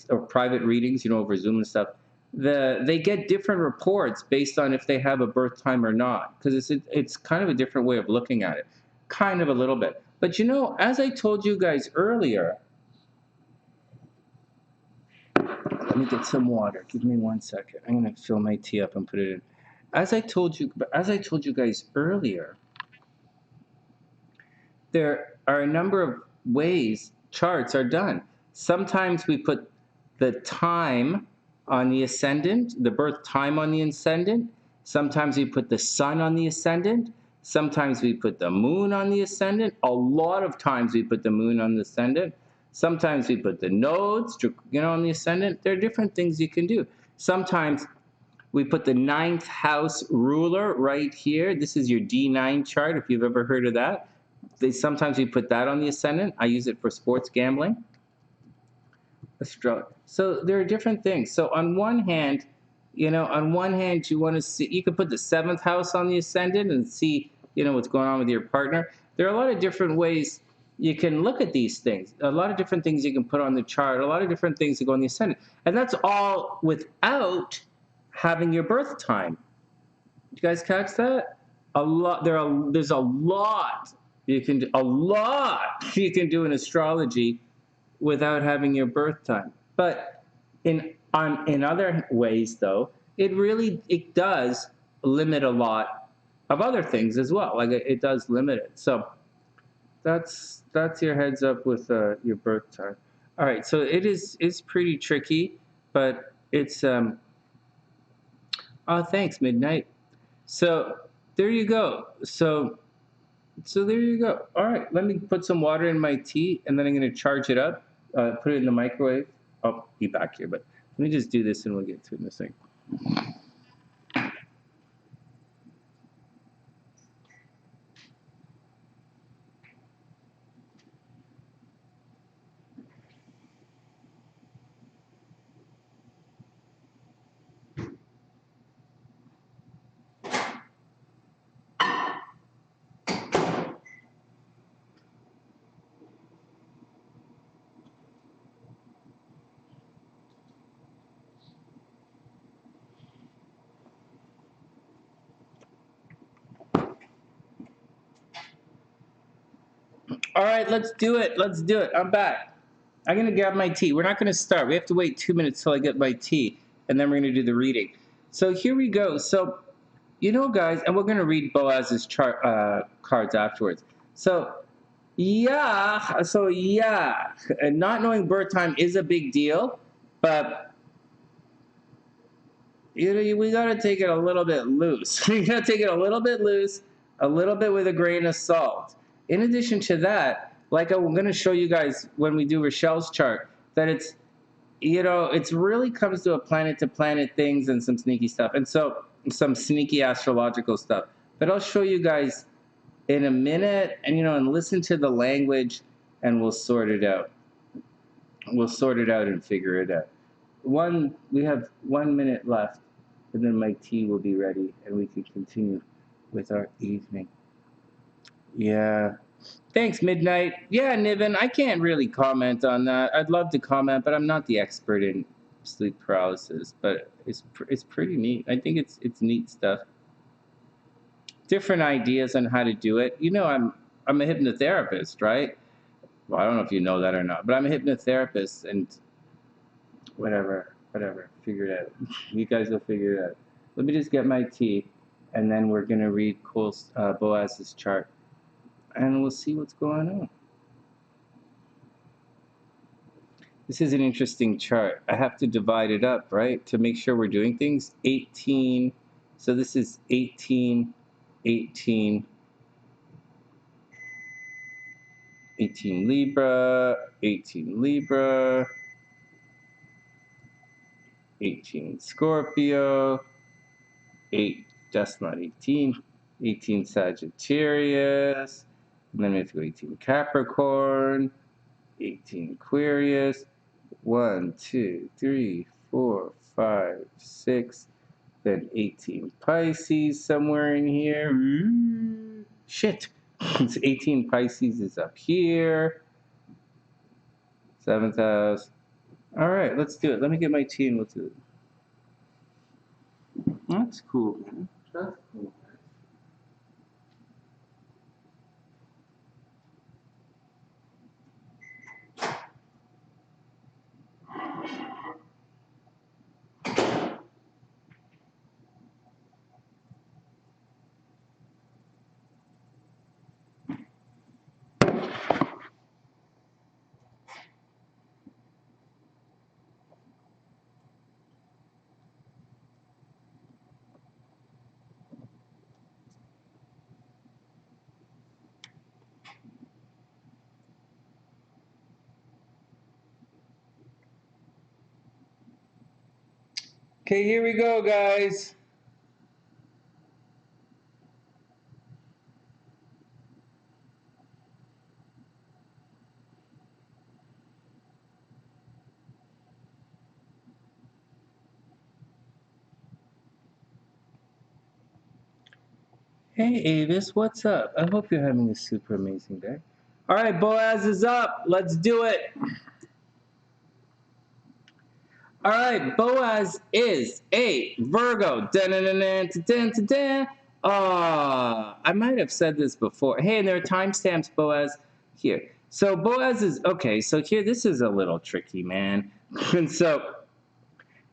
or private readings, over Zoom and stuff. They get different reports based on if they have a birth time or not, because it's kind of a different way of looking at it, kind of a little bit. But as I told you guys earlier, let me get some water. Give me 1 second. I'm gonna fill my tea up and put it in. As I told you guys earlier, there are a number of ways charts are done. Sometimes we put the time on the ascendant, the birth time on the ascendant. Sometimes we put the sun on the ascendant. Sometimes we put the moon on the ascendant. A lot of times we put the moon on the ascendant. Sometimes we put the nodes, on the ascendant. There are different things you can do. Sometimes we put the 9th house ruler right here. This is your D9 chart, if you've ever heard of that. Sometimes we put that on the ascendant. I use it for sports gambling. So there are different things. So on one hand, you want to see, you can put the 7th house on the ascendant and see, what's going on with your partner. There are a lot of different ways you can look at these things. A lot of different things you can put on the chart. A lot of different things that go on the ascendant, and that's all without having your birth time. Did you guys catch that? There's a lot you can do in astrology without having your birth time. But in other ways, though, it does limit a lot of other things as well. Like it does limit it. So that's your heads up with your birth time. All right. So it's pretty tricky, but it's oh, thanks, Midnight. So there you go. So there you go. All right, let me put some water in my tea, and then I'm going to charge it up, put it in the microwave. I'll be back here, but let me just do this, and we'll get to it in a second. All right, let's do it. I'm back. I'm going to grab my tea. We're not going to start. We have to wait 2 minutes till I get my tea, and then we're going to do the reading. So here we go. So, guys, and we're going to read Boaz's chart cards afterwards. So, yeah, and not knowing birth time is a big deal, but we got to take it a little bit loose. We got to take it a little bit loose, a little bit with a grain of salt. In addition to that, like I'm going to show you guys when we do Richelle's chart, that it's really comes to a planet-to-planet things and some sneaky stuff, and so some sneaky astrological stuff. But I'll show you guys in a minute, and listen to the language, and we'll sort it out. We'll sort it out and figure it out. We have 1 minute left, and then my tea will be ready, and we can continue with our evening. Yeah. Thanks, Midnight. Yeah, Niven, I can't really comment on that. I'd love to comment, but I'm not the expert in sleep paralysis. But it's pretty neat. I think it's neat stuff. Different ideas on how to do it. I'm a hypnotherapist, right? Well, I don't know if you know that or not, but I'm a hypnotherapist, and whatever, figure it out. You guys will figure it out. Let me just get my tea, and then we're gonna read Boaz's chart, and we'll see what's going on. This is an interesting chart. I have to divide it up, right, to make sure we're doing things. 18, so this is 18, 18, 18 Libra, 18 Libra, 18 Scorpio, 8, that's not 18, 18 Sagittarius, and then we have to go 18 Capricorn, 18 Aquarius, 1, 2, 3, 4, 5, 6, then 18 Pisces somewhere in here. Shit. It's 18 Pisces is up here. 7th house. All right, let's do it. Let me get my tea and we'll do it. That's cool, man. That's cool. Okay, here we go, guys. Hey, Avis, what's up? I hope you're having a super amazing day. All right, Boaz is up. Let's do it. All right, Boaz is a Virgo. I might have said this before. Hey, and there are timestamps, Boaz, here. So Boaz is, okay, so here, this is a little tricky, man. And so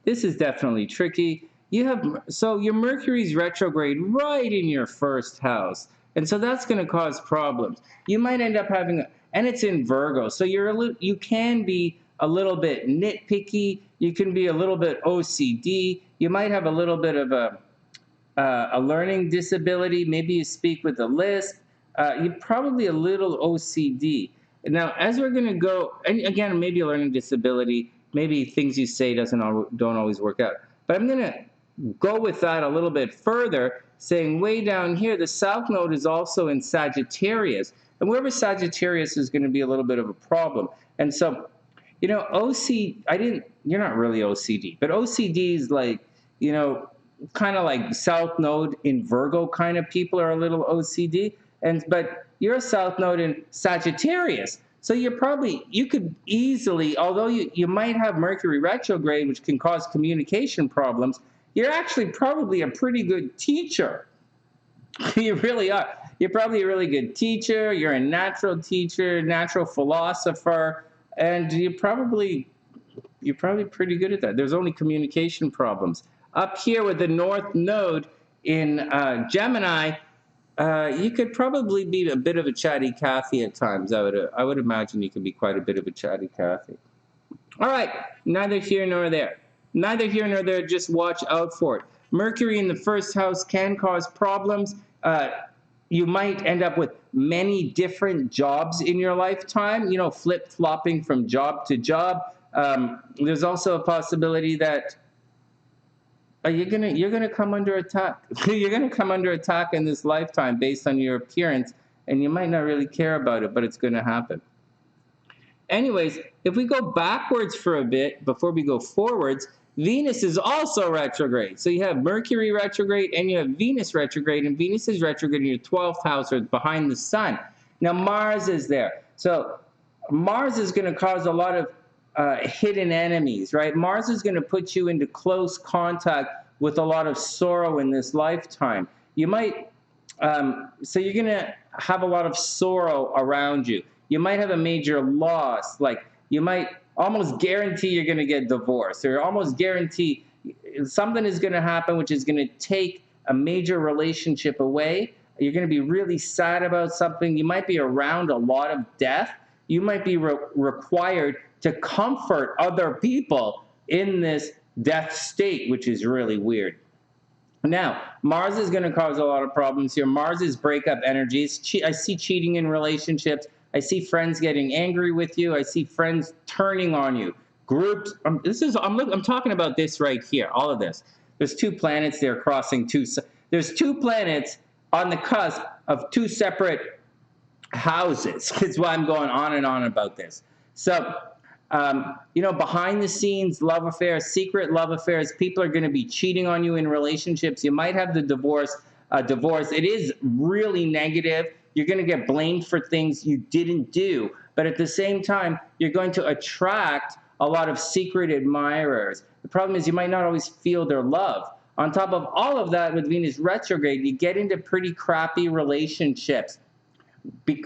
this is definitely tricky. You have, so your Mercury's retrograde right in your first house. And so that's going to cause problems. You might end up having, and it's in Virgo. So you can be a little bit nitpicky. You can be a little bit OCD. You might have a little bit of a learning disability. Maybe you speak with a lisp. You're probably a little OCD. Now, as we're going to go, and again, maybe a learning disability, maybe things you say don't always work out. But I'm going to go with that a little bit further, saying way down here, the South Node is also in Sagittarius. And wherever Sagittarius is going to be a little bit of a problem. And so, you know, you're not really OCD, but OCD is like, you know, kind of like South Node in Virgo kind of people are a little OCD. But you're a South Node in Sagittarius. So you could easily, although you might have Mercury retrograde, which can cause communication problems, you're actually probably a pretty good teacher. You really are. You're probably a really good teacher. You're a natural teacher, natural philosopher, and you're probably pretty good at that. There's only communication problems. Up here with the North Node in Gemini, you could probably be a bit of a chatty Cathy at times. I would imagine you could be quite a bit of a chatty Cathy. All right, neither here nor there. Neither here nor there, just watch out for it. Mercury in the first house can cause problems. You might end up with many different jobs in your lifetime, you know, flip-flopping from job to job. There's also a possibility that you're gonna come under attack. You're gonna come under attack in this lifetime based on your appearance, and you might not really care about it, but it's gonna happen. Anyways, if we go backwards for a bit before we go forwards, Venus is also retrograde. So you have Mercury retrograde and you have Venus retrograde, and Venus is retrograde in your 12th house or behind the sun. Now Mars is there. So Mars is going to cause a lot of hidden enemies, right? Mars is going to put you into close contact with a lot of sorrow in this lifetime. You might, so you're going to have a lot of sorrow around you. You might have a major loss, like you might almost guarantee you're going to get divorced, or almost guarantee something is going to happen which is going to take a major relationship away. You're going to be really sad about something. You might be around a lot of death. You might be required to comfort other people in this death state, which is really weird. Now, Mars is going to cause a lot of problems here. Mars is breakup energies. I see cheating in relationships. I see friends getting angry with you. I see friends turning on you. groups. I'm talking about this right here. All of this. There's two planets. They're crossing two. There's two planets on the cusp of two separate houses. That's why I'm going on and on about this. So, behind the scenes love affairs, secret love affairs. People are going to be cheating on you in relationships. You might have the divorce. It is really negative. You're going to get blamed for things you didn't do. But at the same time, you're going to attract a lot of secret admirers. The problem is you might not always feel their love. On top of all of that, with Venus retrograde, you get into pretty crappy relationships.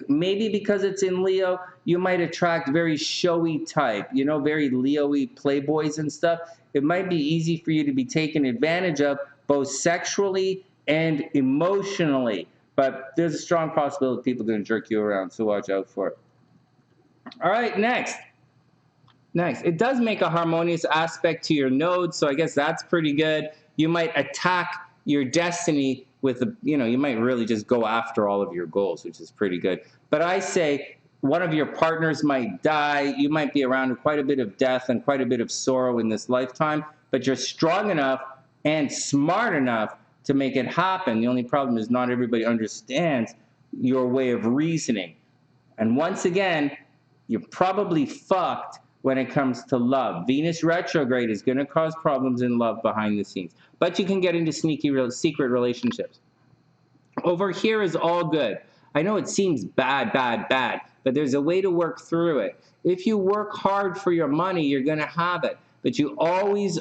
Maybe because it's in Leo, you might attract very showy type, very Leo-y playboys and stuff. It might be easy for you to be taken advantage of, both sexually and emotionally. But there's a strong possibility people are going to jerk you around, so watch out for it. All right, next. It does make a harmonious aspect to your node, so I guess that's pretty good. You might attack your destiny with, you might really just go after all of your goals, which is pretty good. But I say one of your partners might die. You might be around quite a bit of death and quite a bit of sorrow in this lifetime, but you're strong enough and smart enough to make it happen. The only problem is not everybody understands your way of reasoning. And once again, you're probably fucked when it comes to love. Venus retrograde is going to cause problems in love behind the scenes. But you can get into secret relationships. Over here is all good. I know it seems bad, but there's a way to work through it. If you work hard for your money, you're going to have it. But you always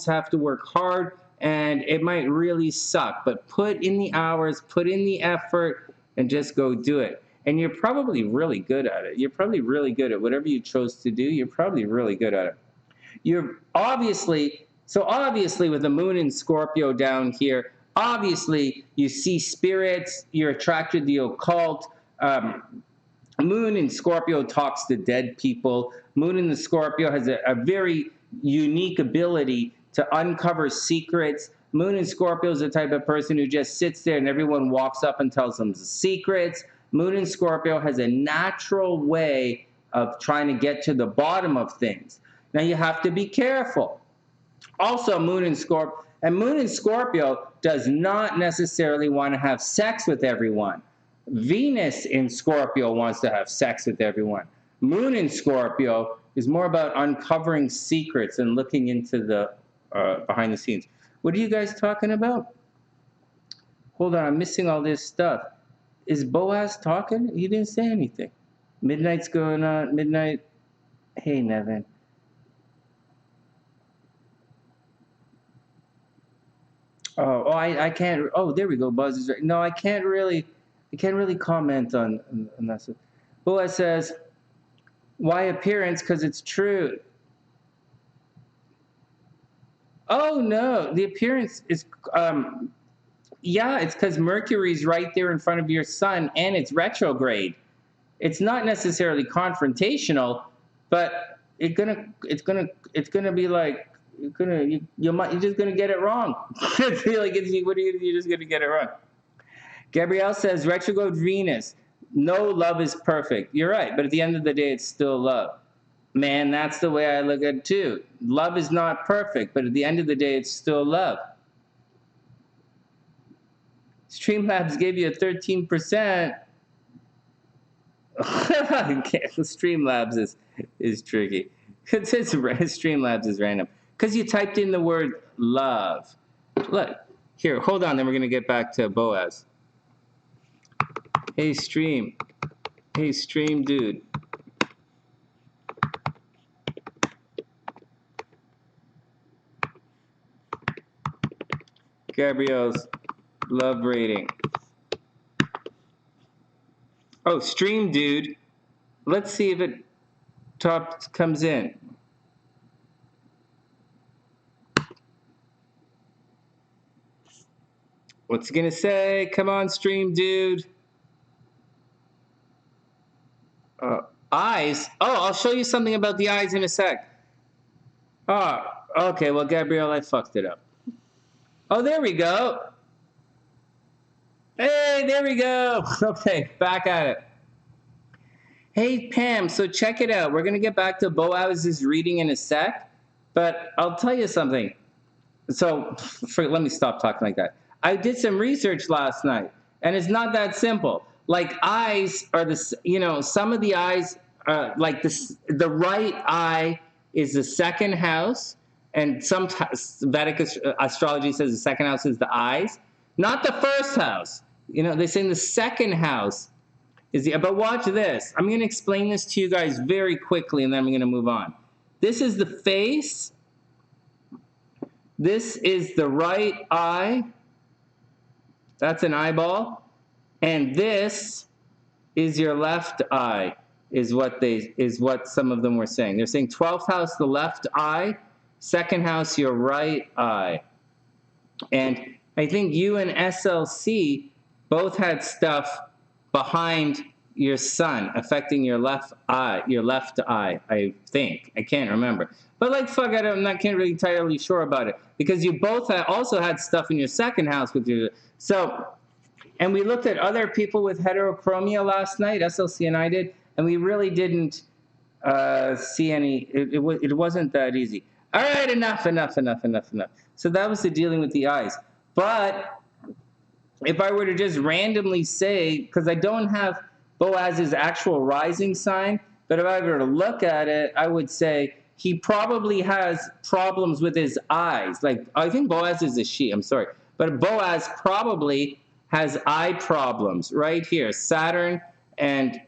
have to work hard, and it might really suck. But put in the hours, put in the effort, and just go do it. And you're probably really good at it. You're probably really good at whatever you chose to do. You're probably really good at it. You're obviously with the moon in Scorpio down here, obviously you see spirits, you're attracted to the occult. Moon in Scorpio talks to dead people. Moon in the Scorpio has a very unique ability to uncover secrets. Moon in Scorpio is the type of person who just sits there and everyone walks up and tells them secrets. Moon in Scorpio has a natural way of trying to get to the bottom of things. Now you have to be careful. Also, Moon in Scorpio does not necessarily want to have sex with everyone. Venus in Scorpio wants to have sex with everyone. Moon in Scorpio is more about uncovering secrets and looking into the behind the scenes. What are you guys talking about? Hold on, I'm missing all this stuff. Is Boaz talking? He didn't say anything. Midnight's going on. Midnight. Hey, Nevin. I can't. Oh, there we go. Buzz is right. No, I can't really comment on that. Boaz says, "Why appearance? Because it's true." Oh no, the appearance is yeah, it's because Mercury's right there in front of your sun, and it's retrograde. It's not necessarily confrontational, but it's gonna be like you're just gonna get it wrong. I feel like you're just gonna get it wrong. Gabrielle says retrograde Venus. No love is perfect. You're right, but at the end of the day, it's still love. Man, that's the way I look at it too. Love is not perfect, but at the end of the day, it's still love. Streamlabs gave you a 13%. Streamlabs is tricky. Streamlabs is random. Because you typed in the word love. Look, here, hold on, then we're going to get back to Boaz. Hey, stream dude. Gabrielle's love rating. Oh, stream dude. Let's see if it comes in. What's it gonna say? Come on, stream dude. Eyes. Oh, I'll show you something about the eyes in a sec. Oh, okay. Well, Gabrielle, I fucked it up. Oh, there we go. Hey, there we go. Okay, back at it. Hey, Pam, so check it out. We're going to get back to Boaz's reading in a sec, but I'll tell you something. So let me stop talking like that. I did some research last night, and it's not that simple. Like eyes are some of the eyes, like the right eye is the second house, and some Vedic astrology says the second house is the eyes, not the first house. They say in the second house is the. But watch this. I'm going to explain this to you guys very quickly, and then I'm going to move on. This is the face. This is the right eye. That's an eyeball. And this is your left eye, is what some of them were saying. They're saying 12th house, the left eye, second house, your right eye. And I think you and SLC both had stuff behind your sun affecting your left eye, I think. I can't remember. But like, fuck, I'm not really entirely sure about it. Because you both also had stuff in your second house with your, so, and we looked at other people with heterochromia last night, SLC and I did, and we really didn't see any, it wasn't that easy. All right, enough. So that was the dealing with the eyes. But if I were to just randomly say, because I don't have Boaz's actual rising sign, but if I were to look at it, I would say he probably has problems with his eyes. Like, I think Boaz is a she, I'm sorry. But Boaz probably has eye problems right here. Saturn and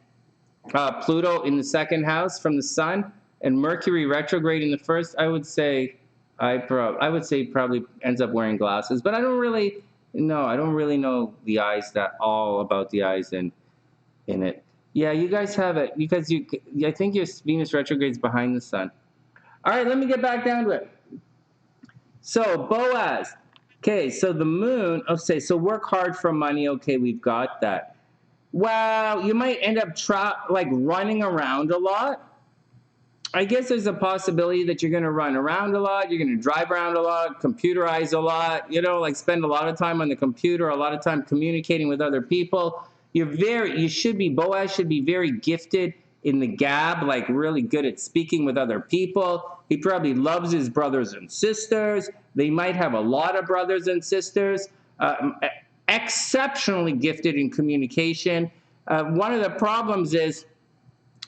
Pluto in the second house from the sun, and Mercury retrograde in the first. I would say he probably ends up wearing glasses, but I don't really know the eyes all about the eyes in it. Yeah, you guys have it because I think your Venus retrograde's behind the sun. All right, let me get back down to it. So Boaz, okay, so the moon. So work hard for money. Okay, we've got that. Wow, you might end up running around a lot. I guess there's a possibility that you're going to run around a lot, you're going to drive around a lot, computerize a lot, spend a lot of time on the computer, a lot of time communicating with other people. Boaz should be very gifted in the gab, like really good at speaking with other people. He probably loves his brothers and sisters. They might have a lot of brothers and sisters. Exceptionally gifted in communication. One of the problems is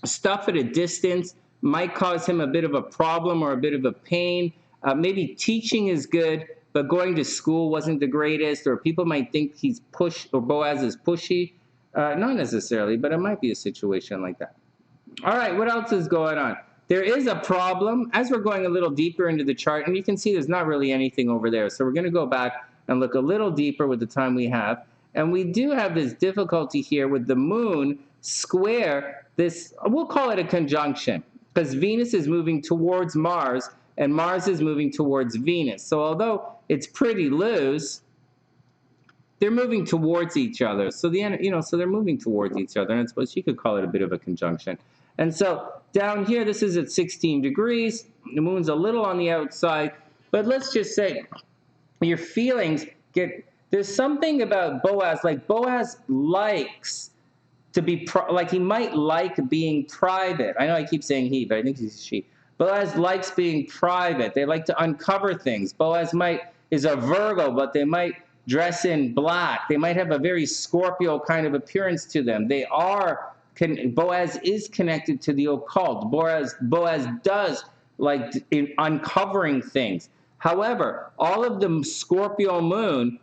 stuff at a distance might cause him a bit of a problem or a bit of a pain. Maybe teaching is good, but going to school wasn't the greatest, or people might think he's pushed, or Boaz is pushy. Not necessarily, but it might be a situation like that. All right, what else is going on? There is a problem as we're going a little deeper into the chart, and you can see there's not really anything over there. So we're going to go back and look a little deeper with the time we have. And we do have this difficulty here with the moon square this, we'll call it a conjunction, because Venus is moving towards Mars, and Mars is moving towards Venus. So although it's pretty loose, they're moving towards each other. So so they're moving towards each other, and I suppose you could call it a bit of a conjunction. And so down here, this is at 16 degrees. The moon's a little on the outside, but let's just say your feelings there's something about Boaz, like Boaz likes to be, he might like being private. I know I keep saying he, but I think he's she. Boaz likes being private. They like to uncover things. Boaz is a Virgo, but they might dress in black. They might have a very Scorpio kind of appearance to them. Boaz is connected to the occult. Boaz does like in uncovering things. However, all of the Scorpio moon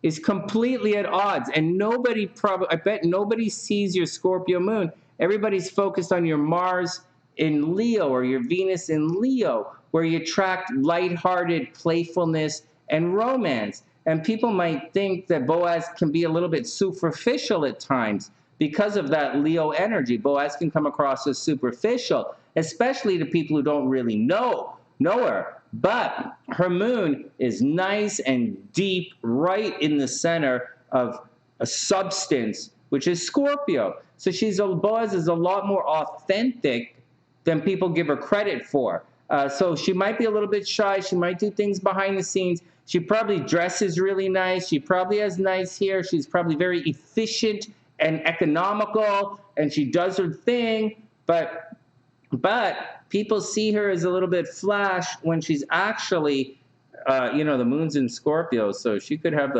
is completely at odds, and I bet nobody sees your Scorpio moon. Everybody's focused on your Mars in Leo or your Venus in Leo, where you attract lighthearted playfulness and romance. And people might think that Boaz can be a little bit superficial at times because of that Leo energy. Boaz can come across as superficial, especially to people who don't really know her. But her moon is nice and deep right in the center of a substance, which is Scorpio. So Boaz is a lot more authentic than people give her credit for. So she might be a little bit shy. She might do things behind the scenes. She probably dresses really nice. She probably has nice hair. She's probably very efficient and economical, and she does her thing, but people see her as a little bit flash when she's actually, the moon's in Scorpio, so she could have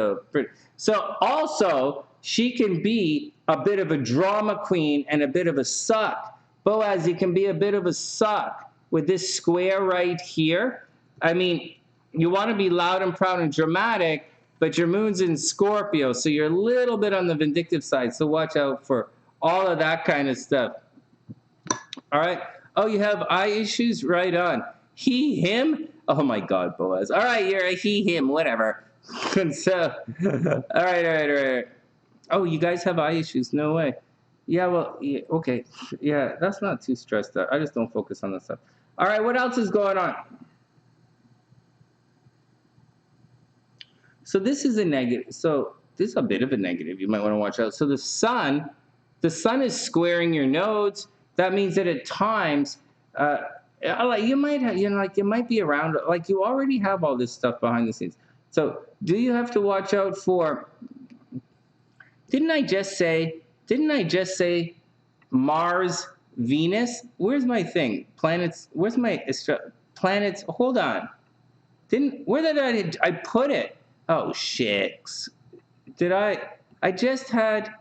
so also, she can be a bit of a drama queen and a bit of a suck. Boaz, you can be a bit of a suck with this square right here. I mean, you want to be loud and proud and dramatic, but your moon's in Scorpio, so you're a little bit on the vindictive side, so watch out for all of that kind of stuff. All right. Oh, you have eye issues? Right on. He, him? Oh, my God, Boaz. All right, you're a he, him, whatever. So, all right. Oh, you guys have eye issues? No way. Yeah, well, yeah, okay. Yeah, that's not too stressed out. I just don't focus on that stuff. All right, what else is going on? So this is a negative. So this is a bit of a negative. You might want to watch out. So the sun is squaring your nodes. That means that at times, you might have, you might be around, like you already have all this stuff behind the scenes. So do you have to watch out for, didn't I just say Mars, Venus? Where's my thing? Planets, where's my planets? Hold on. Where did I put it? Oh, shit. I just had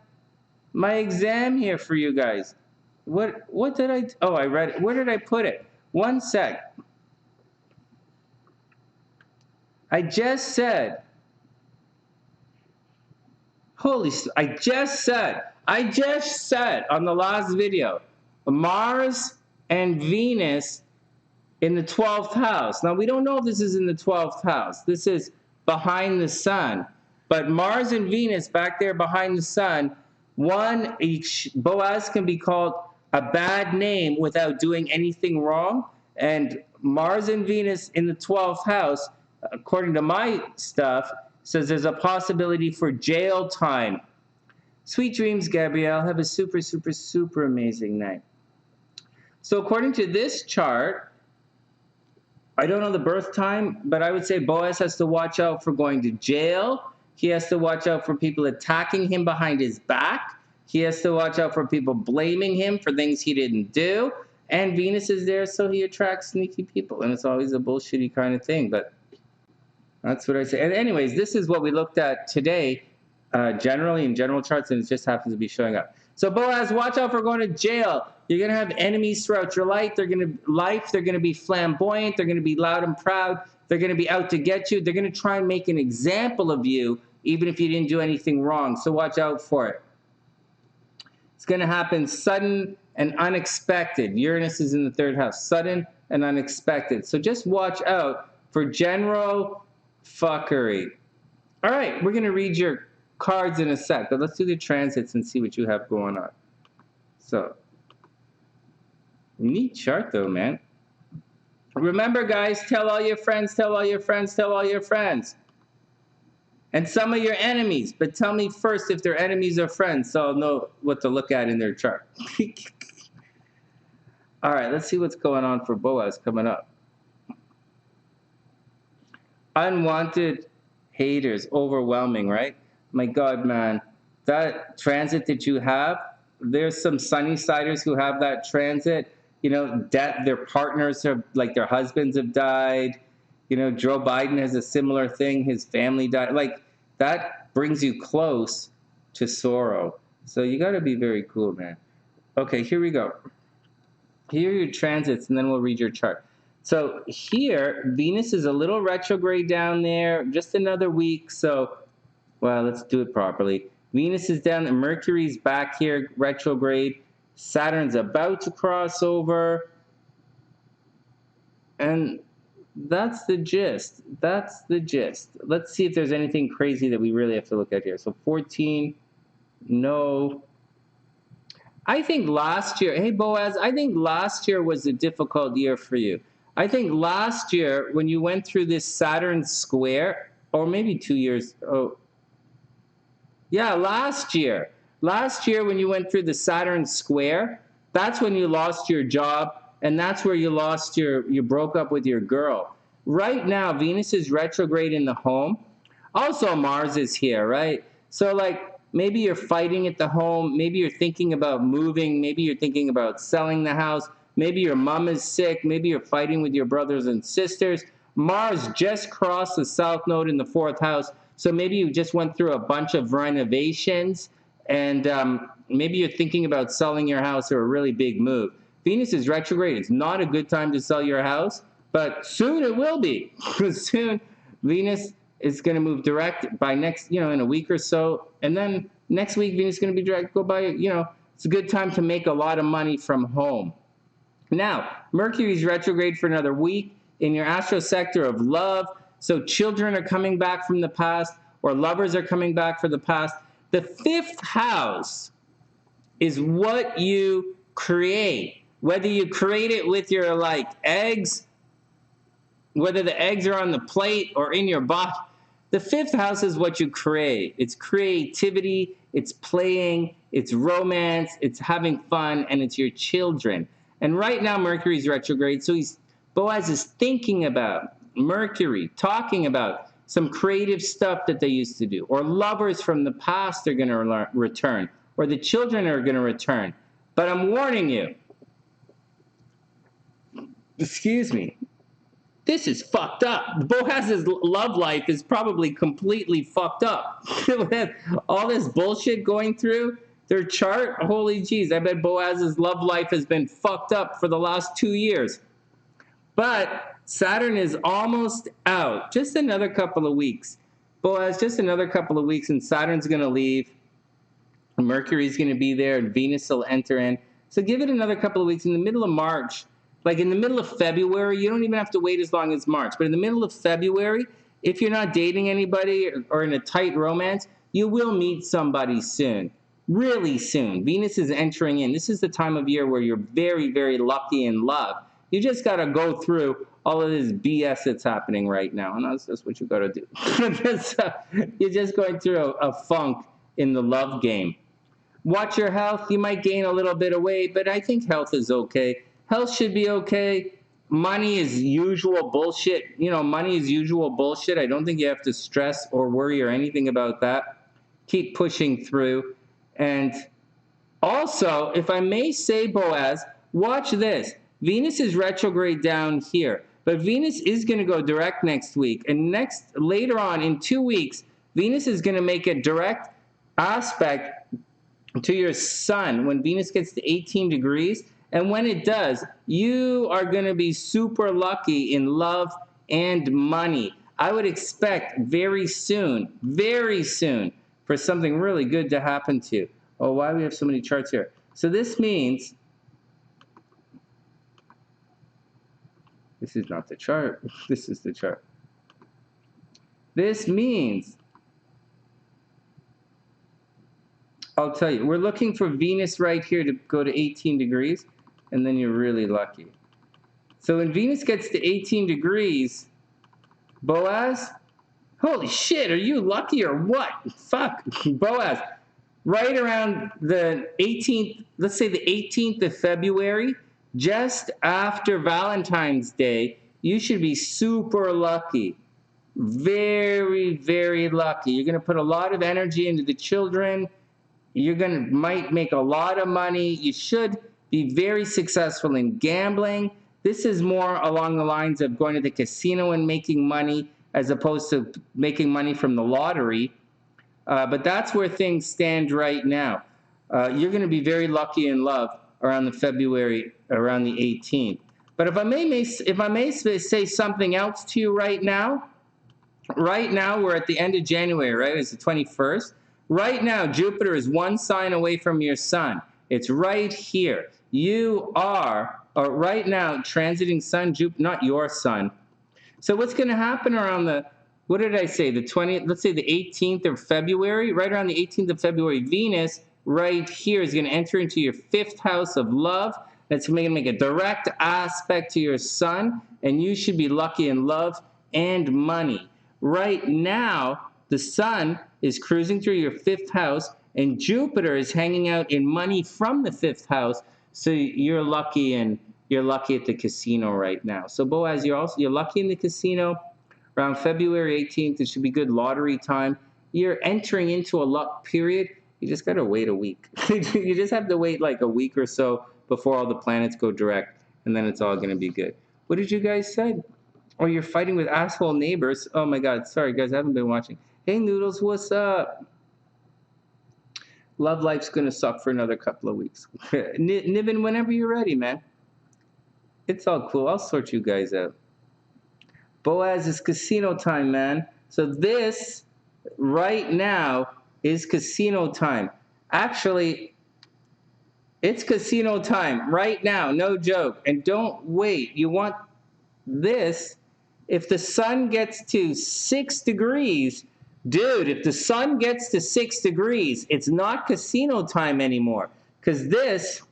my exam here for you guys. What did I read it. Where did I put it? One sec. I just said on the last video, Mars and Venus in the 12th house. Now, we don't know if this is in the 12th house. This is behind the sun. But Mars and Venus back there behind the sun, Boaz can be called a bad name without doing anything wrong. And Mars and Venus in the 12th house, according to my stuff, says there's a possibility for jail time. Sweet dreams, Gabrielle. Have a super, super, super amazing night. So according to this chart, I don't know the birth time, but I would say Boaz has to watch out for going to jail. He has to watch out for people attacking him behind his back. He has to watch out for people blaming him for things he didn't do. And Venus is there, so he attracts sneaky people. And it's always a bullshitty kind of thing, but that's what I say. And anyways, this is what we looked at today, generally in general charts, and it just happens to be showing up. So Boaz, watch out for going to jail. You're going to have enemies throughout your life. They're going to be flamboyant. They're going to be loud and proud. They're going to be out to get you. They're going to try and make an example of you, even if you didn't do anything wrong. So watch out for it. It's going to happen sudden and unexpected. Uranus is in the 3rd house. Sudden and unexpected. So just watch out for general fuckery. All right, we're going to read your cards in a sec, but let's do the transits and see what you have going on. So, neat chart though, man. Remember, guys, tell all your friends, tell all your friends, tell all your friends. And some of your enemies, but tell me first if they're enemies or friends so I'll know what to look at in their chart. All right, let's see what's going on for Boaz coming up. Unwanted haters, overwhelming, right? My God, man, that transit that you have, there's some sunny siders who have that transit, their partners have, like their husbands have died. Joe Biden has a similar thing. His family died. Like, that brings you close to sorrow. So you got to be very cool, man. Okay, here we go. Here are your transits, and then we'll read your chart. So here, Venus is a little retrograde down there, just another week. So, well, let's do it properly. Venus is down, and Mercury's back here, retrograde. Saturn's about to cross over. And that's the gist. That's the gist. Let's see if there's anything crazy that we really have to look at here. So 14, no. I think last year, hey Boaz, I think last year was a difficult year for you. I think last year when you went through this Saturn square, or maybe 2 years, last year. Last year when you went through the Saturn square, that's when you lost your job, and that's where you broke up with your girl. Right now, Venus is retrograde in the home. Also, Mars is here, right? So, like, Maybe you're fighting at the home. Maybe you're thinking about moving. Maybe you're thinking about selling the house. Maybe your mom is sick. Maybe you're fighting with your brothers and sisters. Mars just crossed the south node in the 4th house. So maybe you just went through a bunch of renovations, and maybe you're thinking about selling your house or a really big move. Venus is retrograde. It's not a good time to sell your house, but soon it will be. Soon Venus is going to move direct by next, in a week or so. And then next week, Venus is going to be direct. Go by, it's a good time to make a lot of money from home. Now, Mercury's retrograde for another week in your astro sector of love. So children are coming back from the past, or lovers are coming back from the past. The 5th house is what you create. Whether you create it with your eggs, whether the eggs are on the plate or in your body, the 5th house is what you create. It's creativity, it's playing, it's romance, it's having fun, and it's your children. And right now Mercury's retrograde, so Boaz is thinking about Mercury, talking about some creative stuff that they used to do, or lovers from the past are going to return, or the children are going to return. But I'm warning you, excuse me, this is fucked up. Boaz's love life is probably completely fucked up. All this bullshit going through their chart, holy jeez, I bet Boaz's love life has been fucked up for the last 2 years. But Saturn is almost out. Just another couple of weeks. Boaz, just another couple of weeks, and Saturn's going to leave. Mercury's going to be there, and Venus will enter in. So give it another couple of weeks. In the middle of March, in the middle of February, you don't even have to wait as long as March. But in the middle of February, if you're not dating anybody or in a tight romance, you will meet somebody soon. Really soon. Venus is entering in. This is the time of year where you're very, very lucky in love. You just got to go through all of this BS that's happening right now. And that's what you got to do. You're just going through a funk in the love game. Watch your health. You might gain a little bit of weight, but I think health is okay. Health should be okay. Money is usual bullshit. Money is usual bullshit. I don't think you have to stress or worry or anything about that. Keep pushing through. And also, if I may say, Boaz, watch this. Venus is retrograde down here, but Venus is going to go direct next week. And later on in 2 weeks, Venus is going to make a direct aspect to your sun when Venus gets to 18 degrees. And when it does, you are going to be super lucky in love and money. I would expect very soon, for something really good to happen to you. Oh, why do we have so many charts here? So this means, this is not the chart. This is the chart. This means, I'll tell you, we're looking for Venus right here to go to 18 degrees, and then you're really lucky. So when Venus gets to 18 degrees, Boaz, holy shit, are you lucky or what? Fuck, Boaz. Right around the 18th, let's say the 18th of February, just after Valentine's Day, you should be super lucky. Very, very lucky. You're going to put a lot of energy into the children. Might make a lot of money. You should be very successful in gambling. This is more along the lines of going to the casino and making money as opposed to making money from the lottery. But that's where things stand right now. You're going to be very lucky in love around the 18th. But if I may say something else to you right now we're at the end of January, right? It's the 21st. Right now, Jupiter is one sign away from your sun. It's right here. You are right now transiting sun, Jupiter, not your sun. So what's going to happen around what did I say, the 20th, let's say the 18th of February, right around the 18th of February, Venus right here is going to enter into your 5th house of love. That's going to make a direct aspect to your sun, and you should be lucky in love and money. Right now, the sun is cruising through your 5th house, and Jupiter is hanging out in money from the 5th house, so you're lucky at the casino right now. So Boaz, you're lucky in the casino. Around February 18th, it should be good lottery time. You're entering into a luck period. You just got to wait a week. You just have to wait like a week or so before all the planets go direct, and then it's all going to be good. What did you guys say? Oh, you're fighting with asshole neighbors. Oh my God. Sorry, guys. I haven't been watching. Hey, Noodles, what's up? Love life's going to suck for another couple of weeks. Niven, whenever you're ready, man. It's all cool. I'll sort you guys out. Boaz, is casino time, man. So this right now is casino time. Actually, it's casino time right now. No joke. And don't wait. You want this. If the sun gets to 6 degrees, dude, if the sun gets to 6 degrees, it's not casino time anymore. Because this,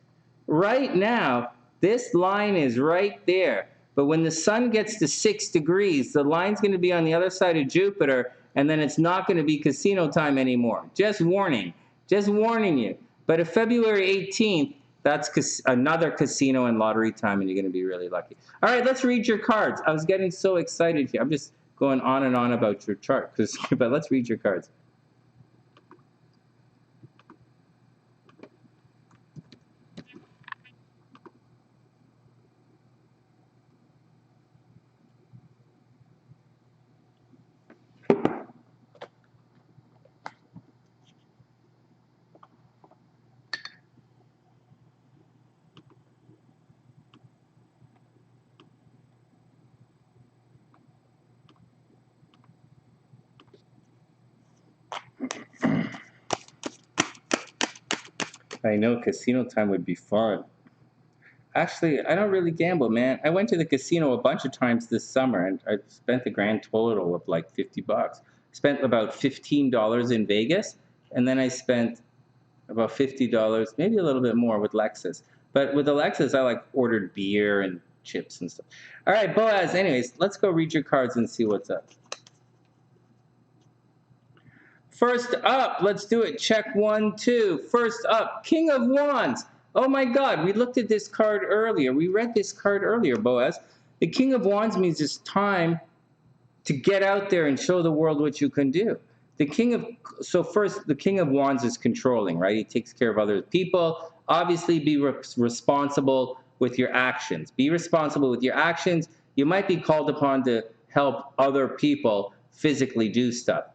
right now, this line is right there. But when the sun gets to 6 degrees, the line's going to be on the other side of Jupiter, and then it's not going to be casino time anymore. Just warning. Just warning you. But if February 18th, that's another casino and lottery time, and you're going to be really lucky. All right, let's read your cards. I was getting so excited here. I'm just going on and on about your chart, but let's read your cards. I know casino time would be fun. Actually, I don't really gamble, man. I went to the casino a bunch of times this summer, and I spent a grand total of like $50. Spent about $15 in Vegas, and then I spent about $50, maybe a little bit more with Lexus. But with Alexis, I like ordered beer and chips and stuff. All right, Boaz. Anyways, let's go read your cards and see what's up. First up, let's do it. Check 1, 2. First up, King of Wands. Oh my God, we looked at this card earlier. We read this card earlier, Boaz. The King of Wands means it's time to get out there and show the world what you can do. So first, the King of Wands is controlling, right? He takes care of other people. Obviously, be responsible with your actions. Be responsible with your actions. You might be called upon to help other people physically do stuff.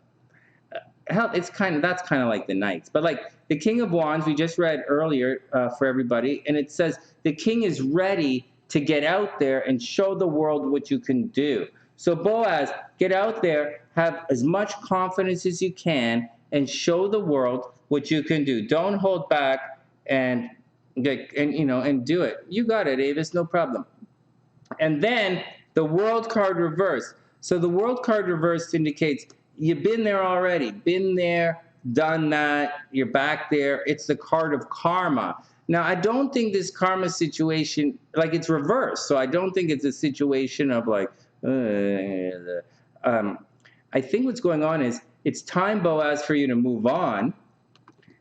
That's kind of like the Knights, but like the King of Wands, we just read earlier for everybody, and it says the King is ready to get out there and show the world what you can do. So Boaz, get out there, have as much confidence as you can, and show the world what you can do. Don't hold back and do it. You got it, Avis, no problem. And then the World card reversed. So the World card reversed indicates you've been there already. Been there, done that, you're back there. It's the card of karma. Now, I don't think this karma situation, like it's reversed. So I don't think it's a situation of like, I think what's going on is it's time, Boaz, for you to move on.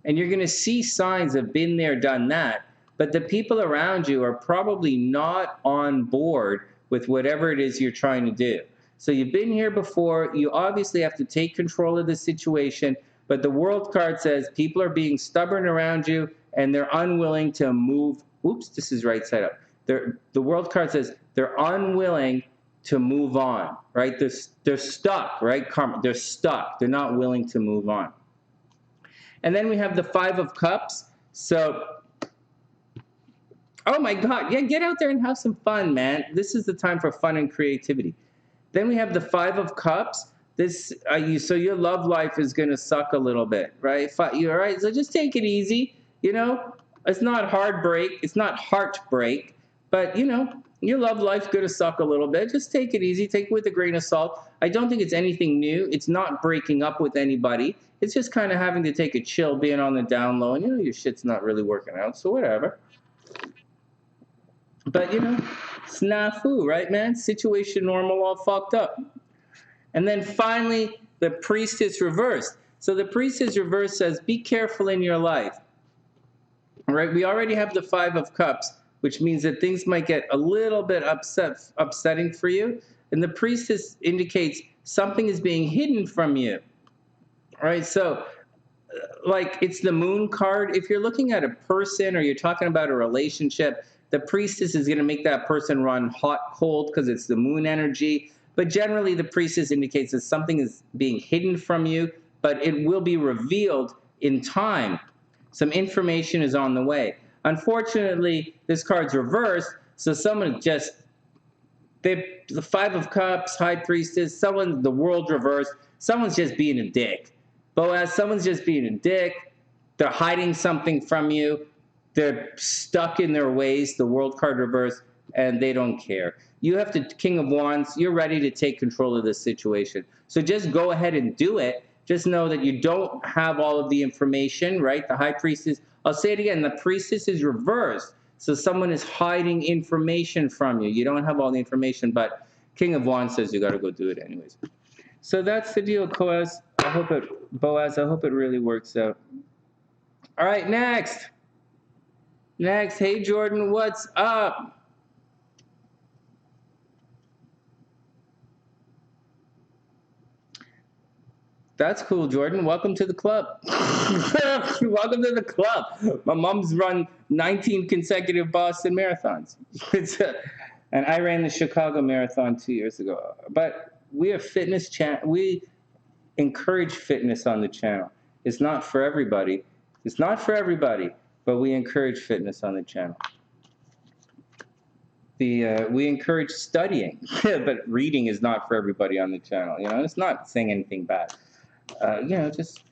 And you're going to see signs of been there, done that. But the people around you are probably not on board with whatever it is you're trying to do. So you've been here before. You obviously have to take control of the situation. But the World card says people are being stubborn around you, and they're unwilling to move. Oops, this is right side up. The World card says they're unwilling to move on, right? They're stuck, right? Karma. They're stuck. They're not willing to move on. And then we have the Five of Cups. So, oh my God, yeah, get out there and have some fun, man. This is the time for fun and creativity. Then we have the Five of Cups. So your love life is going to suck a little bit, right? You're right. So just take it easy. It's not heartbreak. It's not heartbreak. But, your love life's going to suck a little bit. Just take it easy. Take it with a grain of salt. I don't think it's anything new. It's not breaking up with anybody. It's just kind of having to take a chill, being on the down low. And, your shit's not really working out. So whatever. But, snafu, right, man? Situation normal, all fucked up. And then finally, the Priestess reversed. So the Priestess reversed says, be careful in your life. All right, we already have the Five of Cups, which means that things might get a little bit upsetting for you. And the Priestess indicates something is being hidden from you. All right, so like it's the moon card. If you're looking at a person or you're talking about a relationship, the priestess is going to make that person run hot, cold because it's the moon energy. But generally, the priestess indicates that something is being hidden from you, but it will be revealed in time. Some information is on the way. Unfortunately, this card's reversed, so someone just, the Five of Cups, High Priestess, someone, the world reversed, someone's just being a dick. Boaz, someone's just being a dick. They're hiding something from you. They're stuck in their ways, the world card reversed, and they don't care. You have the King of Wands. You're ready to take control of this situation. So just go ahead and do it. Just know that you don't have all of the information, right? The High Priestess, I'll say it again, the Priestess is reversed. So someone is hiding information from you. You don't have all the information, but King of Wands says you got to go do it anyways. So that's the deal, Boaz. I hope it really works out. All right, next. Hey, Jordan, what's up? That's cool, Jordan. Welcome to the club. Welcome to the club. My mom's run 19 consecutive Boston marathons. And I ran the Chicago Marathon 2 years ago. But we are fitness we encourage fitness on the channel. It's not for everybody. But we encourage fitness on the channel. We encourage studying, but reading is not for everybody on the channel. You know, it's not saying anything bad. You know, just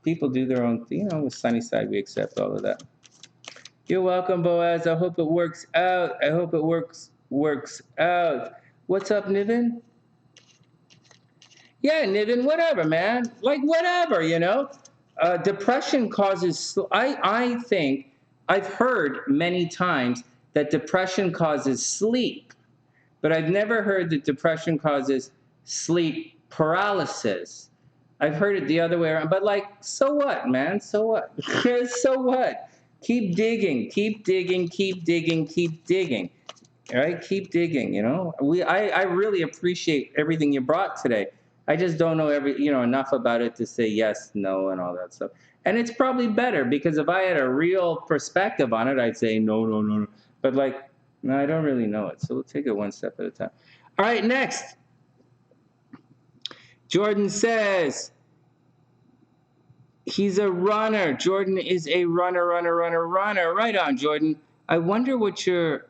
people do their own thing. You know, with Sunnyside, we accept all of that. You're welcome, Boaz. I hope it works out. Works out. What's up, Niven? Yeah, Niven, whatever, man. Like, whatever, you know? Depression causes, I think, I've heard many times that depression causes sleep, but I've never heard that depression causes sleep paralysis. I've heard it the other way around, but like, so what, man? So what? So what? Keep digging, all right? Keep digging, you know? I really appreciate everything you brought today. I just don't know enough about it to say yes, no, and all that stuff. And it's probably better because if I had a real perspective on it, I'd say no. But like, no, I don't really know it. So we'll take it one step at a time. All right, next. Jordan says he's a runner. Jordan is a runner. Right on, Jordan. I wonder what's your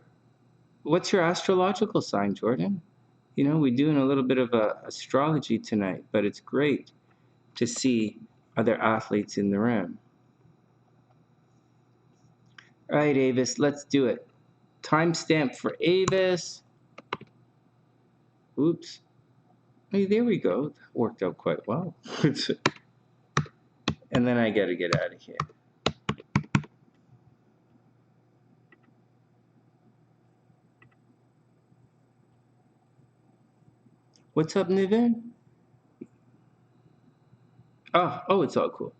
astrological sign, Jordan? You know, we're doing a little bit of astrology tonight, but it's great to see other athletes in the room. All right, Avis, let's do it. Timestamp for Avis. Oops. Hey, there we go. That worked out quite well. And then I got to get out of here. What's up, Niven? Oh, it's all cool.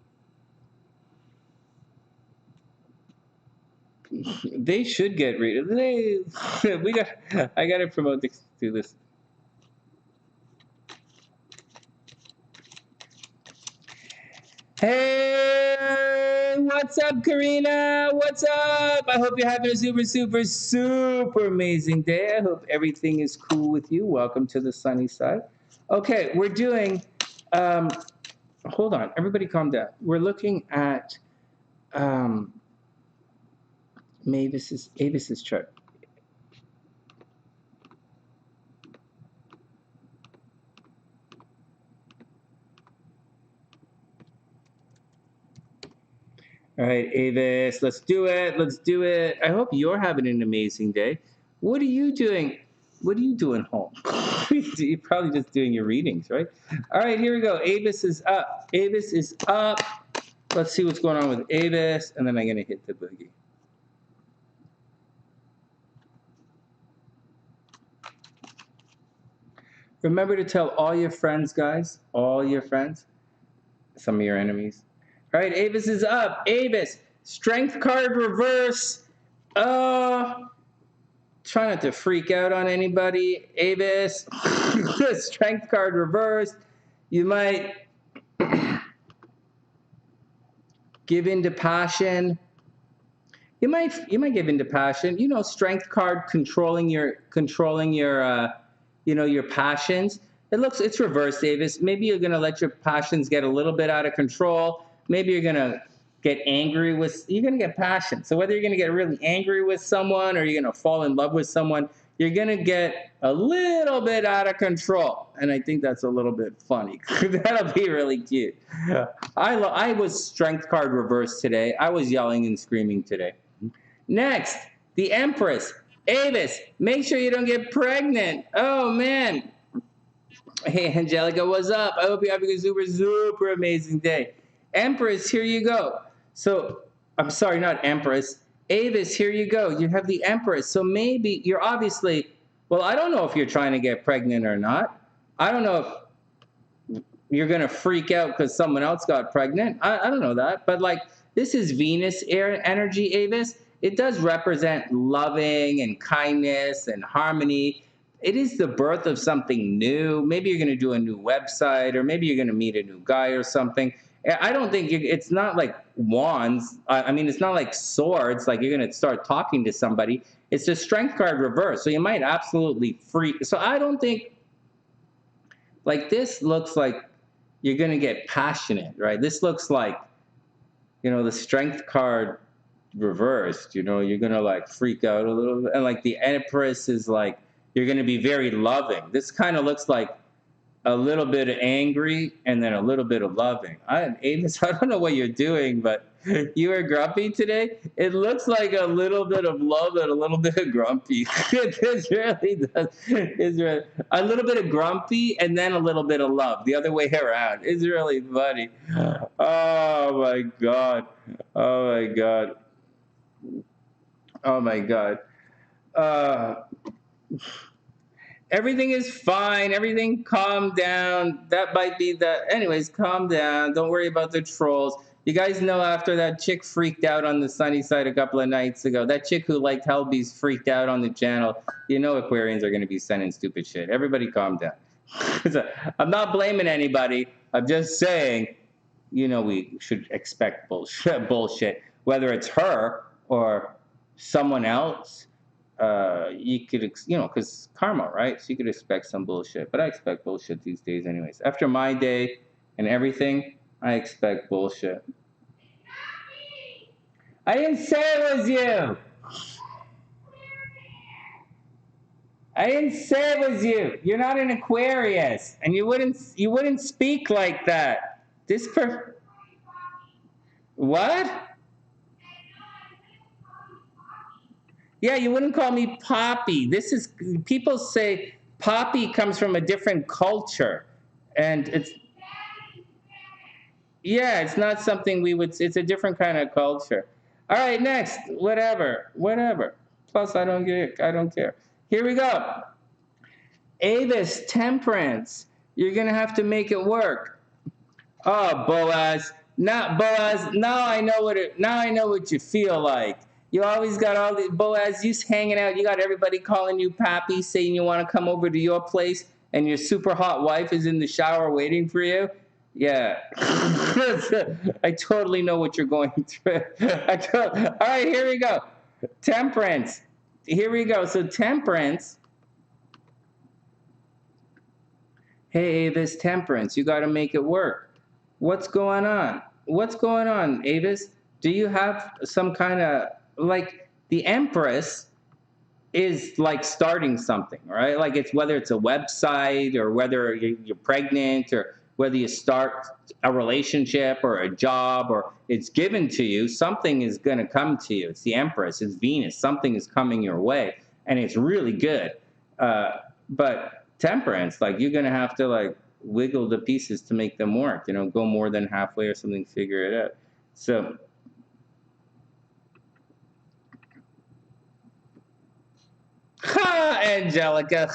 They should get read. I got to promote this through this. Hey, what's up, Karina? What's up? I hope you're having a super amazing day. I hope everything is cool with you. Welcome to the sunny side. Okay, we're doing, hold on, everybody calm down. We're looking at Avis's chart. All right, Avis, let's do it. I hope you're having an amazing day. What are you doing? Home? You're probably just doing your readings, right? All right, here we go. Avis is up. Let's see what's going on with Avis, and then I'm going to hit the boogie. Remember to tell all your friends, guys, some of your enemies. All right, Avis is up. Avis, strength card reverse. Try not to freak out on anybody. Avis, strength card reverse. You might give in to passion. You might give in to passion. You know, strength card controlling your your passions. It's reversed, Davis. Maybe you're gonna let your passions get a little bit out of control. Maybe you're gonna get angry with. You're gonna get passion. So whether you're gonna get really angry with someone or you're gonna fall in love with someone, you're gonna get a little bit out of control, and I think that's a little bit funny. That'll be really cute. I was strength card reversed today. I was yelling and screaming today. Next, the Empress. Avis, make sure you don't get pregnant. Oh man. Hey Angelica, what's up? I hope you're having a super, super amazing day. Empress, here you go. So, I'm sorry, not Empress. Avis, here you go. You have the Empress. So maybe you're obviously, well, I don't know if you're trying to get pregnant or not. I don't know if you're going to freak out because someone else got pregnant. I don't know that. But like, this is Venus air energy, Avis. It does represent loving and kindness and harmony. It is the birth of something new. Maybe you're going to do a new website, or maybe you're going to meet a new guy or something. I don't think it's not like wands. I mean, it's not like swords, like you're going to start talking to somebody. It's a strength card reverse. So you might absolutely freak. So I don't think, like, this looks like you're going to get passionate, right? This looks like, the strength card reversed, you're going to like freak out a little bit. And like the Empress is like, you're going to be very loving. This kind of looks like a little bit of angry and then a little bit of loving. Avis, I don't know what you're doing, but you were grumpy today. It looks like a little bit of love and a little bit of grumpy. This really does. It's really, a little bit of grumpy and then a little bit of love. The other way around. It's really funny. Oh my God. Oh my God. Oh my God. Everything is fine. Everything calm down. That might be the... Anyways, calm down. Don't worry about the trolls. You guys know after that chick freaked out on the sunny side a couple of nights ago, that chick who liked Hellbees freaked out on the channel. You know Aquarians are going to be sending stupid shit. Everybody calm down. I'm not blaming anybody. I'm just saying, we should expect bullshit. Whether it's her or someone else, you could, because karma, right? So you could expect some bullshit. But I expect bullshit these days anyways. After my day and everything, I expect bullshit. I didn't say it was you. I didn't say it was you. You're not an Aquarius, and you wouldn't speak like that. What? Yeah, you wouldn't call me Poppy. People say Poppy comes from a different culture, and it's not something it's a different kind of culture. All right, next, whatever. Plus, I don't care. Here we go. Avis, Temperance. You're gonna have to make it work. Oh, Boaz. Now I know what you feel like. You always got all the Boaz, you hanging out. You got everybody calling you Pappy, saying you want to come over to your place, and your super hot wife is in the shower waiting for you. Yeah. I totally know what you're going through. All right, here we go. Temperance. Here we go. So Temperance. Hey, Avis, Temperance. You got to make it work. What's going on? Avis? Do you have some kind of, like, the Empress is like starting something, right? Like, whether it's a website or whether you're pregnant or whether you start a relationship or a job or it's given to you, something is going to come to you. It's the Empress, it's Venus. Something is coming your way, and it's really good. But Temperance, like, you're going to have to, like, wiggle the pieces to make them work, go more than halfway or something, figure it out. So... Ha, Angelica.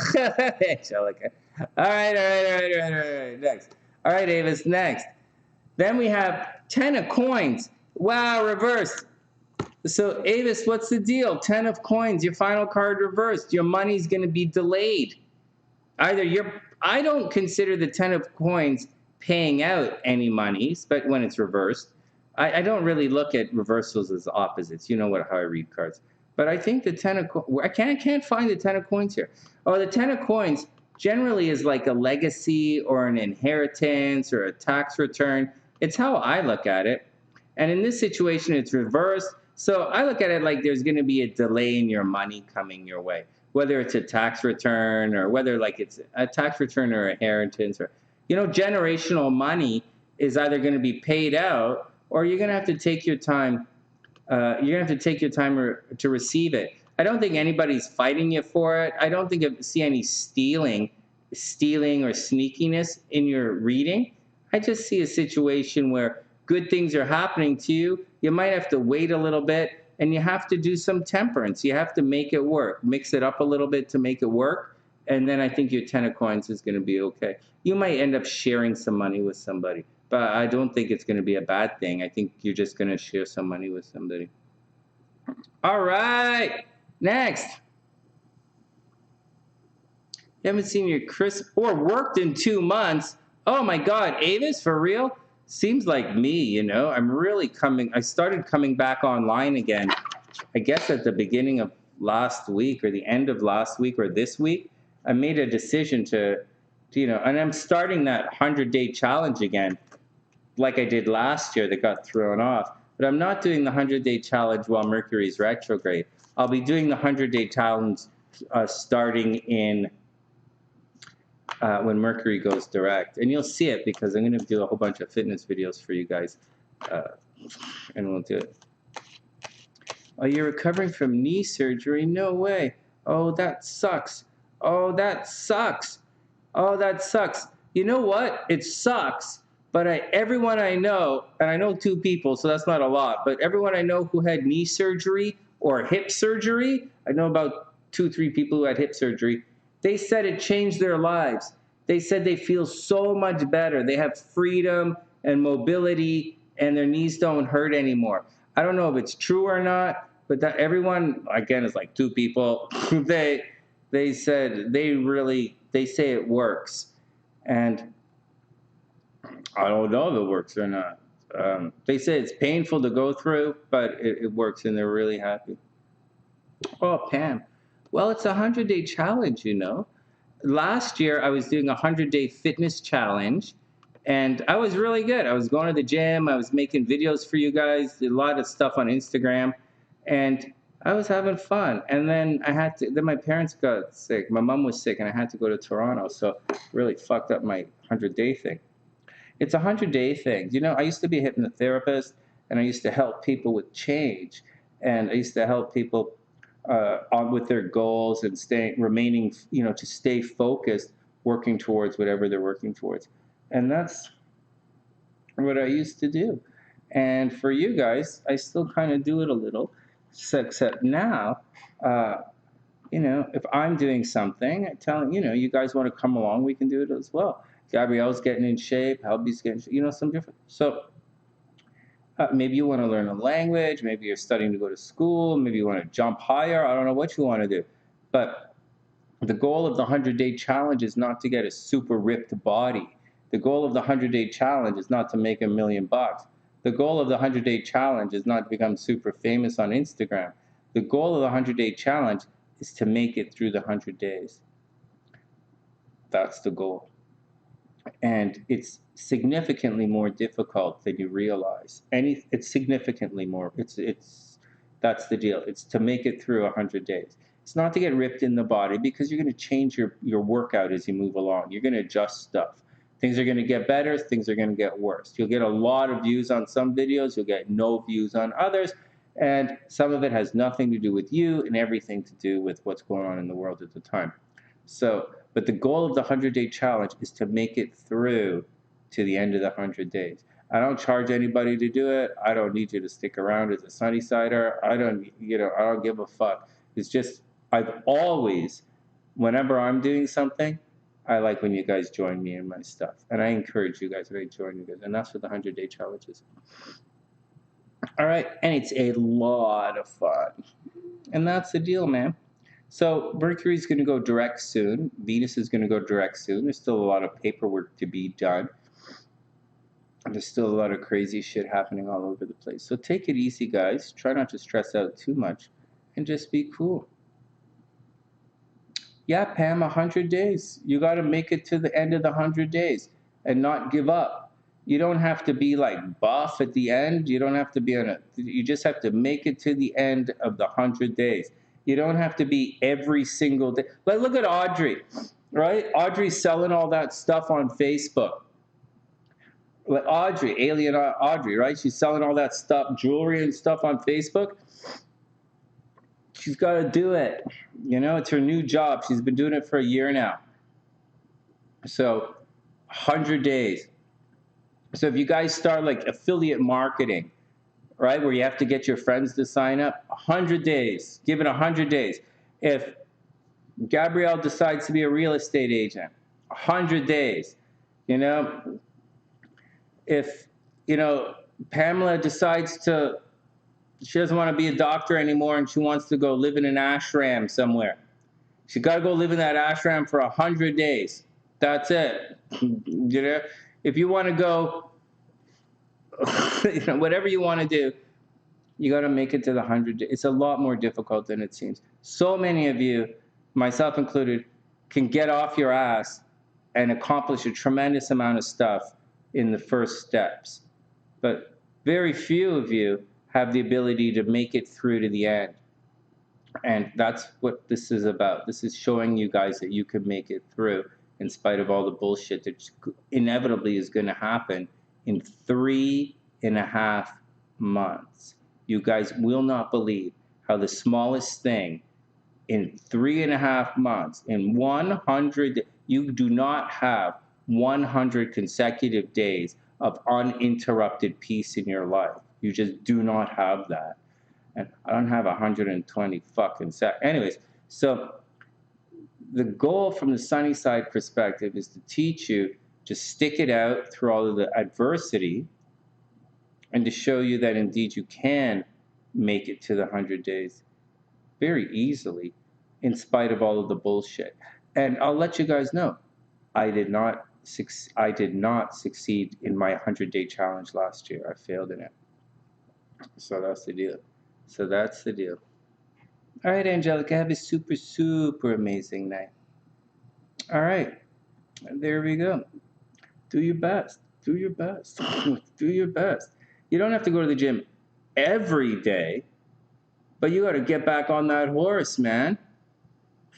Angelica. All right. Next. All right, Avis, next. Then we have 10 of coins. Wow, reversed. So, Avis, what's the deal? 10 of coins, your final card reversed. Your money's going to be delayed. I don't consider the 10 of coins paying out any money, but when it's reversed. I don't really look at reversals as opposites. You know how I read cards. But I think the ten of I can't find the ten of coins here. Oh, the ten of coins generally is like a legacy or an inheritance or a tax return. It's how I look at it. And in this situation, it's reversed. So I look at it like there's going to be a delay in your money coming your way, whether it's a tax return or whether like it's a tax return or inheritance or, generational money is either going to be paid out or you're going to have to take your time. You're going to have to take your time to receive it. I don't think anybody's fighting you for it. I don't think I see any stealing or sneakiness in your reading. I just see a situation where good things are happening to you. You might have to wait a little bit and you have to do some temperance. You have to make it work. Mix it up a little bit to make it work. And then I think your 10 of coins is going to be okay. You might end up sharing some money with somebody, but I don't think it's going to be a bad thing. I think you're just going to share some money with somebody. All right. Next. You haven't seen your Chris or worked in 2 months. Oh my God, Avis, for real? Seems like me, I'm really I started coming back online again, I guess at the beginning of last week or the end of last week or this week. I made a decision to and I'm starting that 100-day challenge again, like I did last year that got thrown off. But I'm not doing the 100-day challenge while Mercury's retrograde. I'll be doing the 100-day challenge starting in when Mercury goes direct. And you'll see it because I'm going to do a whole bunch of fitness videos for you guys. And we'll do it. Oh, you're recovering from knee surgery? No way. Oh, that sucks. Oh, that sucks. Oh, that sucks. You know what? It sucks. But everyone I know, and I know 2 people, so that's not a lot, but everyone I know who had knee surgery or hip surgery, I know about 2, 3 people who had hip surgery, they said it changed their lives. They said they feel so much better. They have freedom and mobility, and their knees don't hurt anymore. I don't know if it's true or not, but that everyone, again, is like 2 people. they said they say it works, and I don't know if it works or not. They say it's painful to go through, but it works, and they're really happy. Oh, Pam. Well, it's a 100-day challenge, Last year, I was doing a 100-day fitness challenge, and I was really good. I was going to the gym. I was making videos for you guys, did a lot of stuff on Instagram, and I was having fun. And then then my parents got sick. My mom was sick, and I had to go to Toronto, so really fucked up my 100-day thing. It's a 100-day thing. I used to be a hypnotherapist, and I used to help people with change, and I used to help people on with their goals and remaining, to stay focused, working towards whatever they're working towards. And that's what I used to do. And for you guys, I still kind of do it a little, except now, if I'm doing something, I tell you guys want to come along, we can do it as well. Gabrielle's getting in shape, Helby's getting, some different. So maybe you want to learn a language, maybe you're studying to go to school, maybe you want to jump higher, I don't know what you want to do. But the goal of the 100-day challenge is not to get a super ripped body. The goal of the 100-day challenge is not to make $1 million. The goal of the 100-day challenge is not to become super famous on Instagram. The goal of the 100-day challenge is to make it through the 100 days. That's the goal. And it's significantly more difficult than you realize. It's significantly more. That's the deal. It's to make it through 100 days. It's not to get ripped in the body, because you're going to change your workout as you move along. You're going to adjust stuff. Things are going to get better. Things are going to get worse. You'll get a lot of views on some videos. You'll get no views on others. And some of it has nothing to do with you and everything to do with what's going on in the world at the time. But the goal of the 100-day challenge is to make it through to the end of the 100 days. I don't charge anybody to do it. I don't need you to stick around as a sunny sider. I don't give a fuck. It's just, I've always, whenever I'm doing something, I like when you guys join me in my stuff. And I encourage you guys to join you guys. And that's what the 100-day challenge is. All right. And it's a lot of fun. And that's the deal, man. So Mercury's going to go direct soon. Venus is going to go direct soon. There's still a lot of paperwork to be done. There's still a lot of crazy shit happening all over the place. So take it easy, guys. Try not to stress out too much and just be cool. Yeah, Pam, 100 days. You got to make it to the end of the 100 days and not give up. You don't have to be like buff at the end. You don't have to be you just have to make it to the end of the 100 days. You don't have to be every single day. But look at Audrey, right? Audrey's selling all that stuff on Facebook. Like Audrey, alien Audrey, right? She's selling all that stuff, jewelry and stuff on Facebook. She's got to do it. You know, it's her new job. She's been doing it for a year now. So, 100 days. So, if you guys start like affiliate marketing, right, where you have to get your friends to sign up, 100 days. Give it 100 days. If Gabrielle decides to be a real estate agent, 100 days. You know, if, you know, Pamela decides to, she doesn't want to be a doctor anymore and she wants to go live in an ashram somewhere. She got to go live in that ashram for 100 days. That's it. You know, if you want to go, you know, whatever you want to do, you got to make it to the 100 days. It's a lot more difficult than it seems. So many of you, myself included, can get off your ass and accomplish a tremendous amount of stuff in the first steps. But very few of you have the ability to make it through to the end. And that's what this is about. This is showing you guys that you can make it through in spite of all the bullshit that inevitably is going to happen in 3.5 months. You guys will not believe how the smallest thing in 3.5 months, in 100, you do not have 100 consecutive days of uninterrupted peace in your life. You just do not have that. And I don't have 120 fucking seconds. Anyways, so the goal from the sunny side perspective is to teach you to stick it out through all of the adversity and to show you that indeed you can make it to the 100 days very easily in spite of all of the bullshit. And I'll let you guys know, I did not succeed in my 100-day challenge last year. I failed in it. So that's the deal. All right, Angelica, have a super, super amazing night. All right, there we go. Do your best. Do your best. Do your best. You don't have to go to the gym every day, but you got to get back on that horse, man.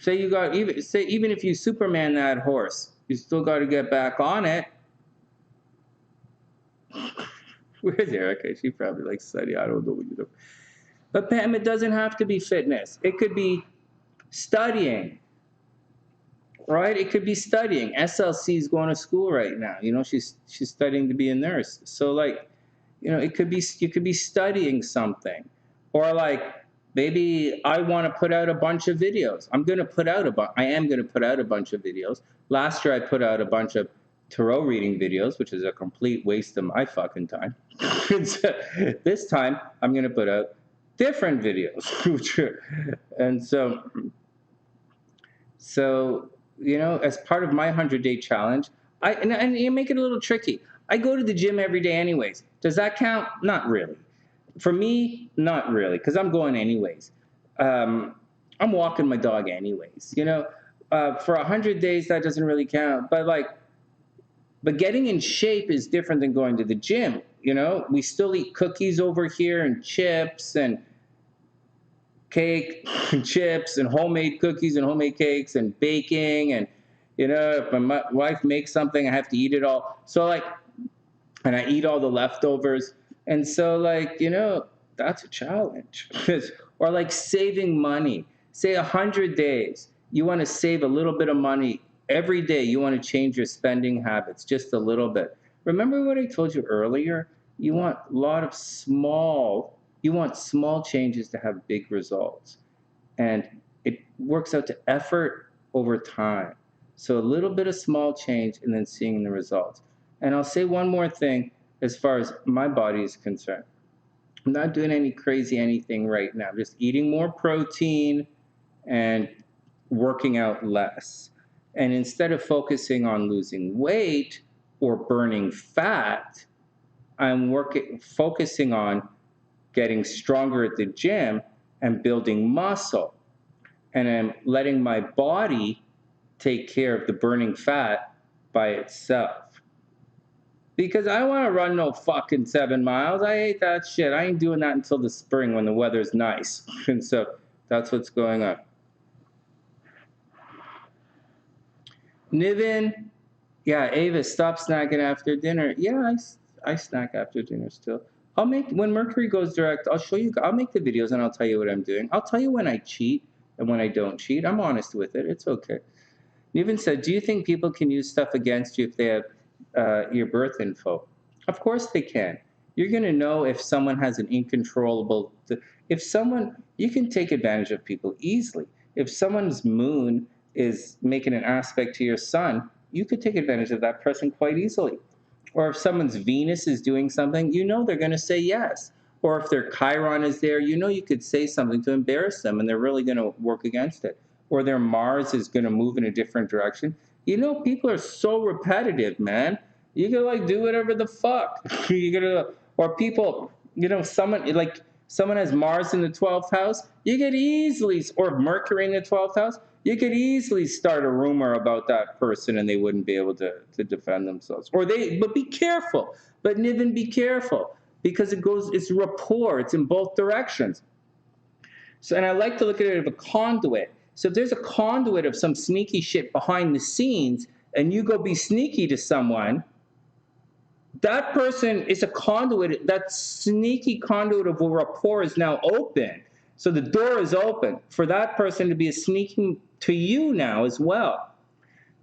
Even if you Superman that horse, you still got to get back on it. Where's Erica? She probably likes Sonny. I don't know what you do. But Pam, it doesn't have to be fitness. It could be studying, right? It could be studying. SLC is going to school right now. You know, she's studying to be a nurse. So like, you know, you could be studying something, or like maybe I want to put out a bunch of videos. I am going to put out a bunch of videos. Last year I put out a bunch of tarot reading videos, which is a complete waste of my fucking time. This time I'm going to put out different videos. And so, you know, as part of my 100-day challenge, and you make it a little tricky. I go to the gym every day anyways. Does that count? Not really. For me, not really, because I'm going anyways. I'm walking my dog anyways. You know, for 100 days, that doesn't really count. But getting in shape is different than going to the gym. You know, we still eat cookies over here and chips and cake and chips and homemade cookies and homemade cakes and baking. And, you know, if my wife makes something, I have to eat it all. So like, and I eat all the leftovers. And so like, you know, that's a challenge. Or like saving money. Say 100 days, you want to save a little bit of money. Every day you want to change your spending habits just a little bit. Remember what I told you earlier? You want small changes to have big results. And it works out to effort over time. So a little bit of small change and then seeing the results. And I'll say one more thing as far as my body is concerned. I'm not doing any crazy anything right now. I'm just eating more protein and working out less. And instead of focusing on losing weight or burning fat, I'm focusing on getting stronger at the gym and building muscle. And I'm letting my body take care of the burning fat by itself. Because I don't want to run no fucking 7 miles. I hate that shit. I ain't doing that until the spring when the weather's nice. And so that's what's going on. Niven, yeah, Avis, stop snacking after dinner. Yeah, I snack after dinner still. I'll make, when Mercury goes direct, I'll show you, I'll make the videos and I'll tell you what I'm doing. I'll tell you when I cheat and when I don't cheat. I'm honest with it. It's okay. Niven said, do you think people can use stuff against you if they have your birth info? Of course they can. You're going to know if someone has an incontrollable, if someone, you can take advantage of people easily. If someone's moon is making an aspect to your sun, you could take advantage of that person quite easily. Or if someone's Venus is doing something, you know they're going to say yes. Or if their Chiron is there, you know you could say something to embarrass them and they're really going to work against it. Or their Mars is going to move in a different direction. You know, people are so repetitive, man. You can like do whatever the fuck. You're gonna, or people, you know, someone has Mars in the 12th house, you could easily, or Mercury in the 12th house, you could easily start a rumor about that person and they wouldn't be able to defend themselves. But be careful. But Niven, be careful. Because it's rapport, it's in both directions. So, and I like to look at it as a conduit. So if there's a conduit of some sneaky shit behind the scenes and you go be sneaky to someone, that person is a conduit. That sneaky conduit of a rapport is now open. So the door is open for that person to be sneaking to you now as well.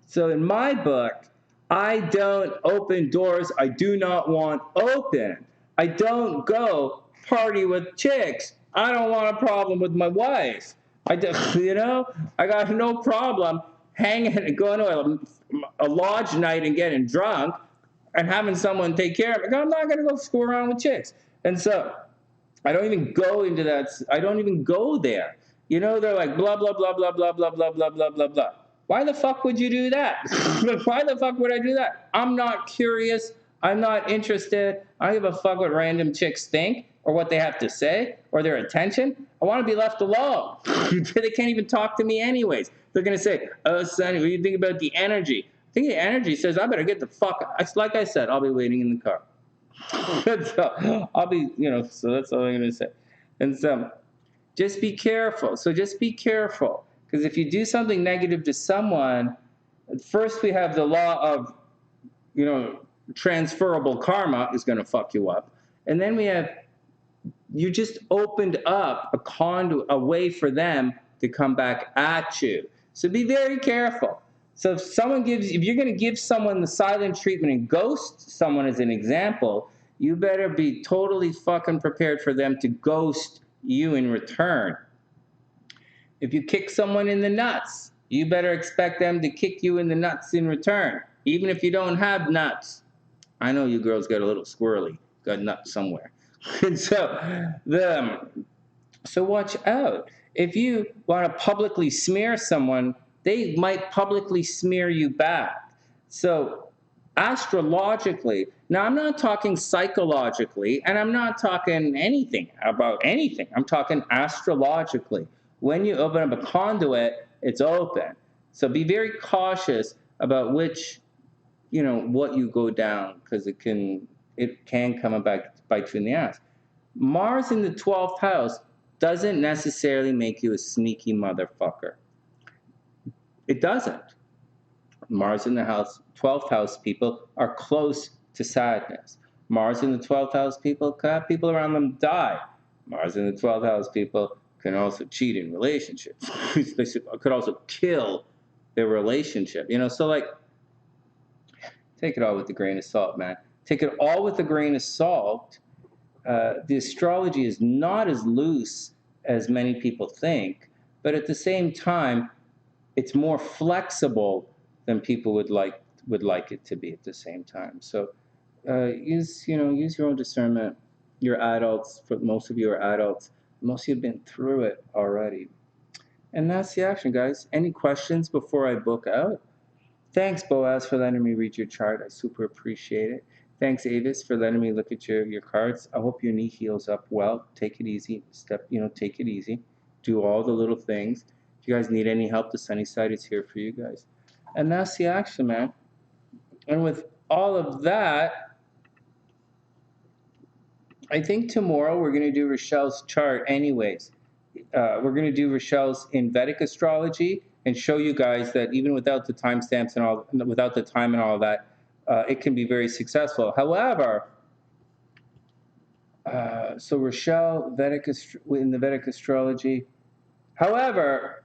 So in my book, I don't open doors I do not want open. I don't go party with chicks. I don't want a problem with my wife. I got no problem hanging and going to a lodge night and getting drunk and having someone take care of me. I'm not going to go screw around with chicks. And so I don't even go into that. I don't even go there. You know, they're like, blah, blah, blah, blah, blah, blah, blah, blah, blah, blah, blah. Why the fuck would you do that? Why the fuck would I do that? I'm not curious. I'm not interested. I don't give a fuck what random chicks think or what they have to say or their attention. I want to be left alone. They can't even talk to me anyways. They're going to say, oh, Sonny, what do you think about the energy? I think the energy says, I better get the fuck out. Like I said, I'll be waiting in the car. So I'll be, so that's all I'm going to say. And so just be careful. So just be careful. Because if you do something negative to someone, first we have the law of, transferable karma is going to fuck you up. And then we have, you just opened up a conduit, a way for them to come back at you. So be very careful. So if you're going to give someone the silent treatment and ghost someone as an example, you better be totally fucking prepared for them to ghost you in return. If you kick someone in the nuts, you better expect them to kick you in the nuts in return, even if you don't have nuts. I know you girls got a little squirrely, got nuts somewhere. And so watch out. If you want to publicly smear someone, they might publicly smear you back. So astrologically, now I'm not talking psychologically, and I'm not talking about anything. I'm talking astrologically. When you open up a conduit, it's open. So be very cautious about what you go down, because it can come back to bite you in the ass. Mars in the 12th house doesn't necessarily make you a sneaky motherfucker. It doesn't. Mars in the 12th house people are close to sadness. Mars in the 12th house people around them die. Mars in the 12th house people can also cheat in relationships. They could also kill their relationship. So take it all with a grain of salt, man. Take it all with a grain of salt. The astrology is not as loose as many people think, but at the same time, it's more flexible than people would like it to be at the same time. So use your own discernment. You're adults. For most of you are adults. Most of you have been through it already. And that's the action, guys. Any questions before I book out? Thanks, Boaz, for letting me read your chart. I super appreciate it. Thanks, Avis, for letting me look at your cards. I hope your knee heals up well. Take it easy. Take it easy. Do all the little things. If you guys need any help, the sunny side is here for you guys. And that's the action, man. And with all of that, I think tomorrow we're going to do Richelle's chart anyways. We're going to do Richelle's in Vedic astrology and show you guys that even without the timestamps and all, without the time and all that, it can be very successful. However, so Richelle, in the Vedic astrology. However,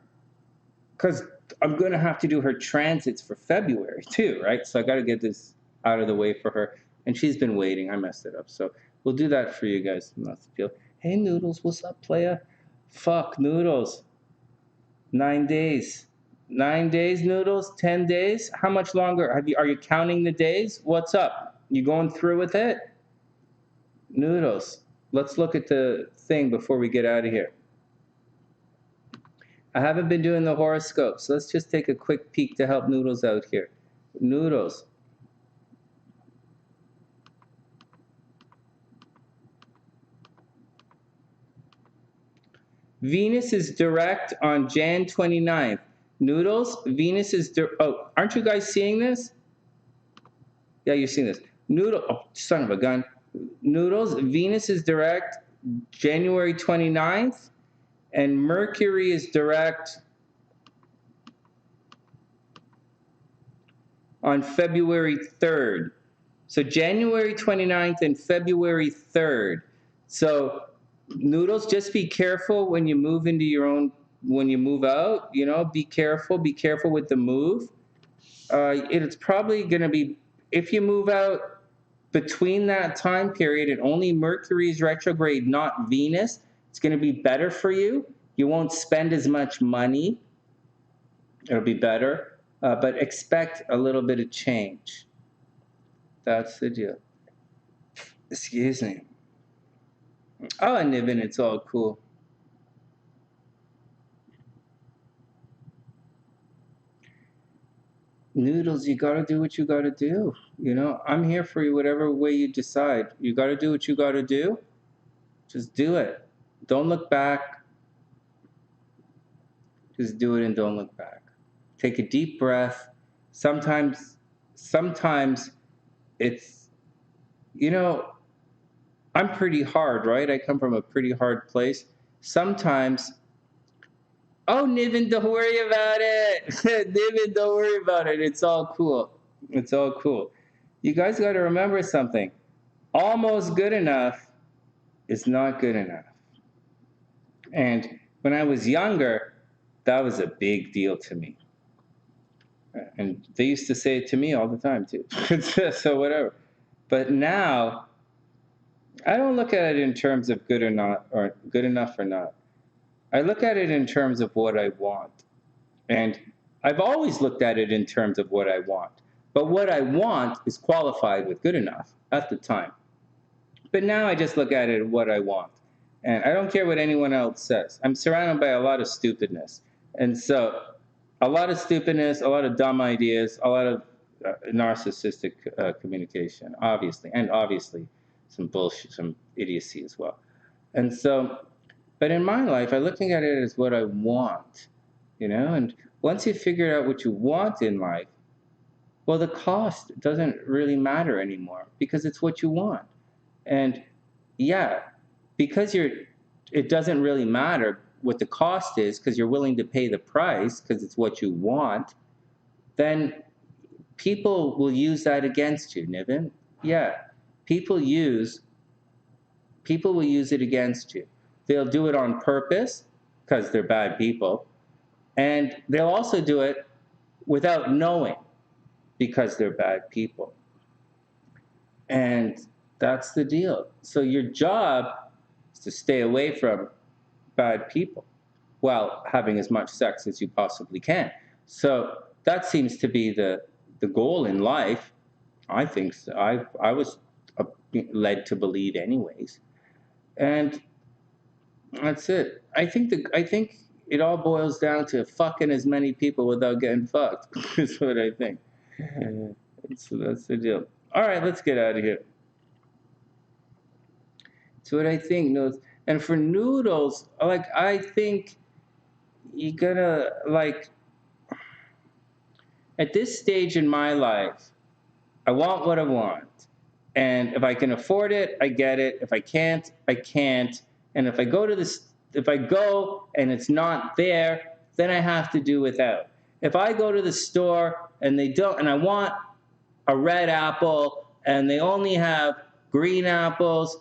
because I'm going to have to do her transits for February too, right? So I got to get this out of the way for her. And she's been waiting. I messed it up. So we'll do that for you guys. Not to feel. Hey, Noodles, what's up, playa? Fuck, Noodles. 9 days. 9 days, Noodles? 10 days? How much longer? Are you counting the days? What's up? You going through with it? Noodles, let's look at the thing before we get out of here. I haven't been doing the horoscope, so let's just take a quick peek to help Noodles out here. Noodles. Venus is direct on Jan 29th. Noodles, Venus is oh, aren't you guys seeing this? Yeah, you're seeing this. Oh, son of a gun. Noodles, Venus is direct January 29th, and Mercury is direct on February 3rd. So January 29th and February 3rd. So Noodles, just be careful when you move into your own, when you move out, be careful with the move. It's probably going to be, if you move out between that time period and only Mercury is retrograde, not Venus, it's going to be better for you. You won't spend as much money. It'll be better, but expect a little bit of change. That's the deal. Excuse me. Oh, Niven, it's all cool. Noodles, you got to do what you got to do. I'm here for you whatever way you decide. You got to do what you got to do. Just do it. Don't look back. Just do it and don't look back. Take a deep breath. Sometimes it's, I'm pretty hard, right? I come from a pretty hard place. Sometimes, oh, Niven, don't worry about it. Niven, don't worry about it. It's all cool. It's all cool. You guys got to remember something. Almost good enough is not good enough. And when I was younger, that was a big deal to me. And they used to say it to me all the time, too. So whatever. But now, I don't look at it in terms of good or not, or good enough or not. I look at it in terms of what I want. And I've always looked at it in terms of what I want. But what I want is qualified with good enough at the time. But now I just look at it as what I want. And I don't care what anyone else says. I'm surrounded by a lot of stupidness. And so a lot of stupidness, a lot of dumb ideas, a lot of narcissistic communication, obviously. And obviously some bullshit, some idiocy as well. And so, but in my life, I'm looking at it as what I want, and once you figure out what you want in life, well, the cost doesn't really matter anymore because it's what you want. And yeah, because it doesn't really matter what the cost is because you're willing to pay the price because it's what you want, then people will use that against you, Niven. Yeah. People will use it against you. They'll do it on purpose because they're bad people. And they'll also do it without knowing because they're bad people. And that's the deal. So your job is to stay away from bad people while having as much sex as you possibly can. So that seems to be the goal in life. I think so. I was led to believe anyways. And that's it. I think it all boils down to fucking as many people without getting fucked. Is what I think. So that's the deal. All right, let's get out of here. So what I think, noodles, and for noodles, like I think you gotta like at this stage in my life, I want what I want. And if I can afford it, I get it. If I can't, I can't. And if I go to this, if I go and it's not there, then I have to do without. If I go to the store and they don't, and I want a red apple and they only have green apples,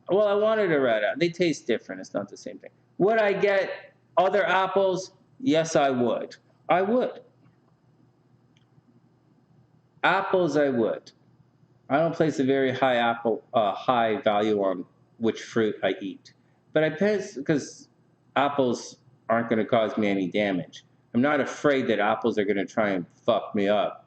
well, I wanted a red apple. They taste different. It's not the same thing. Would I get other apples? Yes, I would. I would. Apples, I would. I don't place a very high value on which fruit I eat, but I pass because apples aren't going to cause me any damage. I'm not afraid that apples are going to try and fuck me up,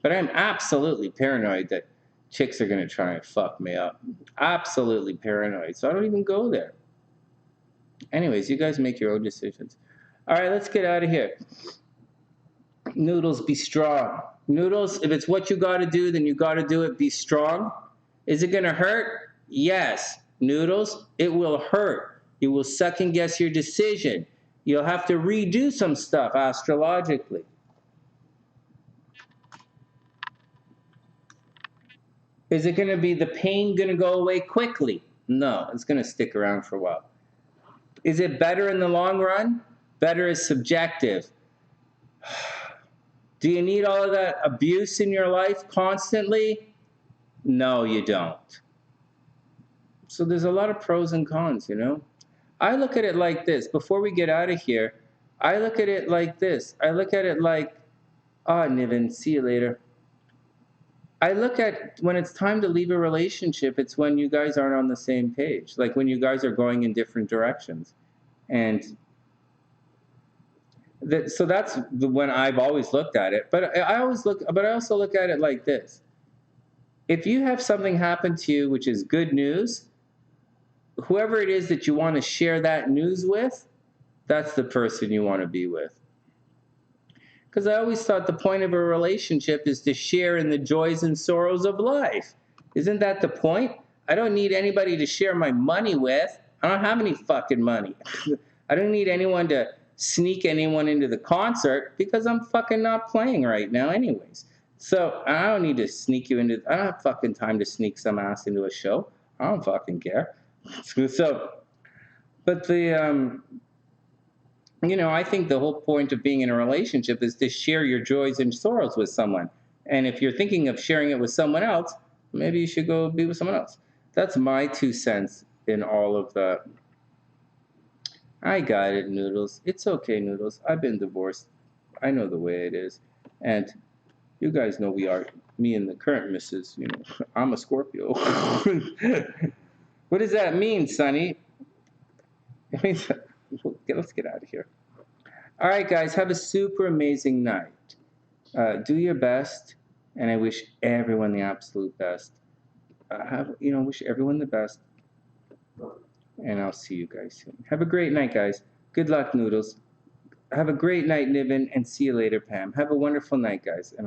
but I'm absolutely paranoid that chicks are going to try and fuck me up. Absolutely paranoid, so I don't even go there. Anyways, you guys make your own decisions. All right, let's get out of here. Noodles, be strong. Noodles, if it's what you got to do, then you got to do it. Be strong. Is it going to hurt? Yes. Noodles, it will hurt. You will second guess your decision. You'll have to redo some stuff astrologically. Is it going to be the pain going to go away quickly? No, it's going to stick around for a while. Is it better in the long run? Better is subjective. Do you need all of that abuse in your life constantly? No, you don't. So there's a lot of pros and cons, you know? I look at it like this. Before we get out of here, I look at it like this. I look at it like, Niven, see you later. I look at when it's time to leave a relationship, it's when you guys aren't on the same page. Like when you guys are going in different directions. And so that's when I've always looked at it. But I also look at it like this. If you have something happen to you which is good news, whoever it is that you want to share that news with, that's the person you want to be with. Because I always thought the point of a relationship is to share in the joys and sorrows of life. Isn't that the point? I don't need anybody to share my money with. I don't have any fucking money. I don't need anyone to sneak anyone into the concert because I'm fucking not playing right now anyways. So I don't need to sneak you into, I don't have fucking time to sneak some ass into a show. I don't fucking care. So, but the, I think the whole point of being in a relationship is to share your joys and sorrows with someone. And if you're thinking of sharing it with someone else, maybe you should go be with someone else. That's my 2 cents in all of that. I got it, Noodles. It's okay, Noodles. I've been divorced. I know the way it is. And you guys know me and the current missus, I'm a Scorpio. What does that mean, Sonny? It means, let's get out of here. All right, guys, have a super amazing night. Do your best, and I wish everyone the absolute best. Wish everyone the best, and I'll see you guys soon. Have a great night, guys. Good luck, Noodles. Have a great night, Niven, and see you later, Pam. Have a wonderful night, guys, and I'll